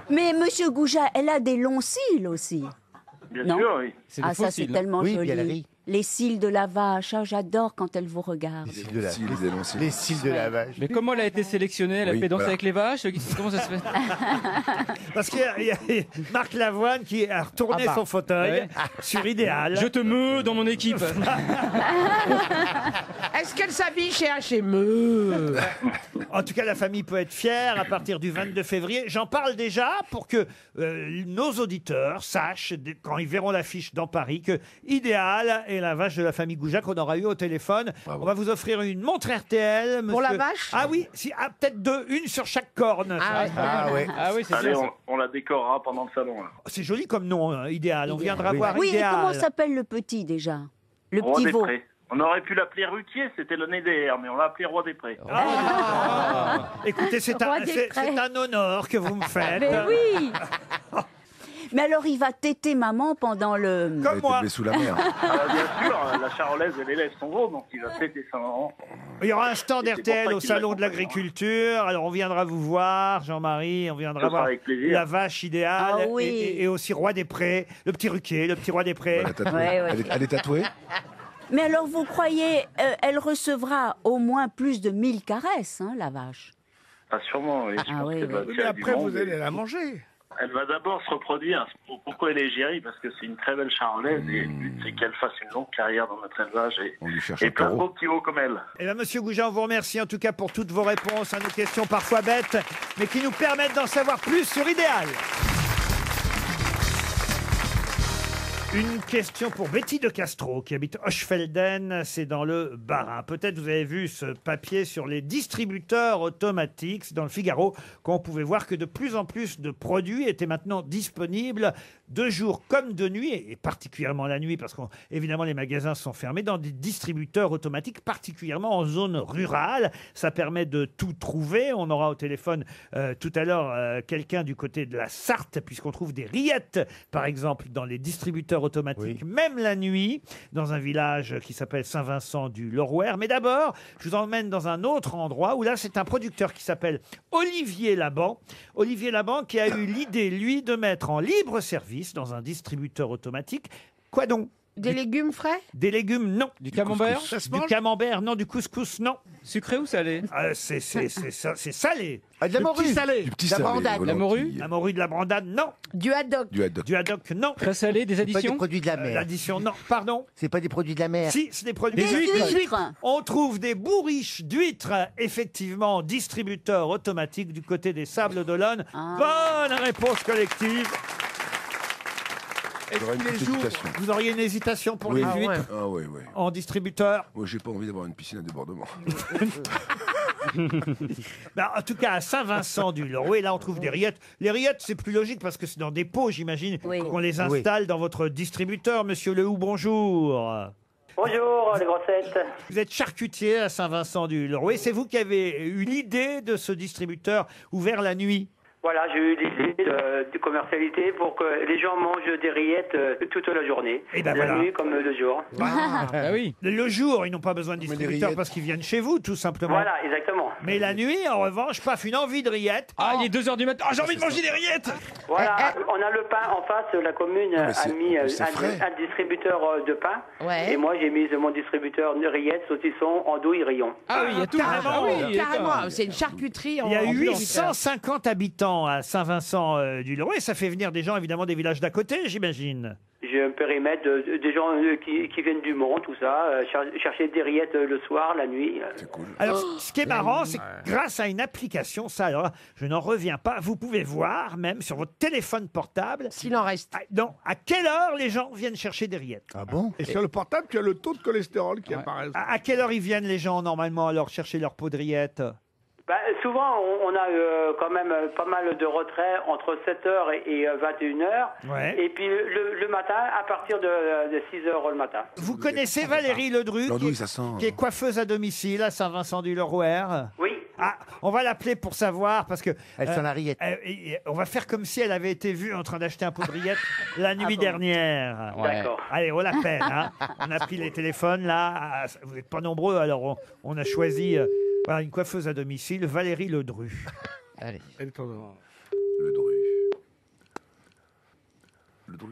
Mais monsieur Goujat, elle a des longs cils aussi.
Bien
Non.
sûr, oui.
Ah, ça, c'est tellement
Oui, puis elle
joli.
rit.
Les cils de la vache, ah, j'adore quand elle vous regarde.
Les longs cils.
Les cils de la vache.
Mais comment elle a été sélectionnée? Elle a
Oui,
fait danser
voilà.
avec les vaches? Comment ça se fait?
Parce qu'il y a Marc Lavoine qui a retourné
Ah bah.
son fauteuil
Ouais.
sur Idéal.
Je te meus dans mon équipe.
Est-ce qu'elle s'habille chez H&M?
En tout cas, la famille peut être fière à partir du 22 février. J'en parle déjà pour que nos auditeurs sachent, quand ils verront l'affiche dans Paris, que Idéal est la vache de la famille Goujat qu'on aura eu au téléphone. On va vous offrir une montre RTL.
Pour la
monsieur.
vache?
Ah oui, peut-être deux, une sur chaque corne.
Ah, ouais.
Ah oui, c'est
Allez,
bien.
on la décorera pendant le salon. là.
C'est joli comme nom, hein, Idéal. On viendra voir
Oui, et
Idéal.
comment s'appelle le petit déjà? Le
Roi
petit
des
veau.
Prés. On aurait pu l'appeler Ruquier, c'était l'année DR, mais on l'a appelé Roi des Prés.
Écoutez, c'est
Roi
un,
des
c'est-
Prés.
c'est un honneur que vous me faites.
Mais oui. Mais alors, il va téter maman pendant le...
Comme moi.
Tombé sous la mer.
Ah, bien sûr, la charolaise, elle élève son gros, donc il va fêter sa maman.
Il y aura un stand
Et c'est pour
RTL
ça
au
qu'il
Salon de
l'accompagne.
l'Agriculture. Alors, on viendra vous voir, Jean-Marie. On viendra
Ce sera
voir
avec plaisir.
la vache idéale.
Ah oui.
Et aussi Roi des Prés. Le petit Ruquier, le petit Roi des Prés.
Elle est tatouée.
Ouais, ouais.
Elle est tatouée.
Mais alors, vous croyez, elle recevra au moins plus de 1000 caresses, hein, la vache?
Ah, sûrement, oui. Je
Ah
pense
oui,
qu'elle va
oui.
Oui,
attirer
mais
du
après,
monde
vous
et-
allez la manger.
Elle va d'abord se reproduire. Pourquoi elle est égérie? Parce que c'est une très belle charolaise et le but, c'est qu'elle fasse une longue carrière dans notre élevage
On lui cherche
et
un
plein de
taureau.
beaux petits hauts comme elle.
Eh bien, Monsieur Goujat, on vous remercie en tout cas pour toutes vos réponses à nos questions parfois bêtes, mais qui nous permettent d'en savoir plus sur Idéal. Une question pour Betty de Castro, qui habite Hochfelden, c'est dans le Bas-Rhin. Peut-être vous avez vu ce papier sur les distributeurs automatiques, c'est dans le Figaro, qu'on pouvait voir que de plus en plus de produits étaient maintenant disponibles de jour comme de nuit, et particulièrement la nuit, parce qu'évidemment les magasins sont fermés, dans des distributeurs automatiques, particulièrement en zone rurale. Ça permet de tout trouver. On aura au téléphone tout à l'heure quelqu'un du côté de la Sarthe, puisqu'on trouve des rillettes, par exemple, dans les distributeurs automatiques, même la nuit, dans un village qui s'appelle Saint-Vincent-du-Loroer. Mais d'abord, je vous emmène dans un autre endroit où là, c'est un producteur qui s'appelle Olivier Laban. Olivier Laban qui a eu l'idée, lui, de mettre en libre service dans un distributeur automatique. Quoi donc?
Des légumes frais?
Des légumes, non.
Du camembert?
Ça se mange? Du camembert, non. Du couscous, non.
Sucré ou salé?
C'est salé.
Ah, de la morue.
Salé.
Du petit
La
salé.
brandade.
La morue?
La morue de la brandade, non.
Du haddock?
Du haddock.
Du haddock, non.
Très salé, des
C'est pas des
additions?
produits de la mer.
L'addition, non. Pardon?
C'est pas des produits de la mer.
Si, c'est des produits.
Des huîtres.
On trouve des bourriches d'huîtres, effectivement, distributeurs automatiques du côté des Sables d'Olonne. Bonne réponse collective.
J'aurais une petite hésitation.
Vous auriez une hésitation pour
Oui.
les huîtres
Ah ouais.
en distributeur?
Moi, j'ai pas envie d'avoir une piscine à débordement.
Ben, en tout cas, à Saint-Vincent-du-Loroer, là, on trouve des rillettes. Les rillettes, c'est plus logique parce que c'est dans des pots, j'imagine, qu'on les installe dans votre distributeur. Monsieur Lehoux, bonjour.
Bonjour, les grossettes.
Vous êtes charcutier à Saint-Vincent-du-Loroer. C'est vous qui avez eu l'idée de ce distributeur ouvert la nuit?
Voilà, j'ai eu l'idée de commercialité pour que les gens mangent des rillettes toute la journée.
Et ben
la
voilà.
nuit comme le jour.
Ah oui. Le jour, ils n'ont pas besoin de distributeur parce qu'ils viennent chez vous, tout simplement.
Voilà, exactement.
Mais la nuit, en revanche, paf, une envie de rillettes.
Ah, il est 2h du matin. Ah, j'ai envie de manger des rillettes.
Voilà, on a le pain en face, la commune a mis un distributeur de pain.
Ouais.
Et moi, j'ai mis mon distributeur de rillettes, saucissons, andouilles, rillons.
Ah oui, il y a tout.
Carrément.
Ah oui,
Carrément, c'est une charcuterie en
Il y a
en
850 habitants à Saint-Vincent-du-Loroer. Ça fait venir des gens, évidemment, des villages d'à côté, j'imagine.
J'ai un périmètre des gens qui viennent du monde, tout ça, chercher des rillettes le soir, la nuit.
C'est cool.
Alors, ce qui est marrant, c'est que grâce à une application, ça, alors, je n'en reviens pas, vous pouvez voir, même sur votre téléphone portable,
S'il en reste.
à quelle heure les gens viennent chercher des rillettes.
Ah bon?
Et sur le portable, tu as le taux de cholestérol qui apparaît.
À quelle heure ils viennent, les gens, normalement, alors, chercher leur pot de rillettes?
Bah, souvent, on a quand même pas mal de retraits entre 7h et 21h.
Ouais.
Et puis le matin, à partir de 6h le matin.
Vous connaissez Valérie Ledru,
L'andouille, ça sent.
qui est coiffeuse à domicile à Saint-Vincent-du-Loroer?
Oui.
Ah, on va l'appeler pour savoir, parce que...
Elle sent la rillette.
On va faire comme si elle avait été vue en train d'acheter un pot de rillettes la nuit dernière.
D'accord.
Allez, on l'appelle. Hein. On a pris les téléphones, là. Vous n'êtes pas nombreux, alors on a choisi voilà, une coiffeuse à domicile, Valérie Ledru.
Allez.
Le Dru.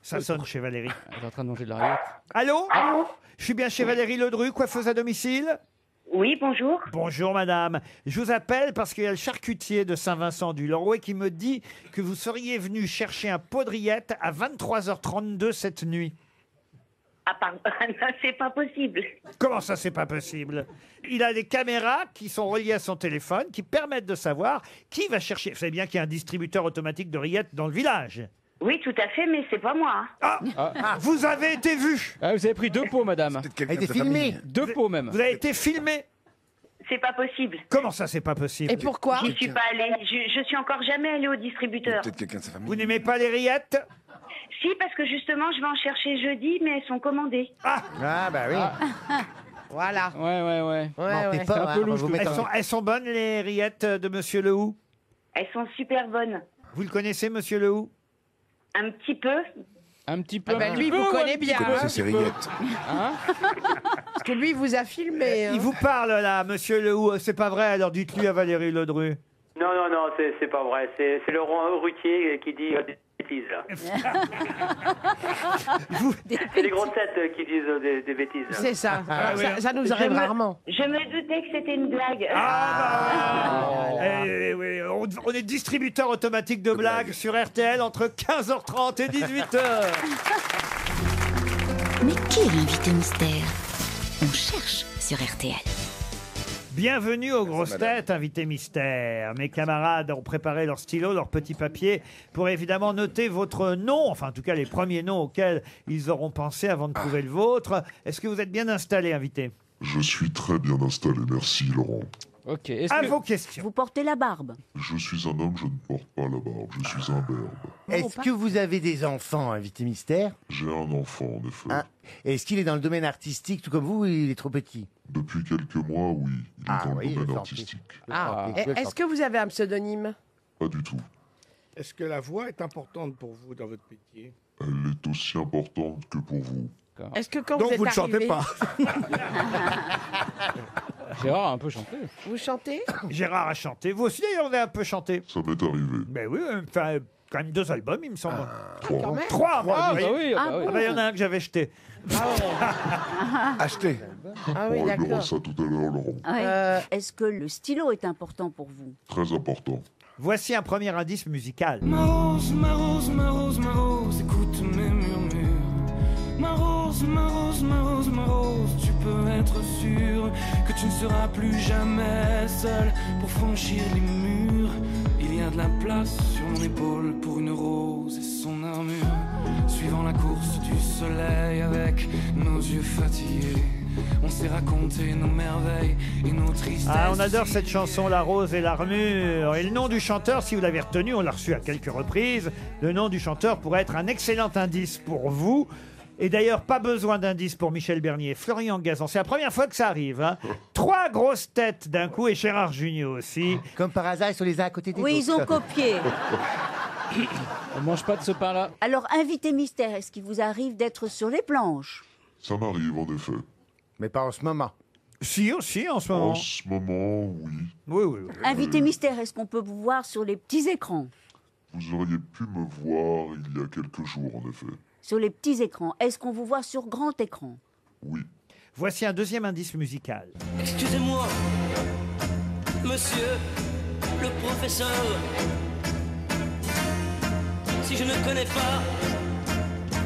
Ça sonne chez Valérie.
Elle est en train de manger de la rillette.
Allô? Je suis bien chez Valérie Ledru, coiffeuse à domicile?
Oui, bonjour.
Bonjour madame, je vous appelle parce qu'il y a le charcutier de Saint-Vincent-du-Loroer qui me dit que vous seriez venu chercher un pot de rillettes à 23h32 cette nuit.
Ah, pardon, c'est pas possible.
Comment ça, c'est pas possible? Il a des caméras qui sont reliées à son téléphone qui permettent de savoir qui va chercher. Vous savez bien qu'il y a un distributeur automatique de rillettes dans le village.
Oui, tout à fait, mais c'est pas moi.
Vous avez été vu.
Ah, vous avez pris 2 pots, madame.
Elle a été filmée.
2 pots, même.
Vous avez été filmé.
C'est pas possible.
Comment ça, c'est pas possible?
Et pourquoi?
J'y suis pas allée. Je suis encore jamais allée au distributeur.
Peut-être quelqu'un de sa famille.
Vous n'aimez pas les rillettes?
Si, parce que justement, je vais en chercher jeudi, mais elles sont commandées.
Ah bah oui.
Voilà.
Ouais.
Mentez pas,
C'est un peu
hein,
louche,
vous
tout
mettez
ça.
en-
Elles sont bonnes, les rillettes de Monsieur Lehoux?
Elles sont super bonnes.
Vous le connaissez, Monsieur Lehoux?
Un petit peu.
Un petit peu.
Ah ben
un
lui,
petit
vous
peu,
connaissez
un petit
bien,
peu,
hein.
C'est ses
un petit peu.
rillettes.
Hein?
Parce que lui, il vous a filmé.
Il vous parle là, Monsieur Lehoux. C'est pas vrai, alors dites-lui à Valérie Ledru.
Non, c'est pas vrai. C'est Laurent Ruquier qui dit des bêtises, là. C'est les grossettes qui disent des bêtises. là.
C'est ça. Alors,
oui.
ça nous arrive rarement.
Je me doutais que c'était une blague.
Oui, on est distributeur automatique de blagues sur RTL entre 15h30 et 18h.
Mais qui est l'invité mystère? On cherche sur RTL.
Bienvenue aux grosses têtes, invité mystère. Mes camarades ont préparé leur stylo, leur petit papier pour évidemment noter votre nom, enfin en tout cas les premiers noms auxquels ils auront pensé avant de trouver le vôtre. Est-ce que vous êtes bien installé, invité?
Je suis très bien installé, merci Laurent.
Ok.
À vos questions.
Vous portez la barbe?
Je suis un homme, je ne porte pas la barbe, je suis un berbe.
Est-ce que vous avez des enfants, invité mystère?
J'ai un enfant, en effet.
Ah. Est-ce qu'il est dans le domaine artistique, tout comme vous, ou il est trop petit?
Depuis quelques mois, oui, il est dans le domaine artistique.
Est-ce que vous avez un pseudonyme?
Pas du tout.
Est-ce que la voix est importante pour vous dans votre métier?
Elle est aussi importante que pour vous.
Est-ce que quand
Donc
vous êtes
vous ne chantez
arrivé-
pas.
Gérard a un peu chanté.
Vous chantez?
Gérard a chanté. Vous aussi, d'ailleurs, vous avez un peu chanté.
Ça m'est arrivé.
Ben oui, enfin, quand même 2 albums, il me semble.
Quand même.
3, moi.
Ah,
vous
bah
voyez.
oui, ah, bah oui.
Ah, ben, il y en a un que j'avais jeté.
Acheter.
Ah oui,
On réglera
d'accord.
ça tout à l'heure, Laurent.
Est-ce que le stylo est important pour vous?
Très important.
Voici un premier indice musical.
Ma rose, ma rose, ma rose, ma rose, écoute mes murmures. Ma rose, ma rose, ma rose, ma rose, tu peux être sûr que tu ne seras plus jamais seul pour franchir les murs. Il y a de la place sur mon épaule pour une rose et son armure. Suivant la course du soleil avec nos yeux fatigués, on s'est raconté nos merveilles et nos tristesses.
Ah, on adore cette chanson, La Rose et l'Armure. Et le nom du chanteur, si vous l'avez retenu, on l'a reçu à quelques reprises. Le nom du chanteur pourrait être un excellent indice pour vous. Et d'ailleurs, pas besoin d'indice pour Michel Bernier et Florian Gazan. C'est la première fois que ça arrive. Hein. 3 grosses têtes d'un coup et Gérard Jugnot aussi.
Comme par hasard, ils sont les uns à côté des autres.
Oui, ils ont copié.
On mange pas de ce pain-là.
Alors, invité mystère, est-ce qu'il vous arrive d'être sur les planches?
Ça m'arrive, en effet.
Mais pas en ce moment.
Si, aussi, en ce moment.
En ce moment, oui.
Oui, oui, oui.
Invité mystère, est-ce qu'on peut vous voir sur les petits écrans?
Vous auriez pu me voir il y a quelques jours, en effet.
Sur les petits écrans. Est-ce qu'on vous voit sur grand écran?
Oui.
Voici un deuxième indice musical.
Excusez-moi, monsieur le professeur, si je ne connais pas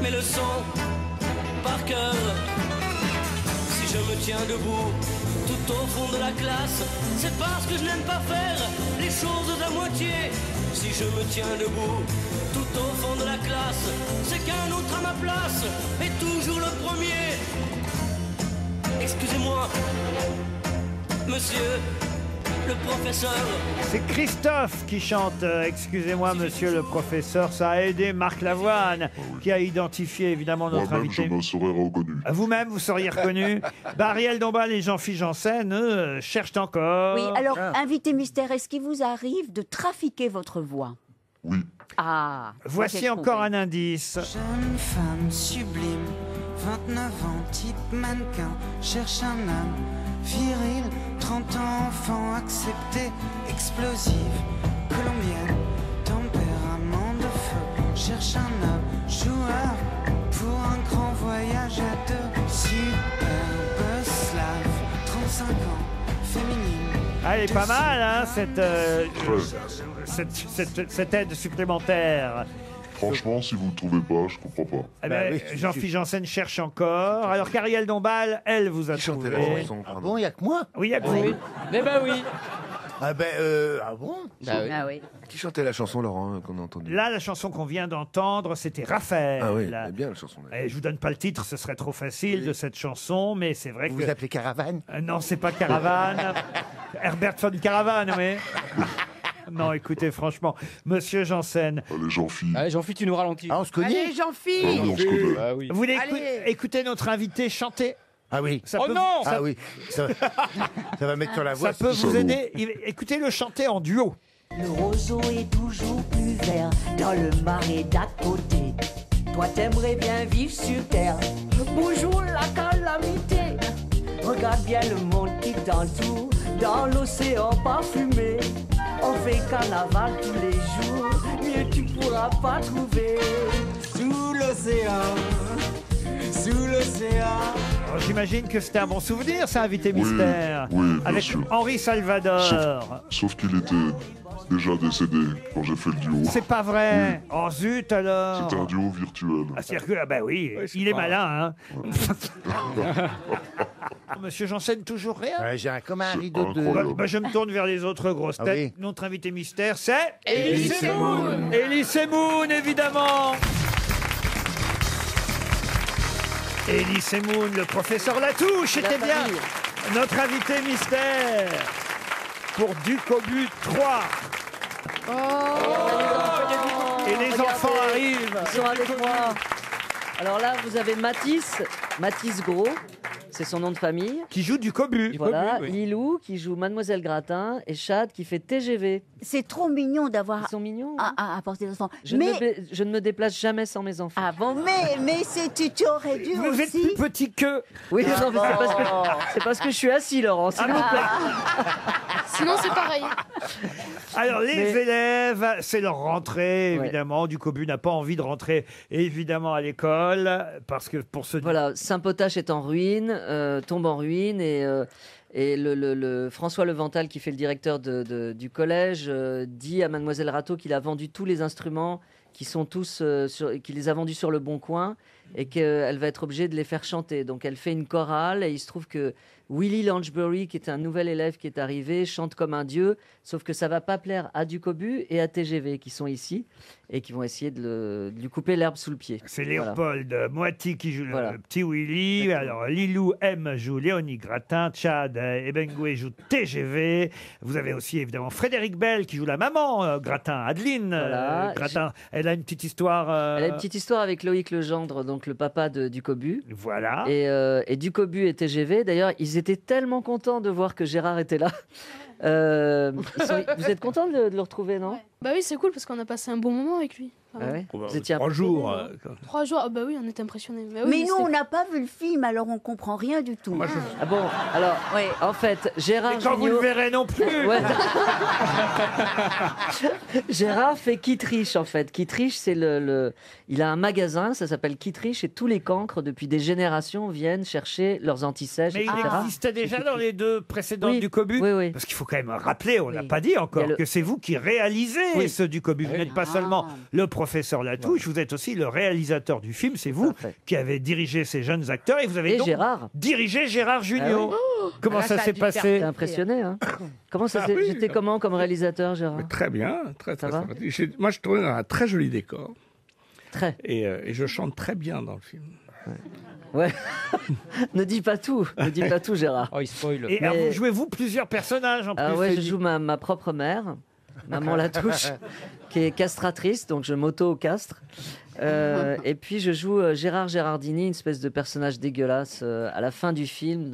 mes leçons par cœur, si je me tiens debout tout au fond de la classe, c'est parce que je n'aime pas faire les choses à moitié. Si je me tiens debout tout au fond de la classe, c'est qu'un autre à ma place est toujours le premier. Excusez-moi, monsieur le professeur.
C'est Christophe qui chante Excusez-moi, monsieur le professeur. Ça a aidé Marc Lavoine, qui a identifié évidemment notre
Moi-même, je
invité.
me serais reconnu.
Vous-même, vous seriez reconnu. Ariel Dombal et Jean-Philippe Janssen, eux, cherchent encore.
Oui, alors, invité mystère, est-ce qu'il vous arrive de trafiquer votre voix?
Oui.
Ah.
Voici
j'ai
encore
trouvé.
un indice.
Jeune femme sublime, 29 ans, type mannequin, cherche un homme viril, 30 ans, enfant accepté, explosive, colombienne, tempérament de feu, cherche un homme joueur pour un grand voyage à deux, superbe slave, 35 ans, féminine.
Ah, elle est pas mal, hein, cette aide supplémentaire.
Franchement, si vous ne trouvez pas, je comprends pas.
Eh ben, Jean-Philippe Janssen cherche encore. Alors qu'Ariel Dombal, elle vous a trouvé.
Ah bon, il n'y a que moi?
Oui, il y a que vous.
Eh ben oui.
Ah ben, ah bon?
Ah oui.
Qui chantait la chanson, Laurent, qu'on a entendue?
Là, la chanson qu'on vient d'entendre, c'était Raphaël.
Ah oui, elle est bien la chanson.
Je vous donne pas le titre, ce serait trop facile de cette chanson, mais c'est vrai
Vous
que...
vous appelez Caravane?
Non, c'est pas Caravane. Herbert von Caravane, oui. Non, écoutez, franchement, monsieur Janssen.
Allez, Jean-Philippe.
Allez, Jean-Philippe, tu nous ralentis.
Ah, on se connaît?
Allez, Jean-Philippe.
Ah oui, on se connaît.
Ah oui.
Vous voulez
Allez.
écouter notre invité chanter?
Ah oui.
Ça
Oh
peut-
non
Ah oui. Ça va mettre sur la voix.
Ça peut vous
Salaud.
aider. Écoutez-le chanter en duo.
Le roseau est toujours plus vert dans le marais d'à côté. Toi t'aimerais bien vivre sur terre. Bonjour la calamité. Regarde bien le monde qui t'entoure dans l'océan parfumé. On fait carnaval tous les jours, mieux tu pourras pas trouver.
Sous l'océan, sous l'océan.
Alors, j'imagine que c'était un bon souvenir, ça, invité mystère.
oui, bien
avec
sûr.
Henri Salvador.
Sauf qu'il était déjà décédé quand j'ai fait le duo.
C'est pas vrai. Oh zut alors.
C'était un duo virtuel.
Ah, c'est-à-dire que, ah bah oui, il est malin, hein. Monsieur Janssen, toujours rien.
J'ai comme un rideau de...
Je me tourne vers les autres grosses têtes.
Ah oui.
Notre invité mystère, c'est...
Elie Semoun.
Elie Semoun, évidemment. Elie Semoun, le professeur Latouche, était bien notre invité mystère pour Ducobu 3. Et les enfants arrivent.
Ils sont avec moi. Alors là, vous avez Mathis Gros, c'est son nom de famille.
Qui joue du cobu.
Voilà,
Cobu, oui.
Lilou qui joue Mademoiselle Gratin et Chad qui fait TGV.
C'est trop mignon d'avoir.
Ils sont mignons.
À porter des enfants.
Je ne me déplace jamais sans mes enfants.
Ah bon, mais tu aurais dû
Vous
aussi.
êtes plus petit qu'eux.
Oui, non, mais c'est parce que je suis assis, Laurent. s'il vous plaît.
Sinon, c'est pareil.
Alors, les élèves, c'est leur rentrée, évidemment. Ducobu n'a pas envie de rentrer, évidemment, à l'école, parce que pour ce...
Voilà, Saint-Potache est en ruine, tombe en ruine, et le François Levental, qui fait le directeur du collège, dit à Mademoiselle Rateau qu'il a vendu tous les instruments, qu'il les a vendus sur le Bon Coin, et qu'elle va être obligée de les faire chanter. Donc elle fait une chorale, et il se trouve que Willy Langebury, qui est un nouvel élève qui est arrivé, chante comme un dieu, sauf que ça va pas plaire à Ducobu et à TGV, qui sont ici, et qui vont essayer de lui couper l'herbe sous le pied.
C'est
Voilà.
Léopold Moiti qui joue le petit Willy. Alors, Lilou M joue Léonie Gratin. Chad Ebengoué joue TGV. Vous avez aussi, évidemment, Frédéric Bell qui joue la maman Gratin, Adeline
Voilà.
Gratin. Elle a une petite histoire...
Elle a une petite histoire avec Loïc Legendre, donc le papa de Ducobu.
Voilà.
Et Ducobu et TGV, d'ailleurs, ils étaient tellement contents de voir que Gérard était là. Vous êtes contents de le retrouver, non?
Bah oui, c'est cool parce qu'on a passé un bon moment avec lui.
Ah ouais.
Oh,
Vous étiez
3 jours.
3 jours, ah bah oui, on était impressionnés. Bah oui,
Mais nous,
c'était-
on n'a pas vu le film, alors on comprend rien du tout.
Ah bon, alors, en fait, Gérard
Et quand vous le
Jugnot-
verrez non plus.
Ouais. Gérard fait Kittrich, en fait. Kittrich, c'est il a un magasin, ça s'appelle Kittrich, et tous les cancres, depuis des générations, viennent chercher leurs antisèches,
Mais
etc.
il existait déjà dans les deux précédentes
Oui.
Ducobu.
Oui, oui.
Parce qu'il faut quand même rappeler, on n'a pas dit encore,
Il y a le-
que c'est vous qui réalisez ce Ducobu. Vous n'êtes pas seulement
Ah.
le professeur Latouche, vous êtes aussi le réalisateur du film. C'est vous qui avez dirigé ces jeunes acteurs et vous avez
Et
donc
Gérard.
dirigé Gérard Jugnot.
Ah oui.
Comment ça s'est passé?
T'es impressionné, hein? Comment ça
Ah
s'est...
oui.
J'étais comment comme réalisateur, Gérard?
Très bien, très
va
sympathique. Moi, je tournais dans un très joli décor.
Très.
Et je chante très bien dans le film.
Ouais. Ne dis pas tout, Gérard.
Oh, il spoil.
Et alors, vous jouez-vous plusieurs personnages en plus?
Ah ouais, je
Elie
joue ma propre mère, maman Latouche, qui est castratrice, donc je m'auto-castre. Et puis je joue Gérard Gérardini, une espèce de personnage dégueulasse à la fin du film,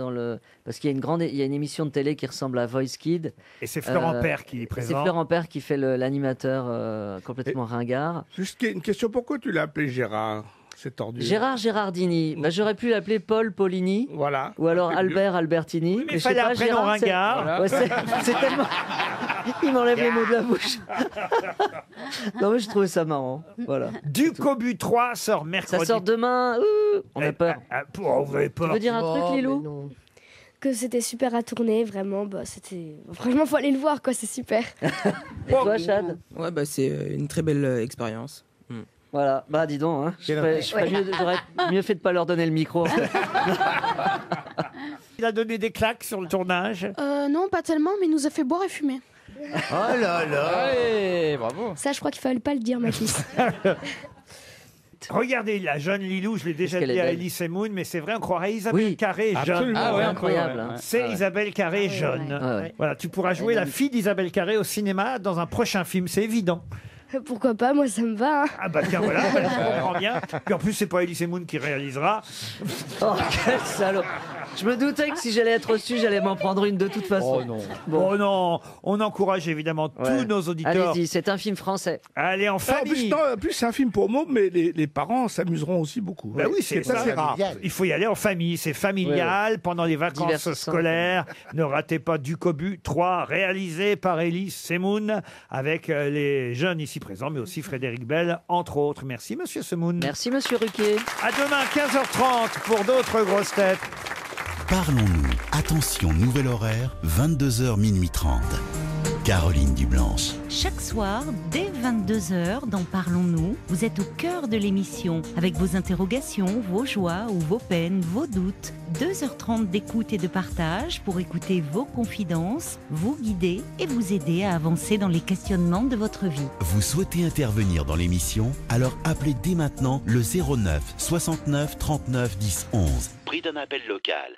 parce qu'il y a une émission de télé qui ressemble à Voice Kid.
Et c'est Florent Père qui est présent.
C'est Florent Père qui fait l'animateur complètement ringard.
Juste une question, pourquoi tu l'as appelé Gérard? C'est tordu.
Gérard Gérardini, bah, j'aurais pu l'appeler Paul Paulini,
voilà.
ou alors Albert Albertini.
mais
je sais
fallait
pas,
un prénom
Gérard, c'est-
ringard.
Ouais, c'est tellement... Il m'enlève les mots de la bouche. Non mais je trouvais ça marrant. Voilà.
Ducobu 3 sort mercredi.
Ça sort demain. On a peur.
Vous avez peur.
Tu veux dire un truc, Lilou?
Que c'était super à tourner, vraiment. Bah, c'était... Franchement, faut aller le voir, quoi, c'est super.
Et toi, Chad?
Ouais, bah, c'est une très belle expérience.
Voilà, bah dis donc, hein. J'aurais mieux fait de pas leur donner le micro.
Il a donné des claques sur le tournage.
Non, pas tellement, mais il nous a fait boire et fumer.
Oh là là.
Ouais, bravo.
Ça, je crois qu'il fallait pas le dire, Mathis.
Regardez la jeune Lilou, je l'ai déjà
qu'elle
dit
est
à
belle.
Elie Semoun, mais c'est vrai, on croirait Isabelle Carré jeune.
Absolument.
Ah ouais, incroyable. hein.
C'est Isabelle Carré jeune.
Ouais, ouais.
Voilà, tu pourras jouer la fille d'Isabelle Carré au cinéma dans un prochain film, c'est évident.
Pourquoi pas, moi, ça me va. hein.
Ah bah tiens, voilà, je comprends bien. Puis en plus, c'est pas Elie Semoun qui réalisera.
Oh, quel salaud. Je me doutais que si j'allais être reçu, j'allais m'en prendre une de toute façon.
Oh non.
Bon, non, on encourage évidemment tous nos auditeurs
Allez-y, c'est un film français.
à aller en
En plus,
famille.
non, en plus, c'est un film pour mômes, mais les parents s'amuseront aussi beaucoup.
Bah oui, c'est ça.
c'est rare.
Il faut y aller en famille, c'est familial, pendant les vacances
Divertissant.
scolaires. Ne ratez pas Ducobu 3, réalisé par Elie Semoun, avec les jeunes ici présents, mais aussi Frédéric Bell, entre autres. Merci, monsieur Semoun.
Merci, monsieur Ruquier.
À demain, 15h30, pour d'autres grosses têtes.
Parlons-nous. Attention, nouvel horaire, 22h minuit 30. Caroline Dublanche.
Chaque soir, dès 22h, dans Parlons-nous, vous êtes au cœur de l'émission, avec vos interrogations, vos joies ou vos peines, vos doutes. 2h30 d'écoute et de partage pour écouter vos confidences, vous guider et vous aider à avancer dans les questionnements de votre vie.
Vous souhaitez intervenir dans l'émission? Alors appelez dès maintenant le 09 69 39 10 11. Prix d'un appel local.